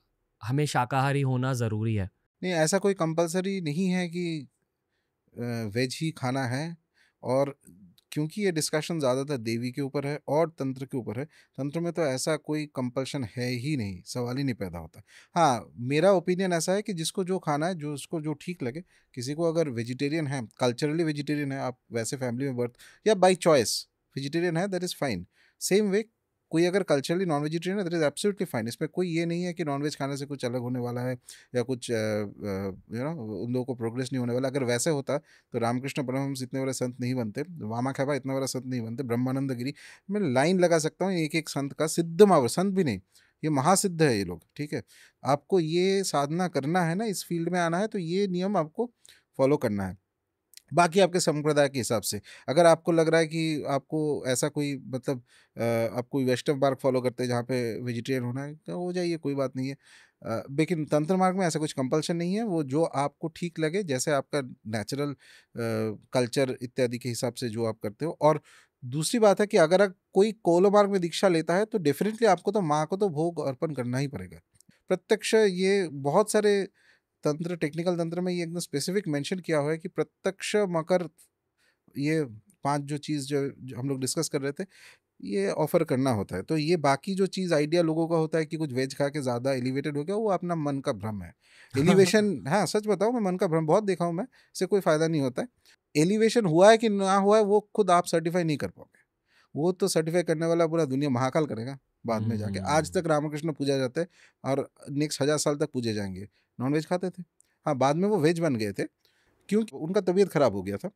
हमें शाकाहारी होना ज़रूरी है? नहीं, ऐसा कोई कंपलसरी नहीं है कि वेज ही खाना है। और क्योंकि ये डिस्कशन ज़्यादातर देवी के ऊपर है और तंत्र के ऊपर है, तंत्र में तो ऐसा कोई कंपल्शन है ही नहीं, सवाल ही नहीं पैदा होता। हाँ, मेरा ओपिनियन ऐसा है कि जिसको जो खाना है, जो उसको जो ठीक लगे, किसी को अगर वेजिटेरियन है, कल्चरली वेजिटेरियन है, आप वैसे फैमिली में बर्थ या बाई चॉइस वेजिटेरियन है, that is fine. Same way कोई अगर कल्चरली नॉन वेजिटेरियन है, दैट इज़ एब्सोल्युटली फाइन। इसमें कोई ये नहीं है कि नॉन वेज खाने से कुछ अलग होने वाला है या कुछ उन लोगों को प्रोग्रेस नहीं होने वाला। अगर वैसे होता तो रामकृष्ण परमहंस इतने बड़े संत नहीं बनते, वामाख्यापा इतना बड़ा संत नहीं बनते, ब्रह्मानंद गिरी, मैं लाइन लगा सकता हूँ एक एक संत का, सिद्ध महावर, संत भी नहीं, ये महासिद्ध है ये लोग, ठीक है। आपको ये साधना करना है ना, इस फील्ड में आना है, तो ये नियम आपको फॉलो करना है। बाकी आपके संप्रदाय के हिसाब से, अगर आपको लग रहा है कि आपको ऐसा कोई मतलब आप कोई वैष्णव मार्ग फॉलो करते हैं जहाँ पे वेजिटेरियन होना है, तो हो जाइए, कोई बात नहीं है। लेकिन तंत्र मार्ग में ऐसा कुछ कंपल्शन नहीं है, वो जो आपको ठीक लगे, जैसे आपका नेचुरल कल्चर इत्यादि के हिसाब से जो आप करते हो। और दूसरी बात है कि अगर कोई कोलो मार्ग में दीक्षा लेता है तो डेफिनेटली आपको तो माँ को तो भोग अर्पण करना ही पड़ेगा प्रत्यक्ष। ये बहुत सारे तंत्र, टेक्निकल तंत्र में ये एकदम स्पेसिफिक मेंशन किया हुआ है कि प्रत्यक्ष मकर, ये 5 जो चीज़ जो हम लोग डिस्कस कर रहे थे, ये ऑफर करना होता है। तो ये बाकी जो चीज़ आइडिया लोगों का होता है कि कुछ वेज खा के ज़्यादा एलिवेटेड हो गया, वो अपना मन का भ्रम है। एलिवेशन हाँ सच बताऊँ, मैं मन का भ्रम बहुत देखा हूँ मैं, इससे कोई फ़ायदा नहीं होता है। एलिवेशन हुआ है कि ना हुआ है, वो खुद आप सर्टिफाई नहीं कर पाओगे, वो तो सर्टिफाई करने वाला पूरा दुनिया महाकाल करेगा बाद में जाके। आज तक रामकृष्ण पूजा जाते हैं और नेक्स्ट 1000 साल तक पूजे जाएंगे। नॉन वेज खाते थे, हाँ बाद में वो वेज बन गए थे क्योंकि उनका तबीयत खराब हो गया था।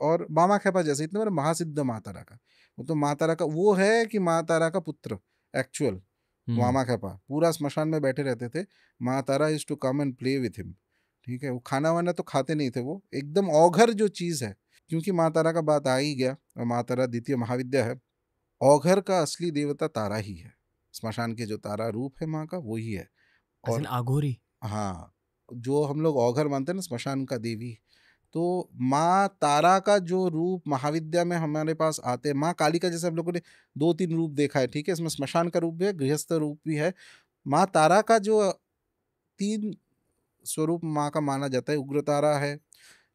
और मामा खेपा जैसे इतने बड़े महासिद्ध माँ तारा का, वो तो माँ तारा का वो है कि माँ तारा का पुत्र एक्चुअल मामा खेपा पूरा स्मशान में बैठे रहते थे। Maa Tara is to come and play with him, ठीक है। वो खाना वाना तो खाते नहीं थे, वो एकदम औघर जो चीज़ है, क्योंकि माँ तारा का बात आ ही गया और माँ तारा द्वितीय महाविद्या है। औघर का असली देवता तारा ही है, स्मशान के जो तारा रूप है माँ का वही है। As in आघोरी। हाँ, जो हम लोग औघर मानते हैं ना, स्मशान का देवी, तो माँ तारा का जो रूप महाविद्या में हमारे पास आते हैं, माँ काली का जैसे हम लोगों ने 2-3 रूप देखा है, ठीक है, इसमें स्मशान का रूप भी है, गृहस्थ रूप भी है। माँ तारा का जो 3 स्वरूप माँ का माना जाता है, उग्रतारा है,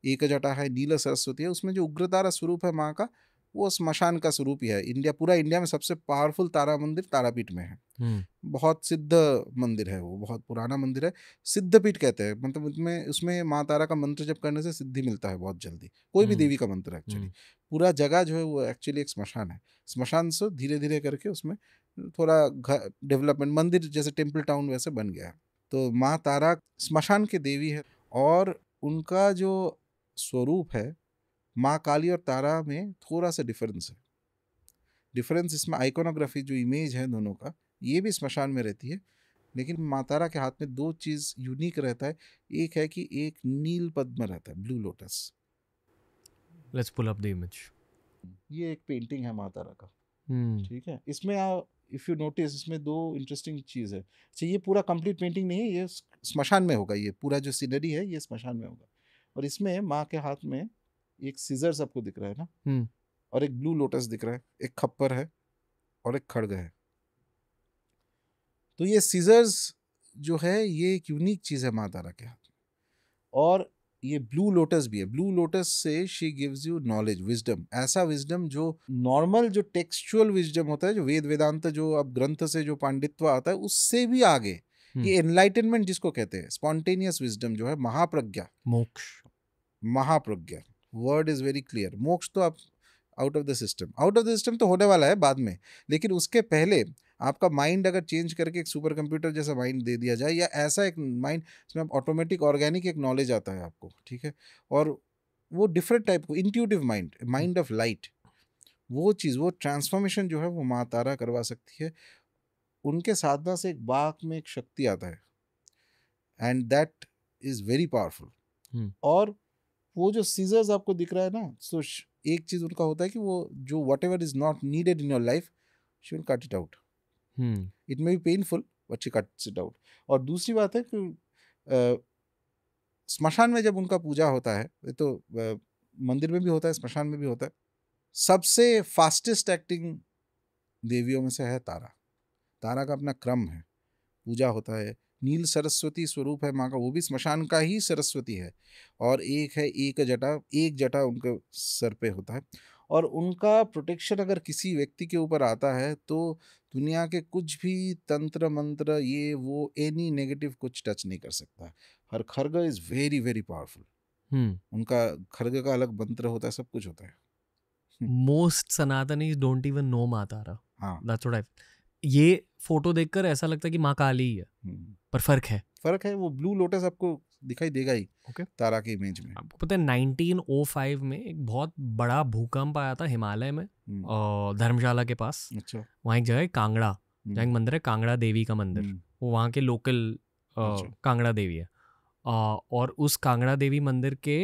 एक जटा है, नील सरस्वती है, उसमें जो उग्रतारा स्वरूप है माँ का, वो स्मशान का स्वरूप ही है। पूरा इंडिया में सबसे पावरफुल तारा मंदिर तारापीठ में है। बहुत सिद्ध मंदिर है, वो बहुत पुराना मंदिर है, सिद्धपीठ कहते हैं, मतलब उसमें माँ तारा का मंत्र जप करने से सिद्धि मिलता है बहुत जल्दी, कोई भी देवी का मंत्र एक्चुअली। पूरा जगह जो है वो एक्चुअली एक स्मशान है। स्मशान से धीरे धीरे करके उसमें थोड़ा डेवलपमेंट, मंदिर जैसे टेम्पल टाउन वैसे बन गया है। तो माँ तारा स्मशान के देवी है, और उनका जो स्वरूप है माँ काली और तारा में थोड़ा सा डिफरेंस है। डिफरेंस इसमें आइकोनोग्राफी जो इमेज है दोनों का, ये भी स्मशान में रहती है, लेकिन माँ तारा के हाथ में 2 चीज यूनिक रहता है। एक है कि एक नील पद्म रहता है, blue lotus. Let's pull up the image. ये एक पेंटिंग है माँ तारा का, Hmm. ठीक है। इसमें इफ यू नोटिस, इसमें 2 इंटरेस्टिंग चीज है। अच्छा, ये पूरा कंप्लीट पेंटिंग नहीं है, ये स्मशान में होगा, ये पूरा जो सीनरी है ये स्मशान में होगा। और इसमें माँ के हाथ में एक सीजर्स आपको दिख रहा है ना, और एक ब्लू लोटस दिख रहा है, एक खप्पर है और एक खड़ग है। तो ये सीजर्स जो है ये एक यूनिक चीज है माँ तारा के हाथ में। और ये ब्लू लोटस भी है। ब्लू लोटस से she gives you knowledge, wisdom, ऐसा विजडम जो नॉर्मल जो टेक्सचुअल विजडम होता है, जो वेद वेदांत जो अब ग्रंथ से जो पांडित्य आता है उससे भी आगे, ये एनलाइटनमेंट जिसको कहते हैं, स्पॉन्टेनियस विजडम जो है, महाप्रज्ञा, मोक्ष। Mahapragya, word is very clear. मोक्ष तो आप out of the system, out of the system तो होने वाला है बाद में, लेकिन उसके पहले आपका माइंड अगर चेंज करके एक सुपर कंप्यूटर जैसा माइंड दे दिया जाए, या ऐसा एक माइंड जिसमें आप ऑटोमेटिक ऑर्गेनिक एक नॉलेज आता है आपको, ठीक है, और वो डिफरेंट टाइप को intuitive mind, mind of light, वो चीज़, वो ट्रांसफॉर्मेशन जो है वो माँ तारा करवा सकती है। उनके साधना से एक बाग में एक शक्ति आता है, and that is very powerful. और वो जो सीजर्स आपको दिख रहा है ना, सो एक चीज उनका होता है कि वो जो what ever is not needed in your life, she will cut it out. It may be painful but she cuts it out. और दूसरी बात है कि स्मशान में जब उनका पूजा होता है, तो मंदिर में भी होता है, स्मशान में भी होता है, सबसे फास्टेस्ट एक्टिंग देवियों में से है तारा। तारा का अपना क्रम है, पूजा होता है। नील सरस्वती स्वरूप है माँ का, वो भी स्मशान का ही सरस्वती है। और एक है एक जटा उनके सर पे होता है। और उनका प्रोटेक्शन अगर किसी व्यक्ति के ऊपर आता है तो दुनिया के कुछ भी तंत्र मंत्र ये वो एनी नेगेटिव कुछ टच नहीं कर सकता। Her khadga is very very powerful. उनका खर्ग का अलग मंत्र होता है, सब कुछ होता है। Most Sanatanis don't even know माँ तारा. हाँ, That's what I. ये फोटो देखकर ऐसा लगता है कि माँ काली ही है, पर फर्क है। वो ब्लू लोटस आपको दिखाई देगा ही Okay. तारा के इमेज में। आपको पता है 1905 में एक बहुत बड़ा भूकंप आया था हिमालय में, धर्मशाला के पास। अच्छा, वहाँ एक जगह है कांगड़ा, जहाँ एक मंदिर है कांगड़ा देवी का मंदिर, वो वहाँ के लोकल कांगड़ा देवी है। और उस कांगड़ा देवी मंदिर के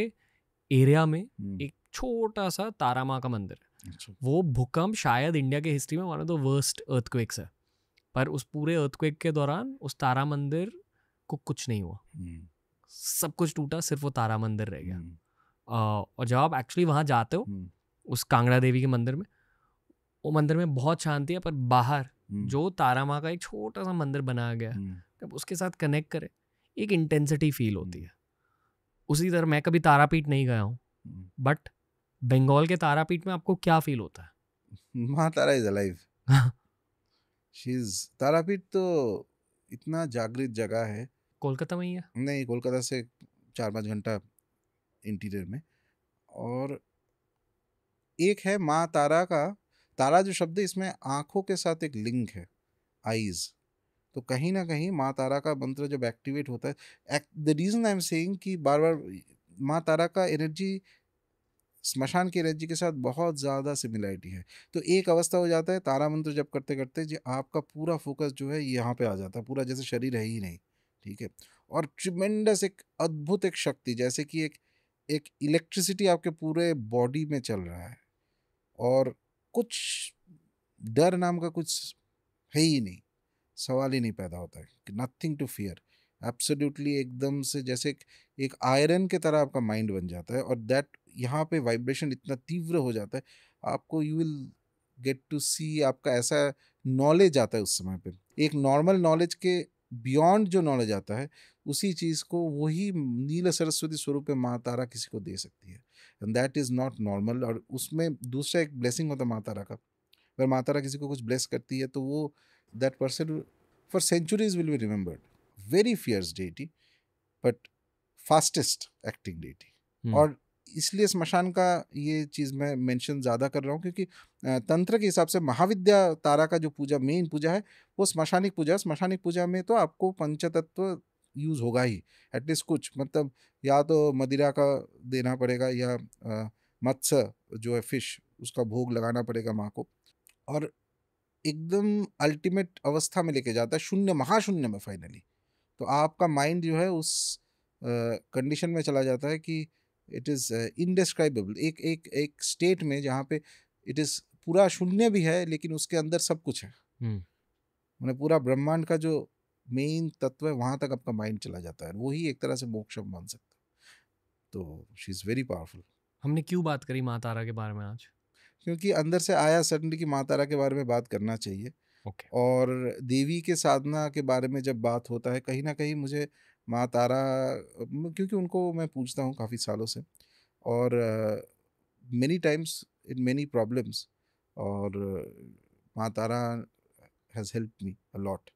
एरिया में एक छोटा सा तारा माँ का मंदिर है। अच्छा, वो भूकंप शायद इंडिया के हिस्ट्री में one of the worst earthquakes है, पर उस पूरे अर्थक्वेक के दौरान उस तारा मंदिर को कुछ नहीं हुआ, सब कुछ टूटा, सिर्फ वो तारा मंदिर रह गया। और जब आप एक्चुअली वहाँ जाते हो उस कांगड़ा देवी के मंदिर में, वो मंदिर में बहुत शांति है, पर बाहर जो तारा माँ का एक छोटा सा मंदिर बनाया गया है, जब उसके साथ कनेक्ट करे एक इंटेंसिटी फील होती है। उसी तरह मैं कभी तारापीठ नहीं गया हूँ, बट बंगाल के तारापीठ में आपको क्या फील होता है? Maa Tara is alive. She is, Tarapith तो इतना जागृत जगह है। कोलकाता में ही है? नहीं, कोलकाता से 4-5 घंटा इंटीरियर में। और एक है माँ तारा का, तारा जो शब्द है इसमें आंखों के साथ एक लिंक है, आईज। तो कहीं ना कहीं माँ तारा का मंत्र जब एक्टिवेट होता है, the reason I am saying कि बार बार माँ तारा का एनर्जी स्मशान की एनर्जी के साथ बहुत ज़्यादा सिमिलरिटी है। तो एक अवस्था हो जाता है तारा मंत्र जब करते करते जो आपका पूरा फोकस जो है यहाँ पे आ जाता है, पूरा जैसे शरीर है ही नहीं, ठीक है। और ट्रिमेंडस एक अद्भुत एक शक्ति, जैसे कि एक इलेक्ट्रिसिटी आपके पूरे बॉडी में चल रहा है, और कुछ डर नाम का कुछ है ही नहीं। सवाल ही नहीं पैदा होता है, नथिंग टू फियर, एब्सोल्युटली एकदम से जैसे एक आयरन के तरह आपका माइंड बन जाता है, और दैट यहाँ पे वाइब्रेशन इतना तीव्र हो जाता है आपको, यू विल गेट टू सी, आपका ऐसा नॉलेज आता है उस समय पे, एक नॉर्मल नॉलेज के बियॉन्ड जो नॉलेज आता है, उसी चीज़ को वही नील सरस्वती स्वरूप में माँ तारा किसी को दे सकती है, and that is not normal. और उसमें दूसरा एक ब्लेसिंग होता है माँ तारा का, अगर माँ तारा किसी को कुछ ब्लेस करती है तो वो that person for centuries will be remembered, very fierce deity but fastest acting deity. और इसलिए स्मशान का ये चीज़ मैं मेंशन ज़्यादा कर रहा हूँ क्योंकि तंत्र के हिसाब से महाविद्या तारा का जो पूजा, मेन पूजा है, वो स्मशानिक पूजा है। स्मशानिक पूजा में तो आपको पंचतत्व यूज़ होगा ही, एटलीस्ट कुछ, मतलब या तो मदिरा का देना पड़ेगा, या मत्स्य जो है फिश, उसका भोग लगाना पड़ेगा माँ को, और एकदम अल्टीमेट अवस्था में लेके जाता है, शून्य महाशून्य में फाइनली। तो आपका माइंड जो है उस कंडीशन में चला जाता है कि इट इज़ इनडिस्क्राइबेबल, एक एक एक स्टेट में जहाँ पे इट इज़ पूरा शून्य भी है लेकिन उसके अंदर सब कुछ है, मतलब पूरा ब्रह्मांड का जो मेन तत्व है वहाँ तक आपका माइंड चला जाता है, वही एक तरह से मोक्ष मान सकता है। तो शी इज़ वेरी पावरफुल। हमने क्यों बात करी माँ तारा के बारे में आज? क्योंकि अंदर से आया सडनली कि माँ तारा के बारे में बात करना चाहिए। ओके। और देवी के साधना के बारे में जब बात होता है, कहीं ना कहीं मुझे माँ तारा, क्योंकि उनको मैं पूछता हूँ काफ़ी सालों से, और many times in many problems, और Maa Tara has help me a lot.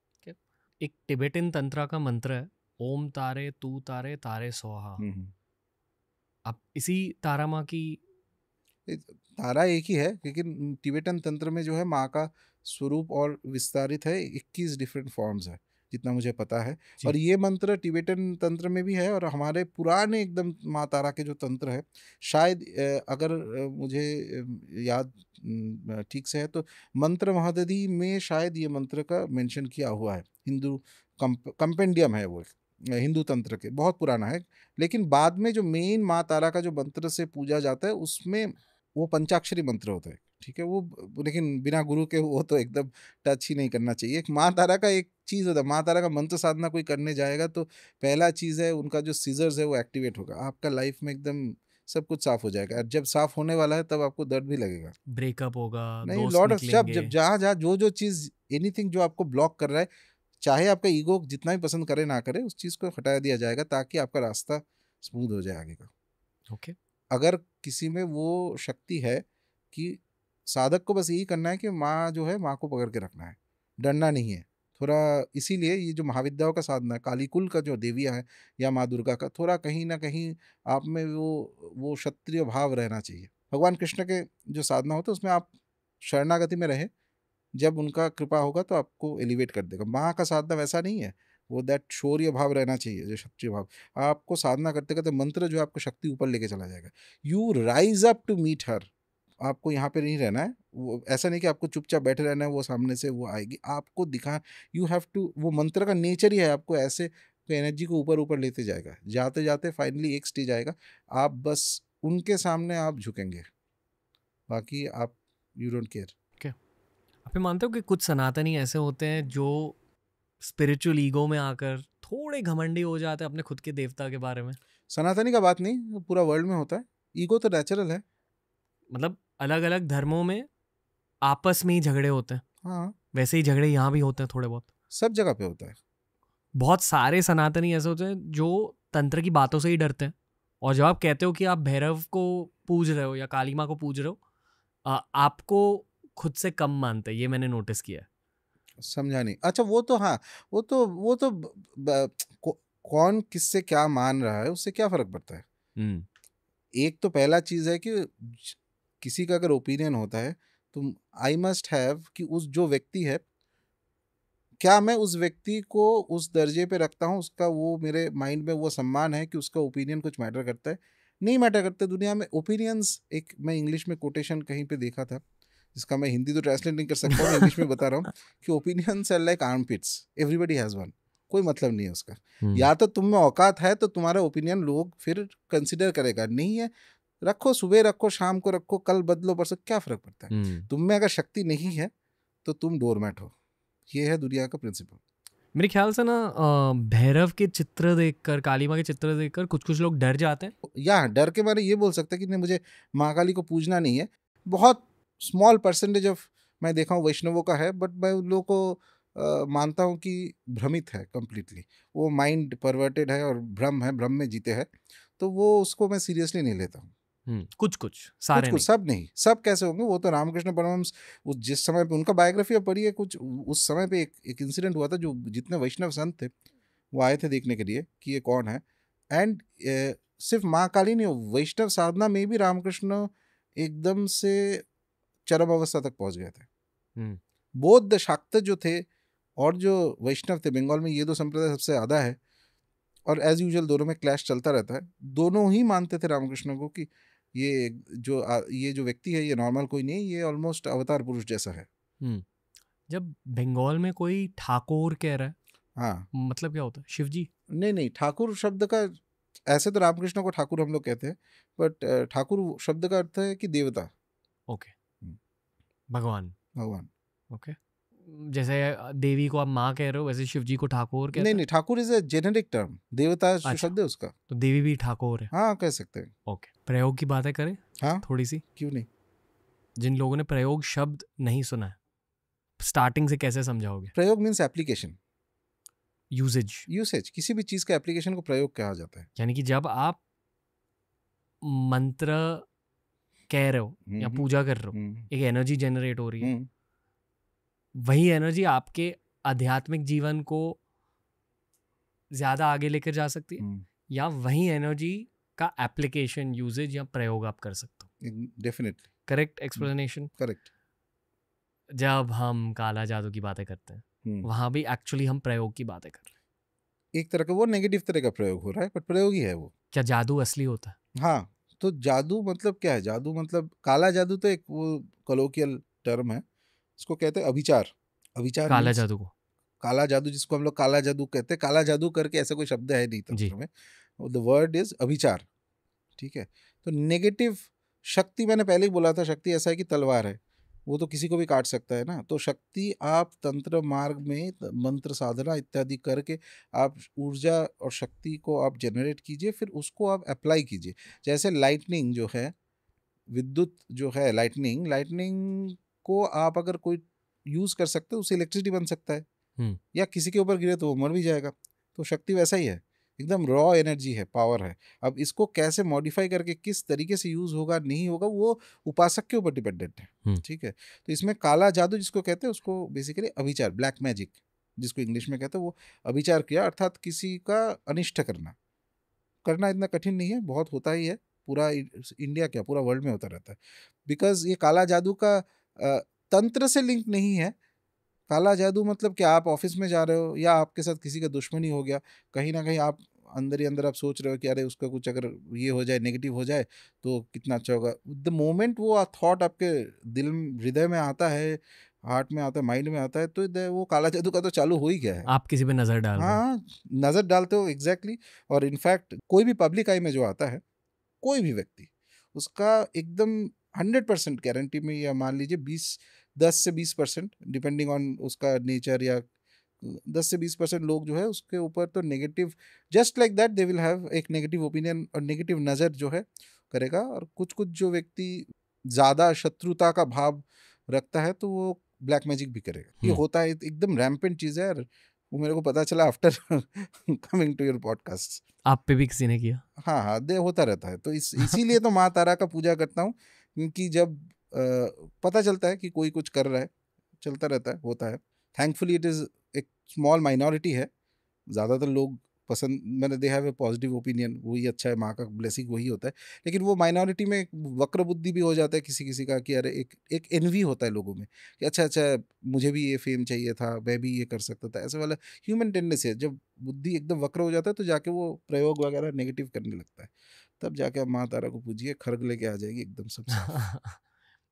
एक टिबेटन तंत्रा का मंत्र है, ओम तारे तू तारे तारे स्वाहा। अब इसी तारा माँ की तारा एक ही है, लेकिन टिबेटन तंत्र में जो है माँ का स्वरूप और विस्तारित है, 21 डिफरेंट फॉर्म्स है जितना मुझे पता है। और ये मंत्र टिबेटन तंत्र में भी है, और हमारे पुराने एकदम माँ तारा के जो तंत्र है, शायद अगर मुझे याद ठीक से है तो मंत्र महादधि में शायद ये मंत्र का मेंशन किया हुआ है। हिंदू कंपेंडियम है वो, हिंदू तंत्र के, बहुत पुराना है। लेकिन बाद में जो मेन माँ तारा का जो मंत्र से पूजा जाता है उसमें वो पंचाक्षरी मंत्र होता है, ठीक है, वो लेकिन बिना गुरु के वो तो एकदम टच ही नहीं करना चाहिए। माँ तारा का एक चीज़ होता है, माँ तारा का मंत्र साधना कोई करने जाएगा तो पहला चीज़ है उनका जो सीजर्स है वो एक्टिवेट होगा, आपका लाइफ में एकदम सब कुछ साफ हो जाएगा। और जब साफ होने वाला है तब आपको दर्द भी लगेगा, ब्रेकअप होगा, नहीं, दोस्त लॉट ऑफ जब निकलेंगे। जब जहाँ जहाँ जो चीज़, एनीथिंग जो आपको ब्लॉक कर रहा है, चाहे आपका ईगो जितना भी पसंद करे ना करे, उस चीज़ को हटा दिया जाएगा ताकि आपका रास्ता स्मूथ हो जाए आगे का। ओके। अगर किसी में वो शक्ति है कि साधक को बस यही करना है कि माँ जो है, माँ को पकड़ के रखना है, डरना नहीं है थोड़ा। इसीलिए ये जो महाविद्याओं का साधना है, कालीकुल का जो देवियाँ है या माँ दुर्गा का, थोड़ा कहीं ना कहीं आप में वो क्षत्रिय भाव रहना चाहिए। भगवान कृष्ण के जो साधना होता है उसमें आप शरणागति में रहें, जब उनका कृपा होगा तो आपको एलिवेट कर देगा। माँ का साधना वैसा नहीं है, वो दैट शौर्य भाव रहना चाहिए, जो क्षत्रिय भाव। आपको साधना करते करते मंत्र जो आपको शक्ति ऊपर लेके चला जाएगा, you rise up to meet her. आपको यहाँ पे नहीं रहना है, वो ऐसा नहीं कि आपको चुपचाप बैठे रहना है, वो सामने से वो आएगी आपको दिखा, यू हैव टू, वो मंत्र का नेचर ही है आपको ऐसे एनर्जी को ऊपर ऊपर लेते जाएगा, जाते जाते फाइनली एक स्टेज आएगा, आप बस उनके सामने आप झुकेंगे, बाकी आप यू डोंट केयर। आप ये मानते हो कि कुछ सनातनी ऐसे होते हैं जो स्पिरिचुअल ईगो में आकर थोड़े घमंडी हो जाते हैं अपने खुद के देवता के बारे में? सनातनी का बात नहीं, पूरा वर्ल्ड में होता है, ईगो तो नेचुरल है। मतलब अलग अलग धर्मों में आपस में ही झगड़े होते हैं, हाँ, वैसे ही झगड़े यहाँ भी होते हैं थोड़े बहुत। सब जगह पे होता है। बहुत सारे सनातनी ऐसे होते हैं जो तंत्र की बातों से ही डरते हैं, और जब आप कहते हो कि आप भैरव को पूज रहे हो या काली माँ को पूज रहे हो, आपको खुद से कम मानते हैं, ये मैंने नोटिस किया है। समझा नहीं, अच्छा वो तो हाँ, वो तो कौन किससे क्या मान रहा है उससे क्या फर्क पड़ता है। एक तो पहला चीज है कि किसी का अगर ओपिनियन होता है तो आई मस्ट हैव कि उस जो व्यक्ति है, क्या मैं उस व्यक्ति को उस दर्जे पे रखता हूँ, उसका वो मेरे माइंड में वो सम्मान है कि उसका ओपिनियन कुछ मैटर करता है, नहीं मैटर करते दुनिया में ओपिनियंस। एक मैं इंग्लिश में कोटेशन कहीं पे देखा था, जिसका मैं हिंदी तो ट्रांसलेट नहीं कर सकता हूँ, इंग्लिश में बता रहा हूँ कि opinions are like armpits, everybody has one, कोई मतलब नहीं है उसका। या तो तुम में औकात है तो तुम्हारा ओपिनियन लोग फिर कंसिडर करेगा, नहीं है रखो, सुबह रखो, शाम को रखो, कल बदलो परसों, क्या फर्क पड़ता है। तुम में अगर शक्ति नहीं है तो तुम डोरमैट हो, ये है दुनिया का प्रिंसिपल। मेरे ख्याल से ना भैरव के चित्र देखकर, काली माँ के चित्र देखकर कुछ लोग डर जाते हैं। या डर के मारे ये बोल सकते हैं कि नहीं मुझे महाकाली को पूजना नहीं है। बहुत स्मॉल परसेंटेज ऑफ मैं देखा हूँ वैष्णवों का है, बट मैं उन लोगों को मानता हूँ कि भ्रमित है कम्प्लीटली। वो माइंड परवर्टेड है और भ्रम है, भ्रम में जीते हैं, तो वो उसको मैं सीरियसली नहीं लेता हूँ। कुछ कुछ सारे कुछ, सब नहीं, सब कैसे होंगे? वो तो रामकृष्ण परमहंस उस जिस समय पे उनका बायोग्राफी पढ़ी है, कुछ उस समय पे एक इंसिडेंट हुआ था, जो जितने वैष्णव संत थे वो आए थे देखने के लिए कि ये कौन है। एंड सिर्फ माँ काली नहीं, वैष्णव साधना में भी रामकृष्ण एकदम से चरम अवस्था तक पहुंच गए थे। नहीं। बौद्ध शाक्त जो थे और जो वैष्णव थे, बंगाल में ये दो संप्रदाय सबसे ज़्यादा है, और एज यूजुअल दोनों में क्लैश चलता रहता है। दोनों ही मानते थे रामकृष्ण को कि ये जो व्यक्ति है ये नॉर्मल कोई नहीं, ये ऑलमोस्ट अवतार पुरुष जैसा है। जब बंगाल में कोई ठाकुर कह रहा है, हाँ, मतलब क्या होता है? शिवजी? नहीं, ठाकुर शब्द का, ऐसे तो रामकृष्ण को ठाकुर हम लोग कहते हैं, बट ठाकुर शब्द का अर्थ है कि देवता, ओके, भगवान। भगवान। ओके, जैसे देवी को आप माँ कह रहे हो, वैसे शिवजी को ठाकुर कहते हैं? नहीं, Thakur is a generic term, देवता जो अच्छा। शब्द है उसका। तो देवी भी ठाकुर है? हाँ, कह सकते हैं। ओके, प्रयोग की बातें करें हाँ, थोड़ी सी। क्यों नहीं। जिन लोगों ने प्रयोग शब्द नहीं सुना है, स्टार्टिंग से कैसे समझाओगे? प्रयोग मीन्स एप्लीकेशन, यूसेज। किसी भी चीज का एप्लीकेशन को प्रयोग कहा जाता है। यानी कि जब आप मंत्र कह रहे हो या पूजा कर रहे हो, एक एनर्जी जनरेट हो रही है, वही एनर्जी आपके आध्यात्मिक जीवन को ज्यादा आगे लेकर जा सकती है, या वही एनर्जी का एप्लीकेशन, यूजेज या प्रयोग आप कर सकते हो। Definitely correct explanation. करेक्ट। जब हम काला जादू की बातें करते हैं, वहां भी एक्चुअली हम प्रयोग की बातें कर रहे हैं। एक तरह का वो नेगेटिव तरह का प्रयोग हो रहा है, बट प्रयोग ही है वो। क्या जादू असली होता है? हाँ, तो जादू मतलब क्या है? जादू मतलब काला जादू तो एक वो कलोकियल टर्म है, इसको कहते हैं अभिचार। अभिचार काला means जादू को? काला जादू, जिसको हम लोग काला जादू कहते हैं, काला जादू करके ऐसा कोई शब्द है नहीं तंत्र में। द वर्ड इज अभिचार, ठीक है। तो नेगेटिव शक्ति, मैंने पहले ही बोला था, शक्ति ऐसा है कि तलवार है, वो तो किसी को भी काट सकता है ना। तो शक्ति आप तंत्र मार्ग में मंत्र साधना इत्यादि करके आप ऊर्जा और शक्ति को आप जनरेट कीजिए, फिर उसको आप अप्लाई कीजिए। जैसे लाइटनिंग जो है, विद्युत जो है, लाइटनिंग को आप अगर कोई यूज कर सकते हो, उससे इलेक्ट्रिसिटी बन सकता है, या किसी के ऊपर गिरे तो वो मर भी जाएगा। तो शक्ति वैसा ही है, एकदम रॉ एनर्जी है, पावर है। अब इसको कैसे मॉडिफाई करके किस तरीके से यूज होगा नहीं होगा, वो उपासक के ऊपर डिपेंडेंट है, ठीक है। तो इसमें काला जादू जिसको कहते हैं, उसको बेसिकली अभिचार, ब्लैक मैजिक जिसको इंग्लिश में कहते हैं, वो अभिचार किया, अर्थात किसी का अनिष्ट करना इतना कठिन नहीं है, बहुत होता ही है, पूरा इंडिया क्या पूरा वर्ल्ड में होता रहता है। बिकॉज ये काला जादू का तंत्र से लिंक नहीं है। काला जादू मतलब कि आप ऑफिस में जा रहे हो या आपके साथ किसी का दुश्मनी हो गया, कहीं ना कहीं आप अंदर ही अंदर आप सोच रहे हो कि अरे उसका कुछ अगर ये हो जाए, नेगेटिव हो जाए तो कितना अच्छा होगा। द मोमेंट वो थॉट आपके दिल हृदय में आता है, हार्ट में आता है, माइंड में आता है, तो वो काला जादू का तो चालू हो ही गया है। आप किसी पे नजर डाल रहे हो। हाँ, नजर डालते हो, एग्जैक्टली। और इनफैक्ट कोई भी पब्लिक आई में जो आता है, कोई भी व्यक्ति, उसका एकदम 100% गारंटी में, या मान लीजिए 10 से 20% डिपेंडिंग ऑन उसका नेचर, या 10 से 20% लोग जो है उसके ऊपर तो negative, just like that they will have एक नेगेटिव ओपिनियन और नेगेटिव नज़र जो है करेगा। और कुछ जो व्यक्ति ज़्यादा शत्रुता का भाव रखता है तो वो ब्लैक मैजिक भी करेगा। ये होता है, एकदम रैम्पेंट चीज़ है, और वो मेरे को पता चला after coming to your podcast. आप पे भी किसी ने किया? हाँ, दे होता रहता है। तो इसीलिए तो माँ तारा का पूजा करता हूँ, क्योंकि जब पता चलता है कि कोई कुछ कर रहा है, चलता रहता है, होता है। थैंकफुली इट इज़ एक स्मॉल माइनॉरिटी है, ज़्यादातर लोग पसंद, मैंने they have a positive opinion, वही अच्छा है, माँ का ब्लेसिंग वही होता है। लेकिन वो माइनॉरिटी में वक्र बुद्धि भी हो जाता है किसी का, कि अरे एक एनवी होता है लोगों में कि अच्छा मुझे भी ये फेम चाहिए था, मैं भी ये कर सकता था, ऐसे वाला ह्यूमन टेंडेंसी है। जब बुद्धि एकदम वक्र हो जाता है तो जाके वो प्रयोग वगैरह नेगेटिव करने लगता है, तब जाके आप माँ तारा को पूजिए, खर्ग लेके आ जाएगी एकदम सब साफ।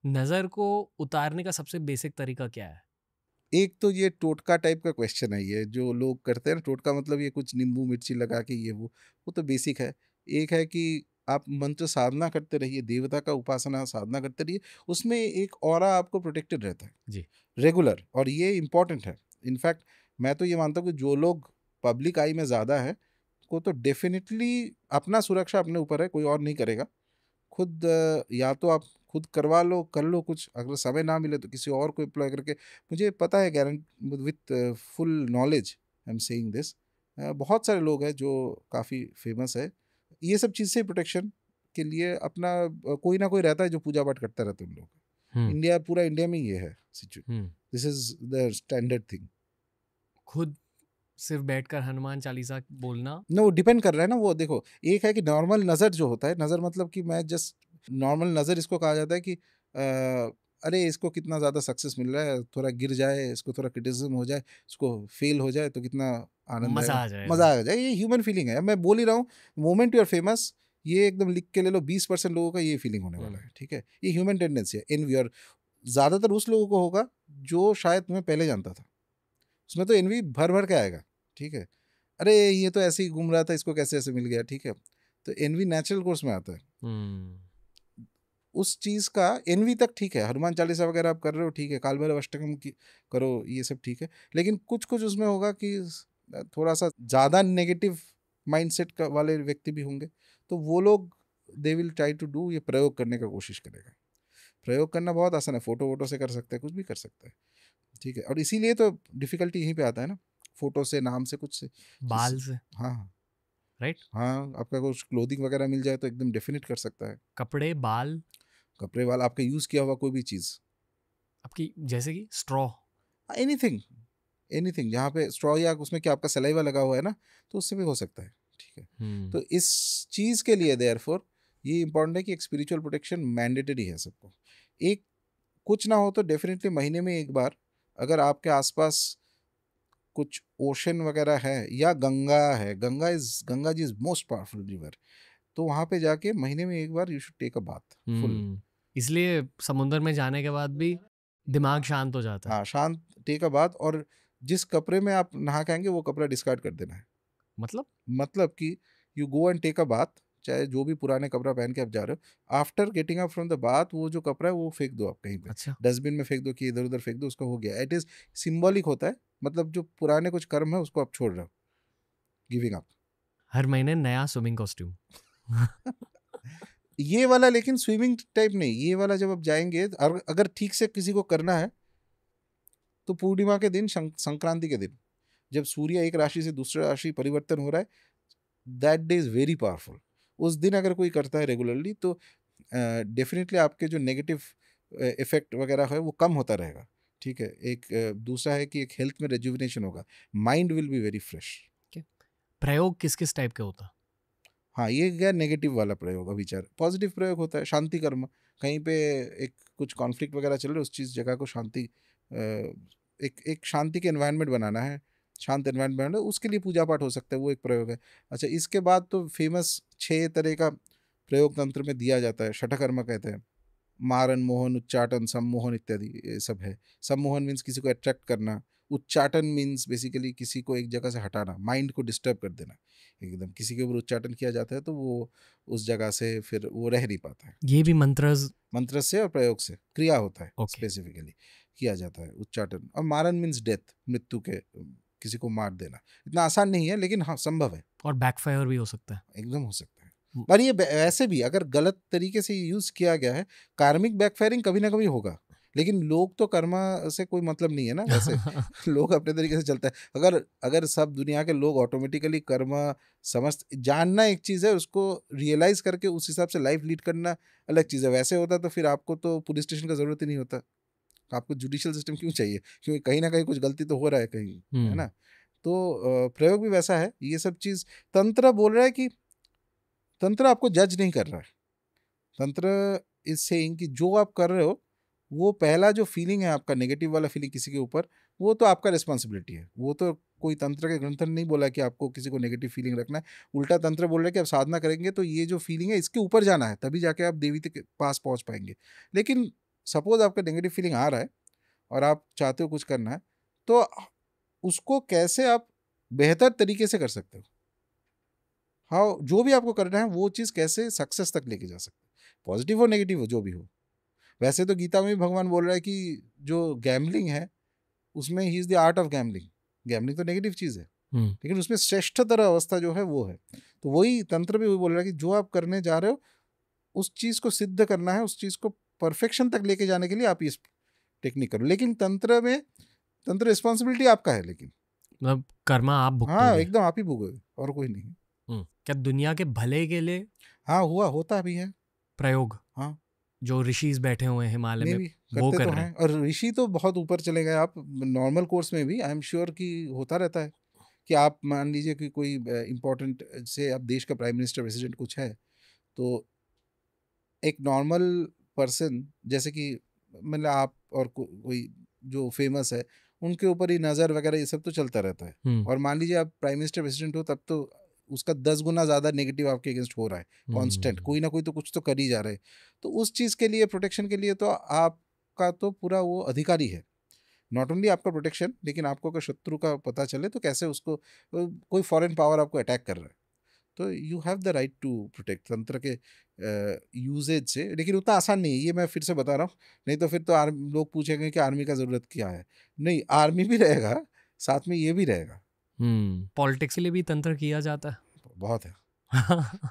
नज़र को उतारने का सबसे बेसिक तरीका क्या है? एक तो ये टोटका टाइप का क्वेश्चन है, ये जो लोग करते हैं ना, टोटका मतलब ये कुछ नींबू मिर्ची लगा के ये वो तो बेसिक है। एक है कि आप मंत्र साधना करते रहिए, देवता का उपासना साधना करते रहिए, उसमें एक ऑरा आपको प्रोटेक्टेड रहता है जी। रेगुलर, और ये इंपॉर्टेंट है। इनफैक्ट मैं तो ये मानता हूँ कि जो लोग पब्लिक आई में ज़्यादा है को तो डेफिनेटली अपना सुरक्षा अपने ऊपर है, कोई और नहीं करेगा। खुद या तो आप खुद करवा लो, कर लो कुछ, अगर समय ना मिले तो किसी और को एम्प्लॉय करके। मुझे पता है, guarantee with full knowledge I am saying this, बहुत सारे लोग हैं जो काफ़ी फेमस है, ये सब चीज़ से प्रोटेक्शन के लिए अपना कोई ना कोई रहता है जो पूजा पाठ करता रहता है उन लोगों का। हम्म, इंडिया, पूरा इंडिया में ये है situation, hmm. This is the standard thing. खुद सिर्फ बैठकर हनुमान चालीसा बोलना। वो डिपेंड कर रहा है ना, वो देखो, एक है कि नॉर्मल नज़र जो होता है, नज़र मतलब कि मैं जस्ट नॉर्मल नज़र इसको कहा जाता है कि अरे इसको कितना ज़्यादा सक्सेस मिल रहा है, थोड़ा गिर जाए, इसको थोड़ा क्रिटिसिज्म हो जाए, इसको फेल हो जाए तो कितना आनंद मजा आएगा, आ जाएगा। मज़ा आ जाए। ये ह्यूमन फीलिंग है, मैं बोल ही रहा हूँ, मोमेंट यू आर फेमस, ये एकदम लिख के ले लो, 20% लोगों का ये फीलिंग होने वाला है, ठीक है। ये ह्यूमन टेंडेंसी है, एनवी, और ज़्यादातर उस लोगों को होगा जो शायद तुम्हें पहले जानता था, उसमें तो एनवी भर भर के आएगा, ठीक है। अरे ये तो ऐसे ही घूम रहा था, इसको कैसे ऐसे मिल गया, ठीक है। तो एनवी नेचुरल कोर्स में आता है। उस चीज़ का एनवी तक ठीक है, हनुमान चालीसा वगैरह आप कर रहे हो, ठीक है, काल भैरव अष्टकम की करो, ये सब ठीक है। लेकिन कुछ कुछ उसमें होगा कि थोड़ा सा ज़्यादा नेगेटिव माइंडसेट का वाले व्यक्ति भी होंगे, तो वो लोग they will try to do, ये प्रयोग करने का कोशिश करेगा। प्रयोग करना बहुत आसान है, फोटो वोटो से कर सकते हैं, कुछ भी कर सकते हैं, ठीक है। और इसीलिए तो डिफिकल्टी यहीं पे आता है ना, फोटो से, नाम से, कुछ से, बाल से, हाँ हाँ राइट? हाँ, आपका कुछ क्लोथिंग वगैरह मिल जाए तो एकदम डेफिनेट कर सकता है। कपड़े, बाल, कपड़े वाला, आपका यूज़ किया हुआ कोई भी चीज़, आपकी जैसे कि स्ट्रॉ। एनीथिंग, एनीथिंग, जहाँ पे स्ट्रॉ या उसमें क्या आपका सलाइवा लगा हुआ है ना, तो उससे भी हो सकता है, ठीक है। तो इस चीज़ के लिए देयरफॉर ये इंपॉर्टेंट है कि एक स्पिरिचुअल प्रोटेक्शन मैंडेटरी है सबको। एक कुछ ना हो तो डेफिनेटली महीने में एक बार, अगर आपके आसपास कुछ ओशन वगैरह है या गंगा है, Ganga ji is most powerful river, तो वहाँ पे जाके महीने में एक बार you should take a bath full. इसलिए समुंदर में जाने के बाद भी दिमाग शांत हो जाता है। हाँ, शांत, टेक अ बाथ, और जिस कपड़े में आप नहा के आएंगे वो कपड़ा डिस्कार्ड कर देना है। मतलब कि you go and take a bath, चाहे जो भी पुराने कपड़ा पहन के आप जा रहे हो, after getting up from the bath वो जो कपड़ा है वो फेंक दो आप कहीं पे, अच्छा, डस्टबिन में फेंक दो कि इधर उधर फेंक दो, उसका हो गया, इट इज सिंबॉलिक होता है, मतलब जो पुराने कुछ कर्म है उसको आप छोड़ रहे हो, गिविंग अप। हर महीने नया स्विमिंग कॉस्ट्यूम। ये वाला लेकिन स्विमिंग टाइप नहीं, ये वाला जब आप जाएंगे, अगर ठीक से किसी को करना है तो पूर्णिमा के दिन, संक्रांति के दिन, जब सूर्य एक राशि से दूसरे राशि परिवर्तन हो रहा है, that day is very powerful. उस दिन अगर कोई करता है रेगुलरली तो डेफिनेटली आपके जो नेगेटिव इफेक्ट वगैरह है वो कम होता रहेगा, ठीक है। एक दूसरा है कि एक हेल्थ में रेजुविनेशन होगा, mind will be very fresh. प्रयोग किस किस टाइप के होता? हाँ, ये गया नेगेटिव वाला प्रयोग, अभिचार। पॉजिटिव प्रयोग होता है शांति कर्म, कहीं पे एक कुछ कॉन्फ्लिक्ट वगैरह चल रहे, उस चीज़ जगह को शांति, एक एक शांति के एनवायरनमेंट बनाना है, शांत एनवायरनमेंट बनाना है, उसके लिए पूजा पाठ हो सकता है, वो एक प्रयोग है। अच्छा, इसके बाद तो फेमस 6 तरह का प्रयोग तंत्र में दिया जाता है, शठकर्म कहते हैं, मारन, मोहन, उच्चाटन, सम्मोहन इत्यादि, ये सब है। सम्मोहन मीन्स किसी को अट्रैक्ट करना, उच्चाटन मीन्स बेसिकली किसी को एक जगह से हटाना, माइंड को डिस्टर्ब कर देना एकदम। किसी के ऊपर उच्चाटन किया जाता है तो वो उस जगह से फिर वो रह नहीं पाता है। ये भी मंत्र से और प्रयोग से क्रिया होता है, Okay. स्पेसिफिकली किया जाता है उच्चाटन। और मारन मीन्स डेथ, मृत्यु के, किसी को मार देना। इतना आसान नहीं है लेकिन हाँ संभव है, और बैकफायर भी हो सकता है। एकदम हो सकता है। पर ये वैसे भी अगर गलत तरीके से यूज किया गया है, कार्मिक बैकफायरिंग कभी ना कभी होगा, लेकिन लोग तो कर्मा से कोई मतलब नहीं है ना वैसे। लोग अपने तरीके से चलता है। अगर सब दुनिया के लोग ऑटोमेटिकली कर्मा समझ, जानना एक चीज़ है, उसको रियलाइज करके उस हिसाब से लाइफ लीड करना अलग चीज़ है। वैसे होता तो फिर आपको तो पुलिस स्टेशन का जरूरत ही नहीं होता, आपको जुडिशियल सिस्टम क्यों चाहिए, क्योंकि कहीं ना कहीं कुछ गलती तो हो रहा है कहीं, है ना। तो प्रयोग भी वैसा है, ये सब चीज़। तंत्र बोल रहा है कि तंत्र आपको जज नहीं कर रहा है, तंत्र इज सेइंग कि जो आप कर रहे हो वो पहला जो फीलिंग है आपका, नेगेटिव वाला फीलिंग किसी के ऊपर, वो तो आपका रिस्पॉन्सिबिलिटी है। वो तो कोई तंत्र के ग्रंथ ने नहीं बोला कि आपको किसी को नेगेटिव फीलिंग रखना है। उल्टा तंत्र बोल रहा है कि आप साधना करेंगे तो ये जो फीलिंग है इसके ऊपर जाना है, तभी जाके आप देवी के पास पहुंच पाएंगे। लेकिन सपोज आपका नेगेटिव फीलिंग आ रहा है और आप चाहते हो कुछ करना है, तो उसको कैसे आप बेहतर तरीके से कर सकते हो, हाँ, जो भी आपको करना है वो चीज़ कैसे सक्सेस तक लेके जा सकते हो, पॉजिटिव हो नेगेटिव हो जो भी हो। वैसे तो गीता में भी भगवान बोल रहा है कि जो गैम्बलिंग है उसमें he is the art of gambling. Gambling तो नेगेटिव चीज़ है, लेकिन उसमें श्रेष्ठतर अवस्था जो है वो है। तो वही तंत्र भी वही बोल रहा है कि जो आप करने जा रहे हो उस चीज़ को सिद्ध करना है, उस चीज़ को परफेक्शन तक लेके जाने के लिए आप इस टेक्निक करो। लेकिन तंत्र रिस्पॉन्सिबिलिटी आपका है, लेकिन मतलब कर्मा आप हाँ भुगतोगे। एकदम आप ही भोगोगे और कोई नहीं। क्या दुनिया के भले के लिए हाँ होता भी है। प्रयोग, हाँ जो ऋषिज बैठे हुए हैं हिमालय में में, भी वो करते कर तो रहे हैं, और ऋषि तो बहुत ऊपर चले गए। आप नॉर्मल कोर्स में भी आई एम श्योर कि होता रहता है कि आप मान लीजिए कि कोई इम्पोर्टेंट से आप देश का प्राइम मिनिस्टर प्रेसिडेंट कुछ है, तो एक नॉर्मल पर्सन जैसे कि मतलब आप और कोई जो फेमस है उनके ऊपर ही नज़र वगैरह ये सब तो चलता रहता है। और मान लीजिए आप प्राइम मिनिस्टर प्रेसिडेंट हो, तब तो उसका 10 गुना ज़्यादा नेगेटिव आपके अगेंस्ट हो रहा है कांस्टेंट, कोई ना कोई तो कुछ तो कर ही जा रहे हैं। तो उस चीज़ के लिए, प्रोटेक्शन के लिए तो आपका तो पूरा वो अधिकारी है, नॉट ओनली आपका प्रोटेक्शन, लेकिन आपको अगर शत्रु का पता चले तो कैसे उसको, कोई फॉरेन पावर आपको अटैक कर रहा है तो you have the right to protect tantra के यूजेज से। लेकिन उतना आसान नहीं है, ये मैं फिर से बता रहा हूँ, नहीं तो फिर तो लोग पूछेंगे कि आर्मी का ज़रूरत क्या है। नहीं, आर्मी भी रहेगा, साथ में ये भी रहेगा। पॉलिटिक्स के लिए भी तंत्र किया जाता है। बहुत है।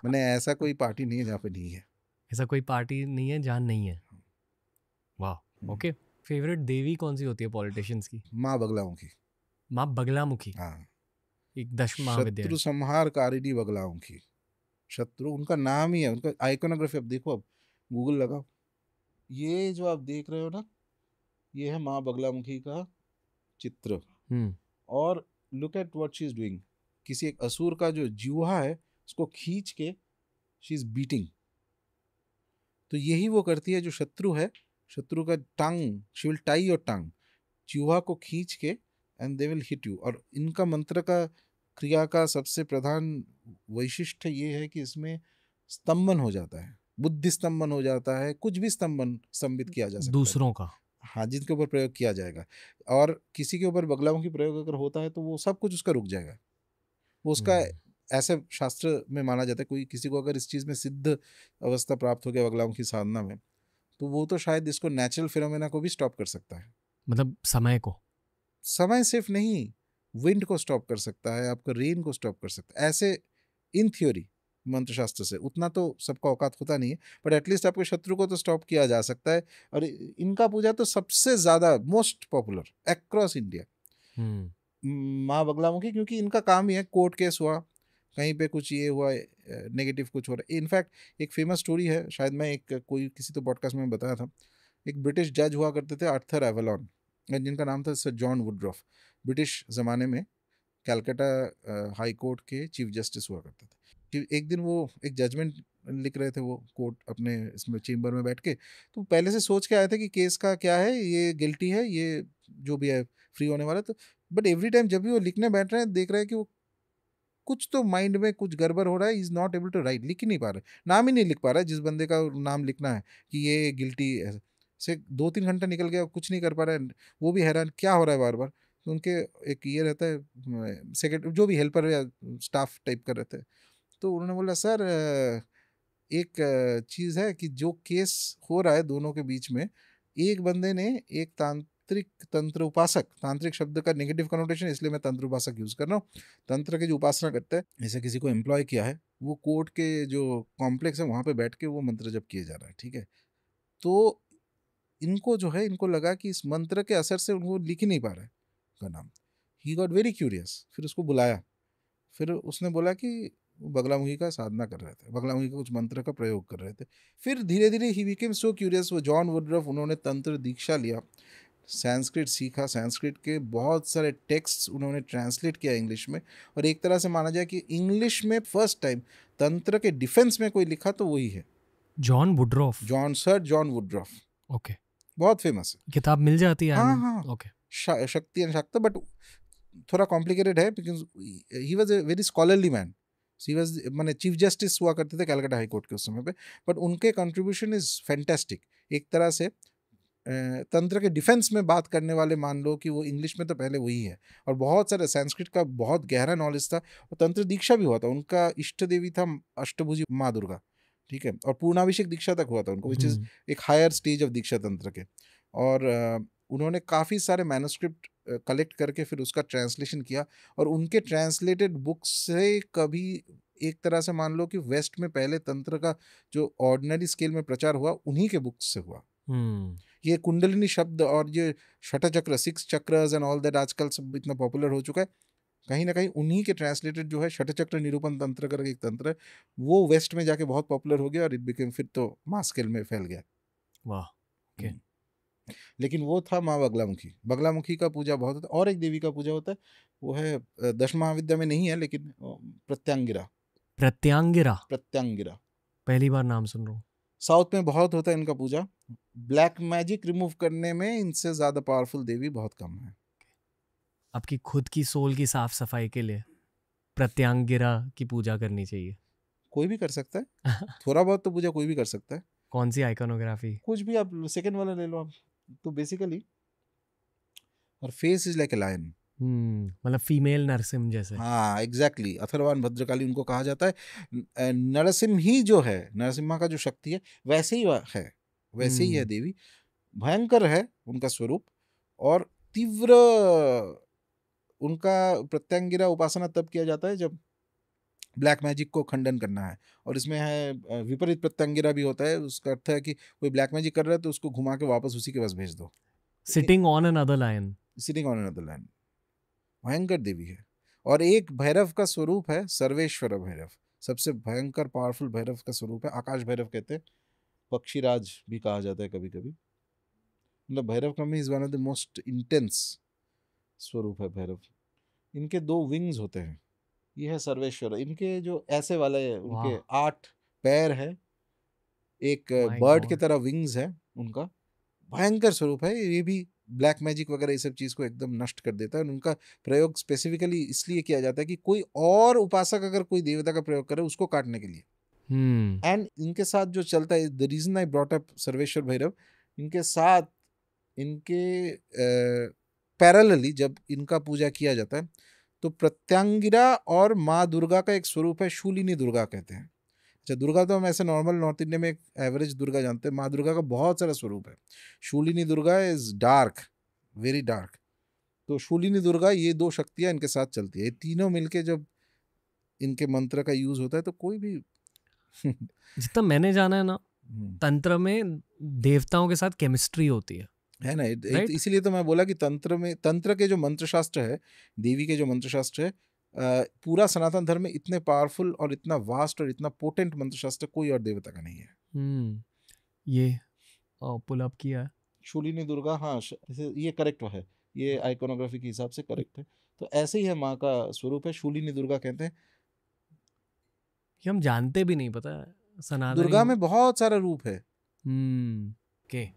मैंने ऐसा कोई पार्टी नहीं है जहाँ पे नहीं है। ऐसा कोई पार्टी नहीं है जहाँ नहीं है। वाह, ओके। फेवरेट देवी कौन सी होती है पॉलिटिशियंस की? माँ बगलाओं की। माँ बगलामुखी, हाँ, एक दश शत्रु महाविद्यालय। संहार कारिणी बगलाओं की। शत्रु उनका नाम ही है, उनका आइकोनोग्राफी। अब देखो, अब गूगल लगाओ, ये जो आप देख रहे हो ना, ये है माँ बगलामुखी का चित्र। और look at what she is doing. किसी एक असुर का जो जीवा है उसको खींच के शी इज बीटिंग। तो यही वो करती है जो शत्रु है। शत्रु का tongue, she will tie your tongue, जीवा को खींच के, and they will hit you. और इनका मंत्र का क्रिया का सबसे प्रधान वैशिष्ट्य ये है कि इसमें स्तंभन हो जाता है, बुद्धि स्तंभन हो जाता है, कुछ भी स्तंभित किया जा सकता है दूसरों का। हाँ, जिनके ऊपर प्रयोग किया जाएगा। और किसी के ऊपर बगलामुखी प्रयोग अगर होता है तो वो सब कुछ उसका रुक जाएगा। वो उसका ऐसे शास्त्र में माना जाता है, कोई किसी को अगर इस चीज़ में सिद्ध अवस्था प्राप्त हो गया बगलामुखी साधना में, तो वो तो शायद इसको नेचुरल फिनोमेना को भी स्टॉप कर सकता है। मतलब समय को, समय सिर्फ नहीं, विंड को स्टॉप कर सकता है, आपका रेन को स्टॉप कर सकता है। ऐसे इन थ्योरी मंत्र शास्त्र से उतना तो सबका औकात होता नहीं है, बट एटलीस्ट आपके शत्रु को तो स्टॉप किया जा सकता है। और इनका पूजा तो सबसे ज़्यादा मोस्ट पॉपुलर अक्रॉस इंडिया माँ बगलामुखी, क्योंकि इनका काम ही है, कोर्ट केस हुआ, कहीं पे कुछ ये हुआ, नेगेटिव कुछ हो रहा है। इनफैक्ट एक फेमस स्टोरी है, शायद मैं किसी तो पॉडकास्ट में बताया था। एक ब्रिटिश जज हुआ करते थे, आर्थर एवलॉन, जिनका नाम था सर जॉन वुडरॉफ। ब्रिटिश ज़माने में कैलकाटा हाई कोर्ट के चीफ जस्टिस हुआ करते थे। एक दिन वो एक जजमेंट लिख रहे थे, वो कोर्ट अपने इसमें चेम्बर में बैठ के, तो पहले से सोच के आए थे कि केस का क्या है, ये गिल्टी है, ये जो भी है फ्री होने वाला। तो बट एवरी टाइम जब भी वो लिखने बैठ रहे हैं, देख रहे हैं कि वो कुछ तो माइंड में कुछ गड़बड़ हो रहा है, is not able to write, लिख ही नहीं पा रहे, नाम ही नहीं लिख पा रहा है जिस बंदे का नाम लिखना है कि ये गिल्टी है। से 2-3 घंटा निकल गया, कुछ नहीं कर पा रहा है, वो भी हैरान क्या हो रहा है बार बार। तो उनके एक ये रहता है सेक्रेटरी, जो भी हेल्पर या स्टाफ टाइप का रहता है, तो उन्होंने बोला सर एक चीज़ है कि जो केस हो रहा है दोनों के बीच में, एक बंदे ने एक तंत्र उपासक, तांत्रिक शब्द का नेगेटिव कनोटेशन, इसलिए मैं तंत्र उपासक यूज़ कर रहा हूँ, तंत्र के जो उपासना करते हैं, ऐसे किसी को एम्प्लॉय किया है, वो कोर्ट के जो कॉम्प्लेक्स है वहाँ पे बैठ के वो मंत्र जप किए जा रहा है, ठीक है। तो इनको जो है, इनको लगा कि इस मंत्र के असर से उनको लिख ही नहीं पा रहा है का नाम। ही गॉट वेरी क्यूरियस, फिर उसको बुलाया, फिर उसने बोला कि वो बगलामुखी का साधना कर रहे थे, बगलामुखी का कुछ मंत्र का प्रयोग कर रहे थे। फिर धीरे धीरे ही बिकेम सो क्यूरियस, वो जॉन वुडरॉफ, उन्होंने तंत्र दीक्षा लिया, संस्कृत सीखा, संस्कृत के बहुत सारे टेक्स्ट्स उन्होंने ट्रांसलेट किया इंग्लिश में। और एक तरह से माना जाए कि इंग्लिश में फर्स्ट टाइम तंत्र के डिफेंस में कोई लिखा तो वही है, John Woodroffe. Sir John Woodroffe. Okay, बहुत फेमस है, किताब मिल जाती है? हाँ। Okay, Shakti and Shakta, but थोड़ा कॉम्प्लिकेटेड है, because he was a very scholarly man. He was, मैंने चीफ जस्टिस हुआ करते थे कैलकाटा हाई कोर्ट के उस समय पे, बट उनके कंट्रीब्यूशन इज फैंटास्टिक। एक तरह से तंत्र के डिफेंस में बात करने वाले, मान लो कि वो इंग्लिश में तो पहले वही है, और बहुत सारे संस्कृत का बहुत गहरा नॉलेज था, और तंत्र दीक्षा भी हुआ था। उनका इष्ट देवी था अष्टभुजी माँ दुर्गा, ठीक है, और पूर्णाभिषेक दीक्षा तक हुआ था उनको, विच इज़ एक हायर स्टेज ऑफ दीक्षा तंत्र के। और उन्होंने काफ़ी सारे मैन्युस्क्रिप्ट कलेक्ट करके फिर उसका ट्रांसलेशन किया, और उनके ट्रांसलेटेड बुक्स से कभी एक तरह से मान लो कि वेस्ट में पहले तंत्र का जो ऑर्डिनरी स्केल में प्रचार हुआ उन्हीं के बुक्स से हुआ। ये कुंडलिनी शब्द और ये षटचक्र, 6 चक्रस एंड ऑल दैट आजकल सब इतना पॉपुलर हो चुका है, कहीं ना कहीं उन्हीं के ट्रांसलेटेड जो है षटचक्र निरूपण तंत्र करके एक तंत्र है, वो वेस्ट में जाके बहुत पॉपुलर हो गया और इट बिकेम फिर तो मास स्केल में फैल गया। वाह, ओके। लेकिन वो था माँ बगलामुखी। बगलामुखी का पूजा बहुत होता है, और एक देवी का पूजा होता है, वो है दश महाविद्या में नहीं है लेकिन प्रत्यांगिरा। प्रत्यांगिरा, प्रत्यांगिरा पहली बार नाम सुन रहा हूँ। साउथ में बहुत होता है इनका पूजा। ब्लैक मैजिक रिमूव करने में इनसे ज्यादा पावरफुल देवी बहुत कम है। आपकी खुद की सोल की साफ सफाई के लिए प्रत्यांगिरा की पूजा करनी चाहिए। कोई भी कर सकता है, थोड़ा बहुत तो पूजा कोई भी कर सकता है। कौन सी आइकनोग्राफी? कुछ भी, आप सेकंड वाला ले लो आप, तो बेसिकली और face is like a lion. मतलब फीमेल नरसिम्हा जैसे। हाँ एग्जैक्टली, अथर्वान भद्रकाली उनको कहा जाता है। नरसिम्हा ही जो है, नरसिम्हा का जो शक्ति है वैसे ही है, वैसे ही है देवी। भयंकर है उनका स्वरूप, और तीव्र उनका प्रत्यांगिरा उपासना तब किया जाता है जब ब्लैक मैजिक को खंडन करना है। और इसमें है विपरीत प्रत्यांगिरा भी होता है, उसका अर्थ है कि कोई ब्लैक मैजिक कर रहा है तो उसको घुमा के वापस उसी के पास भेज दो। Sitting on another lion. Sitting on another lion, भयंकर देवी है। और एक भैरव का स्वरूप है सर्वेश्वर भैरव, सबसे भयंकर पावरफुल भैरव का स्वरूप है। आकाश भैरव कहते हैं, पक्षीराज भी कहा जाता है कभी कभी। मतलब भैरव का में is one of the most intense स्वरूप है भैरव। इनके 2 विंग्स होते हैं, ये है सर्वेश्वर। इनके जो ऐसे वाले है, उनके 8 पैर है, एक बर्ड की तरह विंग्स है उनका। भयंकर स्वरूप है। ये भी ब्लैक मैजिक वगैरह ये सब चीज को एकदम नष्ट कर देता है। और उनका प्रयोग स्पेसिफिकली इसलिए किया जाता है कि कोई और उपासक अगर कोई देवता का प्रयोग करे उसको काटने के लिए। एंड इनके साथ जो चलता है, the reason I brought up Sarveshwar Bhairav, इनके साथ इनके पैरेलली जब इनका पूजा किया जाता है तो प्रत्यांगिरा और माँ दुर्गा का एक स्वरूप है, शूलिनी दुर्गा कहते हैं। अच्छा, दुर्गा तो हम ऐसे नॉर्मल नॉर्थ इंडिया में एक एवरेज दुर्गा जानते हैं, माँ दुर्गा का बहुत सारा स्वरूप है। Shoolini Durga is dark, very dark. तो शूलिनी दुर्गा, ये 2 शक्तियां इनके साथ चलती है। ये तीनों मिलके जब इनके मंत्र का यूज होता है तो कोई भी जितना मैंने जाना है ना, तंत्र में देवताओं के साथ केमिस्ट्री होती है ना। इसीलिए तो मैं बोला कि तंत्र के जो मंत्र शास्त्र है, देवी के जो मंत्र शास्त्र है, पूरा सनातन धर्म में इतने पावरफुल और इतना वास्ट और इतना पोटेंट मंत्र शास्त्र कोई और देवता का नहीं है। ये पुल अप किया है शूलिनी दुर्गा, हाँ ये करेक्ट है, ये आइकोनोग्राफी के हिसाब से करेक्ट है। तो ऐसे ही है, माँ का स्वरूप है, शूलिनी दुर्गा कहते हैं। ये हम जानते भी नहीं, पता है सनातन दुर्गा में बहुत सारा रूप है। ओके,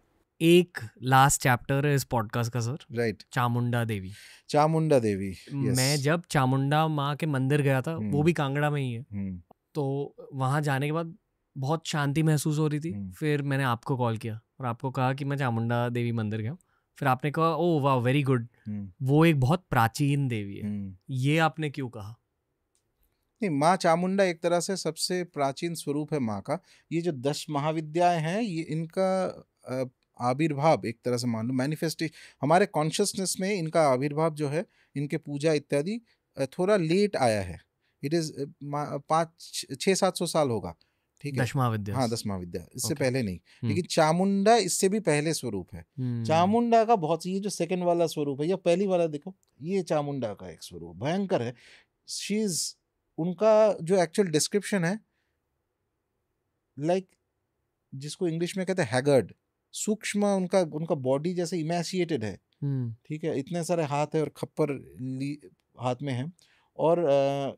एक लास्ट चैप्टर है इस पॉडकास्ट का सर, राइट। चामुंडा देवी। चामुंडा देवी, मैं जब चामुंडा माँ के मंदिर गया था, वो भी कांगड़ा में ही है, तो वहाँ जाने के बाद बहुत शांति महसूस हो रही थी। फिर मैंने आपको कॉल किया और आपको कहा कि मैं चामुंडा देवी मंदिर गया हूँ। फिर आपने कहा ओह वाह वेरी गुड, वो एक बहुत प्राचीन देवी है। ये आपने क्यों कहा? नहीं, माँ चामुंडा एक तरह से सबसे प्राचीन स्वरूप है माँ का। ये जो 10 महाविद्याएं हैं, ये इनका आविर्भाव एक तरह से मान लो मैनिफेस्टेशन, हमारे कॉन्शियसनेस में इनका आविर्भाव जो है, इनके पूजा इत्यादि थोड़ा लेट आया है। इट इज 500-600-700 साल होगा, ठीक है। 10 महाविद्या, हाँ 10 महाविद्या, इससे पहले नहीं। लेकिन चामुंडा इससे भी पहले स्वरूप है। चामुंडा का बहुत, ये जो सेकंड वाला स्वरूप है या पहली वाला देखो, ये चामुंडा का एक स्वरूप भयंकर है। शी इज, उनका जो एक्चुअल डिस्क्रिप्शन है, लाइक जिसको इंग्लिश में कहते हैं हैगर्ड, सूक्ष्म, उनका बॉडी जैसे इमैसिएटेड है, ठीक है। इतने सारे हाथ है और खप्पर हाथ में है, और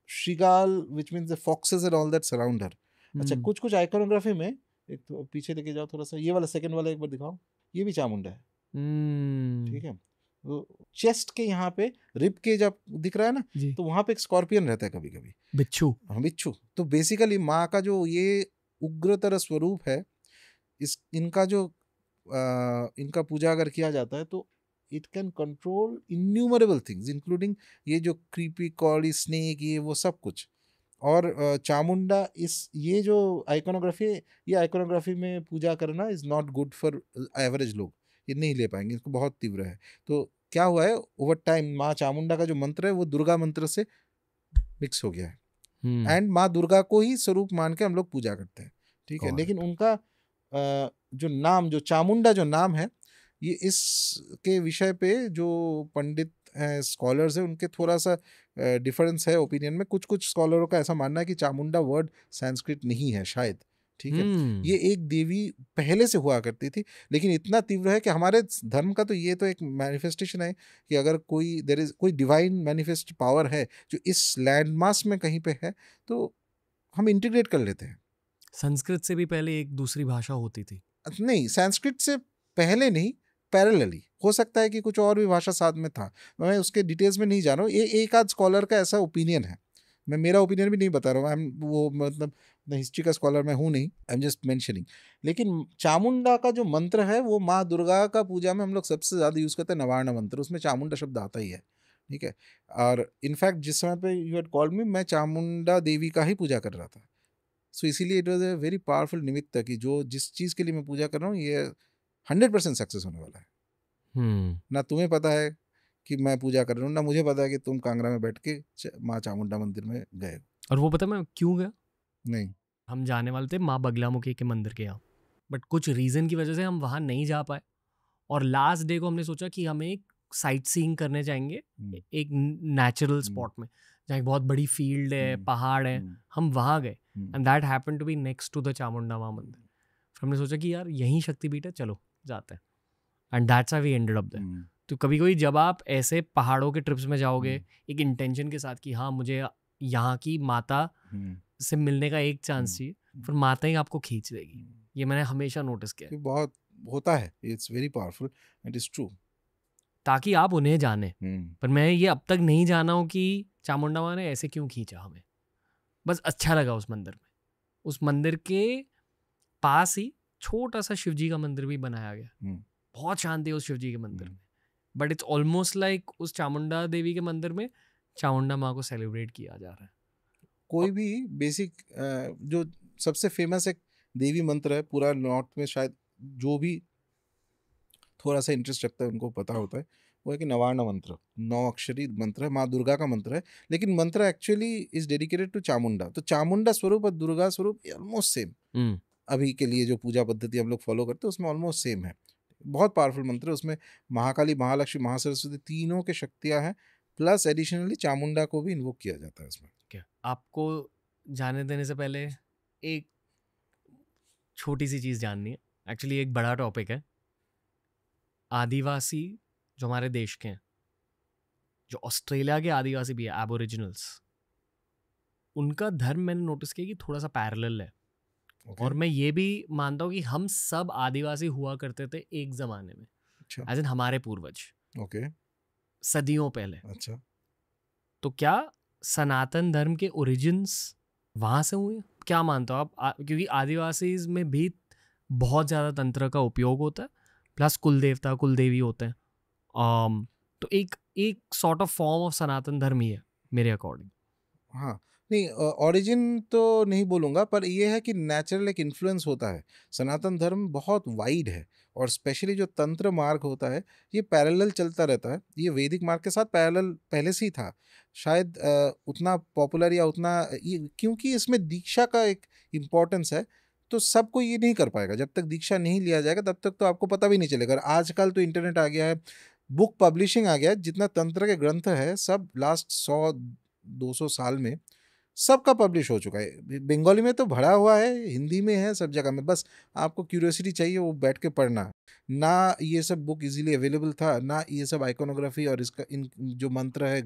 srigala which means the foxes and all that surround her. अच्छा, कुछ आइकोनोग्राफी में, एक तो पीछे लेके जाओ थोड़ा सा, ये वाला सेकंड वाला एक बार दिखाओ, ये भी चामुंडा है, ठीक है। चेस्ट के यहाँ पे रिब के जब दिख रहा है ना, तो वहां पे एक स्कॉर्पियन रहता है कभी कभी, बिच्छू। हाँ बिच्छू। तो बेसिकली माँ का जो ये उग्रतर स्वरूप है, इनका जो इनका पूजा अगर किया जाता है तो it can control innumerable things, including ये जो क्रीपी कॉली स्नेक, ये वो सब कुछ। और चामुंडा ये जो आइकोनोग्राफी, ये आइकोनोग्राफी में पूजा करना is not good for average लोग। ये नहीं ले पाएंगे, इसको बहुत तीव्र है। तो क्या हुआ है, ओवर टाइम माँ चामुंडा का जो मंत्र है वो दुर्गा मंत्र से मिक्स हो गया है, एंड माँ दुर्गा को ही स्वरूप मान के हम लोग पूजा करते हैं, ठीक है। लेकिन उनका जो नाम, जो चामुंडा जो नाम है, ये इसके विषय पे जो पंडित हैं, स्कॉलर्स हैं, उनके थोड़ा सा डिफरेंस है ओपिनियन में। कुछ कुछ स्कॉलरों का ऐसा मानना है कि चामुंडा वर्ड संस्कृत नहीं है शायद, ठीक है। ये एक देवी पहले से हुआ करती थी, लेकिन इतना तीव्र है कि हमारे धर्म का तो ये तो एक मैनिफेस्टेशन है कि अगर कोई देयर इज कोई डिवाइन मैनिफेस्ट पावर है जो इस लैंडमास में कहीं पे है, तो हम इंटीग्रेट कर लेते हैं। संस्कृत से भी पहले एक दूसरी भाषा होती थी। नहीं, संस्कृत से पहले नहीं, पैरेलली हो सकता है कि कुछ और भी भाषा साथ में था, मैं उसके डिटेल्स में नहीं जा रहा हूँ। एक आध स्कॉलर का ऐसा ओपिनियन है, मैं मेरा ओपिनियन भी नहीं बता रहा हूँ, आई एम वो मतलब हिस्ट्री का स्कॉलर मैं हूँ नहीं, आई एम जस्ट मेंशनिंग। लेकिन चामुंडा का जो मंत्र है वो माँ दुर्गा का पूजा में हम लोग सबसे ज़्यादा यूज़ करते हैं, नवार्ण मंत्र, उसमें चामुंडा शब्द आता ही है, ठीक है। और इनफैक्ट जिस समय पे यू हैड कॉल्ड मी, मैं चामुंडा देवी का ही पूजा कर रहा था, सो इसीलिए it was a very powerful निमित्त कि जो जिस चीज़ के लिए मैं पूजा कर रहा हूँ ये 100% सक्सेस होने वाला है। ना तुम्हें पता है कि मैं पूजा कर रहा हूँ, ना मुझे पता है कि तुम कांगड़ा में बैठ के माँ चामुंडा मंदिर में गए। और वो पता मैं क्यों गया? नहीं, हम जाने वाले थे माँ बगलामुखी के मंदिर के यहाँ, बट कुछ रीज़न की वजह से हम वहाँ नहीं जा पाए, और लास्ट डे को हमने सोचा कि हम एक साइट सीइंग करने जाएंगे एक नेचुरल स्पॉट में, जहाँ एक बहुत बड़ी फील्ड है, पहाड़ है। हम वहाँ गए, and that happened to be next to the Chamunda माँ मंदिर। फिर हमने सोचा कि यार यहीं शक्तिपीठ है, चलो जाते हैं, and that's how we ended up there. तो कभी कभी जब आप ऐसे पहाड़ों के ट्रिप्स में जाओगे एक इंटेंशन के साथ कि हाँ मुझे यहाँ की माता से मिलने का एक चांस चाहिए, फिर माता ही आपको खींच देगी। ये मैंने हमेशा नोटिस किया है। बहुत होता है, it's very powerful, it is true, ताकि आप उन्हें जाने। पर मैं ये अब तक नहीं जाना हूँ कि चामुंडा माँ ने ऐसे क्यों खींचा हमें। बस अच्छा लगा उस मंदिर में। उस मंदिर के पास ही छोटा सा शिवजी का मंदिर भी बनाया गया, बहुत शांति है उस शिवजी के मंदिर में, बट इट्स ऑलमोस्ट लाइक उस चामुंडा देवी के मंदिर में चामुंडा माँ को सेलिब्रेट किया जा रहा है। कोई भी बेसिक जो सबसे फेमस एक देवी मंत्र है पूरा नॉर्थ में, शायद जो भी थोड़ा सा इंटरेस्ट रखता है उनको पता होता है, वो है कि नवार्ण मंत्र, 9 अक्षरी मंत्र है, माँ दुर्गा का मंत्र है, लेकिन मंत्र actually is dedicated to Chamunda. तो चामुंडा स्वरूप और दुर्गा स्वरूप ऑलमोस्ट सेम, अभी के लिए जो पूजा पद्धति हम लोग फॉलो करते हैं उसमें ऑलमोस्ट सेम है। बहुत पावरफुल मंत्र है, उसमें महाकाली, महालक्ष्मी, महासरस्वती तीनों के शक्तियाँ हैं, प्लस एडिशनली चामुंडा को भी इन्वोक किया जाता है उसमें। क्या आपको जाने देने से पहले एक छोटी सी चीज़ जाननी है, एक्चुअली एक बड़ा टॉपिक है। आदिवासी जो हमारे देश के हैं, जो ऑस्ट्रेलिया के आदिवासी भी है, एबोरिजिनल्स, उनका धर्म मैंने नोटिस किया कि थोड़ा सा पैरेलल है। और मैं ये भी मानता हूँ कि हम सब आदिवासी हुआ करते थे एक ज़माने में, एज इन हमारे पूर्वज, सदियों पहले। अच्छा, तो क्या सनातन धर्म के ओरिजिन्स वहाँ से हुए? क्या मानते हो आप? क्योंकि आदिवासी में भी बहुत ज़्यादा तंत्र का उपयोग होता है, प्लस कुल देवता कुल देवी होते हैं, तो एक सॉर्ट ऑफ फॉर्म ऑफ सनातन धर्म ही है मेरे अकॉर्डिंग। हाँ, नहीं ओरिजिन तो नहीं बोलूँगा, पर ये है कि नेचुरल एक इन्फ्लुएंस होता है। सनातन धर्म बहुत वाइड है, और स्पेशली जो तंत्र मार्ग होता है ये पैरेलल चलता रहता है। ये वैदिक मार्ग के साथ पैरेलल पहले से ही था, शायद उतना पॉपुलर या उतना ये, क्योंकि इसमें दीक्षा का एक इम्पोर्टेंस है, तो सबको ये नहीं कर पाएगा। जब तक दीक्षा नहीं लिया जाएगा तब तक तो आपको पता भी नहीं चलेगा। और आजकल तो इंटरनेट आ गया है, बुक पब्लिशिंग आ गया है, जितना तंत्र के ग्रंथ है सब लास्ट 100-200 साल में सबका पब्लिश हो चुका है। बंगाली में तो भरा हुआ है, हिंदी में है, सब जगह में। बस आपको क्यूरियोसिटी चाहिए, वो बैठ के पढ़ना। ना ये सब बुक इजीली अवेलेबल था, ना ये सब आइकोनोग्राफी और इसका इन जो मंत्र है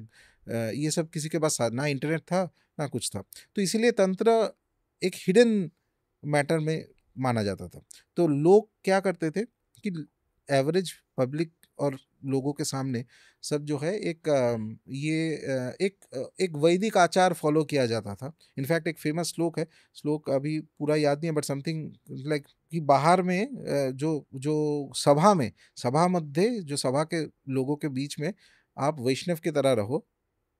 ये सब किसी के पास ना इंटरनेट था ना कुछ था। तो इसीलिए तंत्र एक हिडन मैटर में माना जाता था। तो लोग क्या करते थे कि एवरेज पब्लिक और लोगों के सामने सब जो है एक वैदिक आचार फॉलो किया जाता था। इनफैक्ट एक फेमस श्लोक अभी पूरा याद नहीं है, बट समथिंग लाइक कि बाहर में जो सभा मध्य जो सभा के लोगों के बीच में आप वैष्णव की तरह रहो,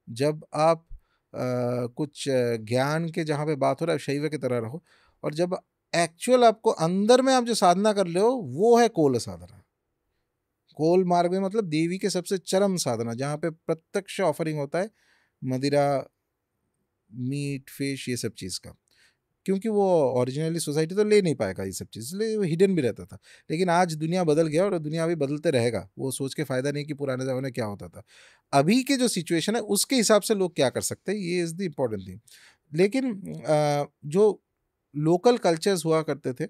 जब आप कुछ ज्ञान के जहाँ पे बात हो रहा है शैव की तरह रहो, और जब एक्चुअल आपको अंदर में आप जो साधना कर ले हो वो है कोल साधना। कोल मार्ग में मतलब देवी के सबसे चरम साधना, जहाँ पे प्रत्यक्ष ऑफरिंग होता है मदिरा, मीट, फिश, ये सब चीज़ का, क्योंकि वो ओरिजिनली सोसाइटी तो ले नहीं पाएगा ये सब चीज़, इसलिए वो हिडन भी रहता था। लेकिन आज दुनिया बदल गया और दुनिया अभी बदलते रहेगा, वो सोच के फ़ायदा नहीं कि पुराने ज़माने में क्या होता था। अभी के जो सिचुएशन है उसके हिसाब से लोग क्या कर सकते हैं, ये इज़ द इम्पोर्टेंट थिंग। लेकिन जो लोकल कल्चर्स हुआ करते थे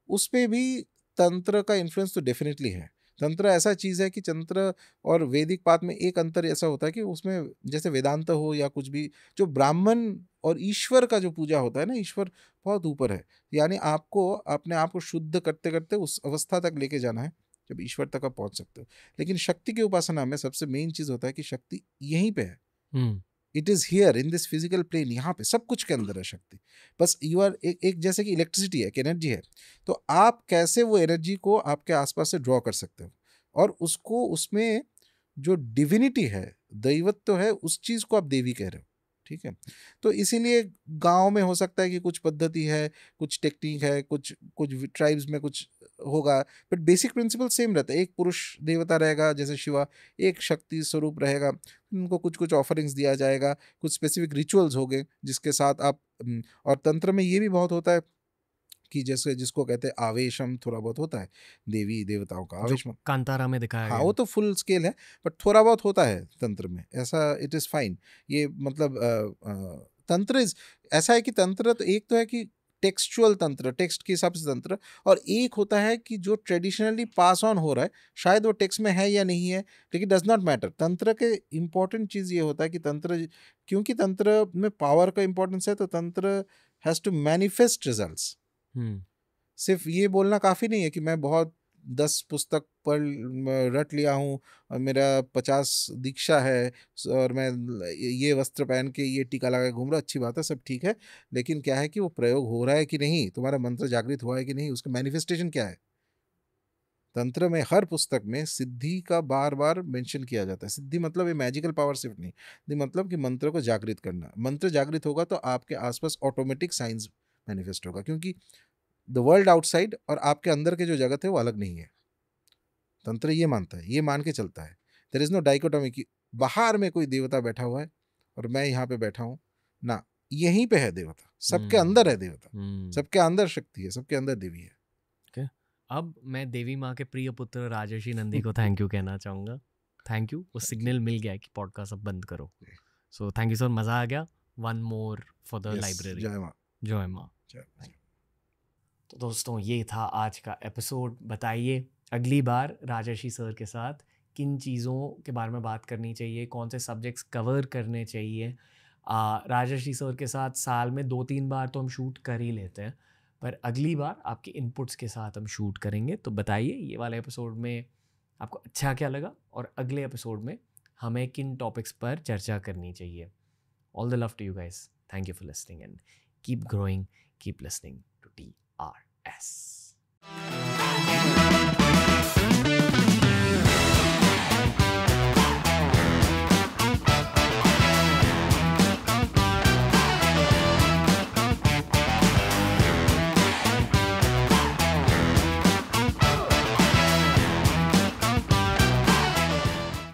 उस पे भी तंत्र का इन्फ्लुएंस तो डेफिनेटली है। तंत्र ऐसा चीज़ है कि तंत्र और वैदिक पात में एक अंतर ऐसा होता है कि उसमें जैसे वेदांत हो या कुछ भी, जो ब्राह्मण और ईश्वर का जो पूजा होता है ना, ईश्वर बहुत ऊपर है, यानी आपको अपने आप को शुद्ध करते करते उस अवस्था तक लेके जाना है जब ईश्वर तक आप पहुंच सकते हो। लेकिन शक्ति की उपासना में सबसे मेन चीज़ होता है कि शक्ति यहीं पे है, it is here in this physical plane, यहाँ पे सब कुछ के अंदर है शक्ति। बस यू आर एक जैसे कि इलेक्ट्रिसिटी है, एक एनर्जी है, तो आप कैसे वो एनर्जी को आपके आसपास से ड्रॉ कर सकते हो और उसको, उसमें जो डिविनिटी है, दैवत्व है, उस चीज़ को आप देवी कह रहे हो, ठीक है। तो इसीलिए गांव में हो सकता है कि कुछ पद्धति है, कुछ टेक्निक है, कुछ कुछ ट्राइब्स में कुछ होगा, बट बेसिक प्रिंसिपल सेम रहता है। एक पुरुष देवता रहेगा जैसे शिवा, एक शक्ति स्वरूप रहेगा, उनको कुछ कुछ ऑफरिंग्स दिया जाएगा, कुछ स्पेसिफिक रिचुअल्स हो गए जिसके साथ आप और तंत्र में ये भी बहुत होता है कि जैसे जिसको कहते हैं आवेशम, थोड़ा बहुत होता है देवी देवताओं का जो आवेश। कांतारा में दिखाया हाँ गया। वो तो फुल स्केल है, बट थोड़ा बहुत होता है तंत्र में ऐसा, इट इज़ फाइन। ये मतलब तंत्र ऐसा है कि तंत्र तो एक तो है कि टेक्सचुअल तंत्र, टेक्स्ट के हिसाब से तंत्र, और एक होता है कि जो ट्रेडिशनली पास ऑन हो रहा है, शायद वो टेक्स्ट में है या नहीं है, लेकिन डज नॉट मैटर। तंत्र के इम्पॉर्टेंट चीज़ ये होता है कि तंत्र, क्योंकि तंत्र में पावर का इंपॉर्टेंस है, तो तंत्र हैज़ टू मैनिफेस्ट रिजल्ट्स। सिर्फ ये बोलना काफ़ी नहीं है कि मैं बहुत 10 पुस्तक पढ़ रट लिया हूँ और मेरा 50 दीक्षा है और मैं ये वस्त्र पहन के ये टीका लगा के घूम रहा, अच्छी बात है, सब ठीक है, लेकिन क्या है कि वो प्रयोग हो रहा है कि नहीं, तुम्हारा मंत्र जागृत हुआ है कि नहीं, उसका मैनिफेस्टेशन क्या है। तंत्र में हर पुस्तक में सिद्धि का बार बार मेंशन किया जाता है। सिद्धि मतलब ये मैजिकल पावर सिर्फ नहीं, सिद्धि मतलब कि मंत्र को जागृत करना। मंत्र जागृत होगा तो आपके आसपास ऑटोमेटिक साइंस मैनिफेस्ट होगा, क्योंकि द वर्ल्ड आउटसाइड और आपके अंदर के जो जगत है वो अलग नहीं है। तंत्र ये मानता है, ये मान के चलता है, देयर इज नो डाइकोटॉमी कि बाहर में कोई देवता बैठा हुआ है और मैं यहाँ पे बैठा हूँ ना, यहीं पे है देवता, सबके अंदर है देवता, सबके अंदर शक्ति है, सबके अंदर देवी है। अब मैं देवी माँ के प्रिय पुत्र राजर्षि नंदी को थैंक यू कहना चाहूँगा। थैंक यू, वो सिग्नल मिल गया कि पॉडकास्ट अब बंद करो। सो थैंक यू सर, मज़ा आ गया। One more for the library. जय माँ। जय माँ। तो दोस्तों ये था आज का एपिसोड। बताइए अगली बार राजर्षि सर के साथ किन चीज़ों के बारे में बात करनी चाहिए, कौन से सब्जेक्ट्स कवर करने चाहिए। राजर्षि सर के साथ साल में 2-3 बार तो हम शूट कर ही लेते हैं, पर अगली बार आपके इनपुट्स के साथ हम शूट करेंगे। तो बताइए ये वाले एपिसोड में आपको अच्छा क्या लगा और अगले एपिसोड में हमें किन टॉपिक्स पर चर्चा करनी चाहिए। All the love to you guys, thank you for listening and keep growing, keep listening to TRS।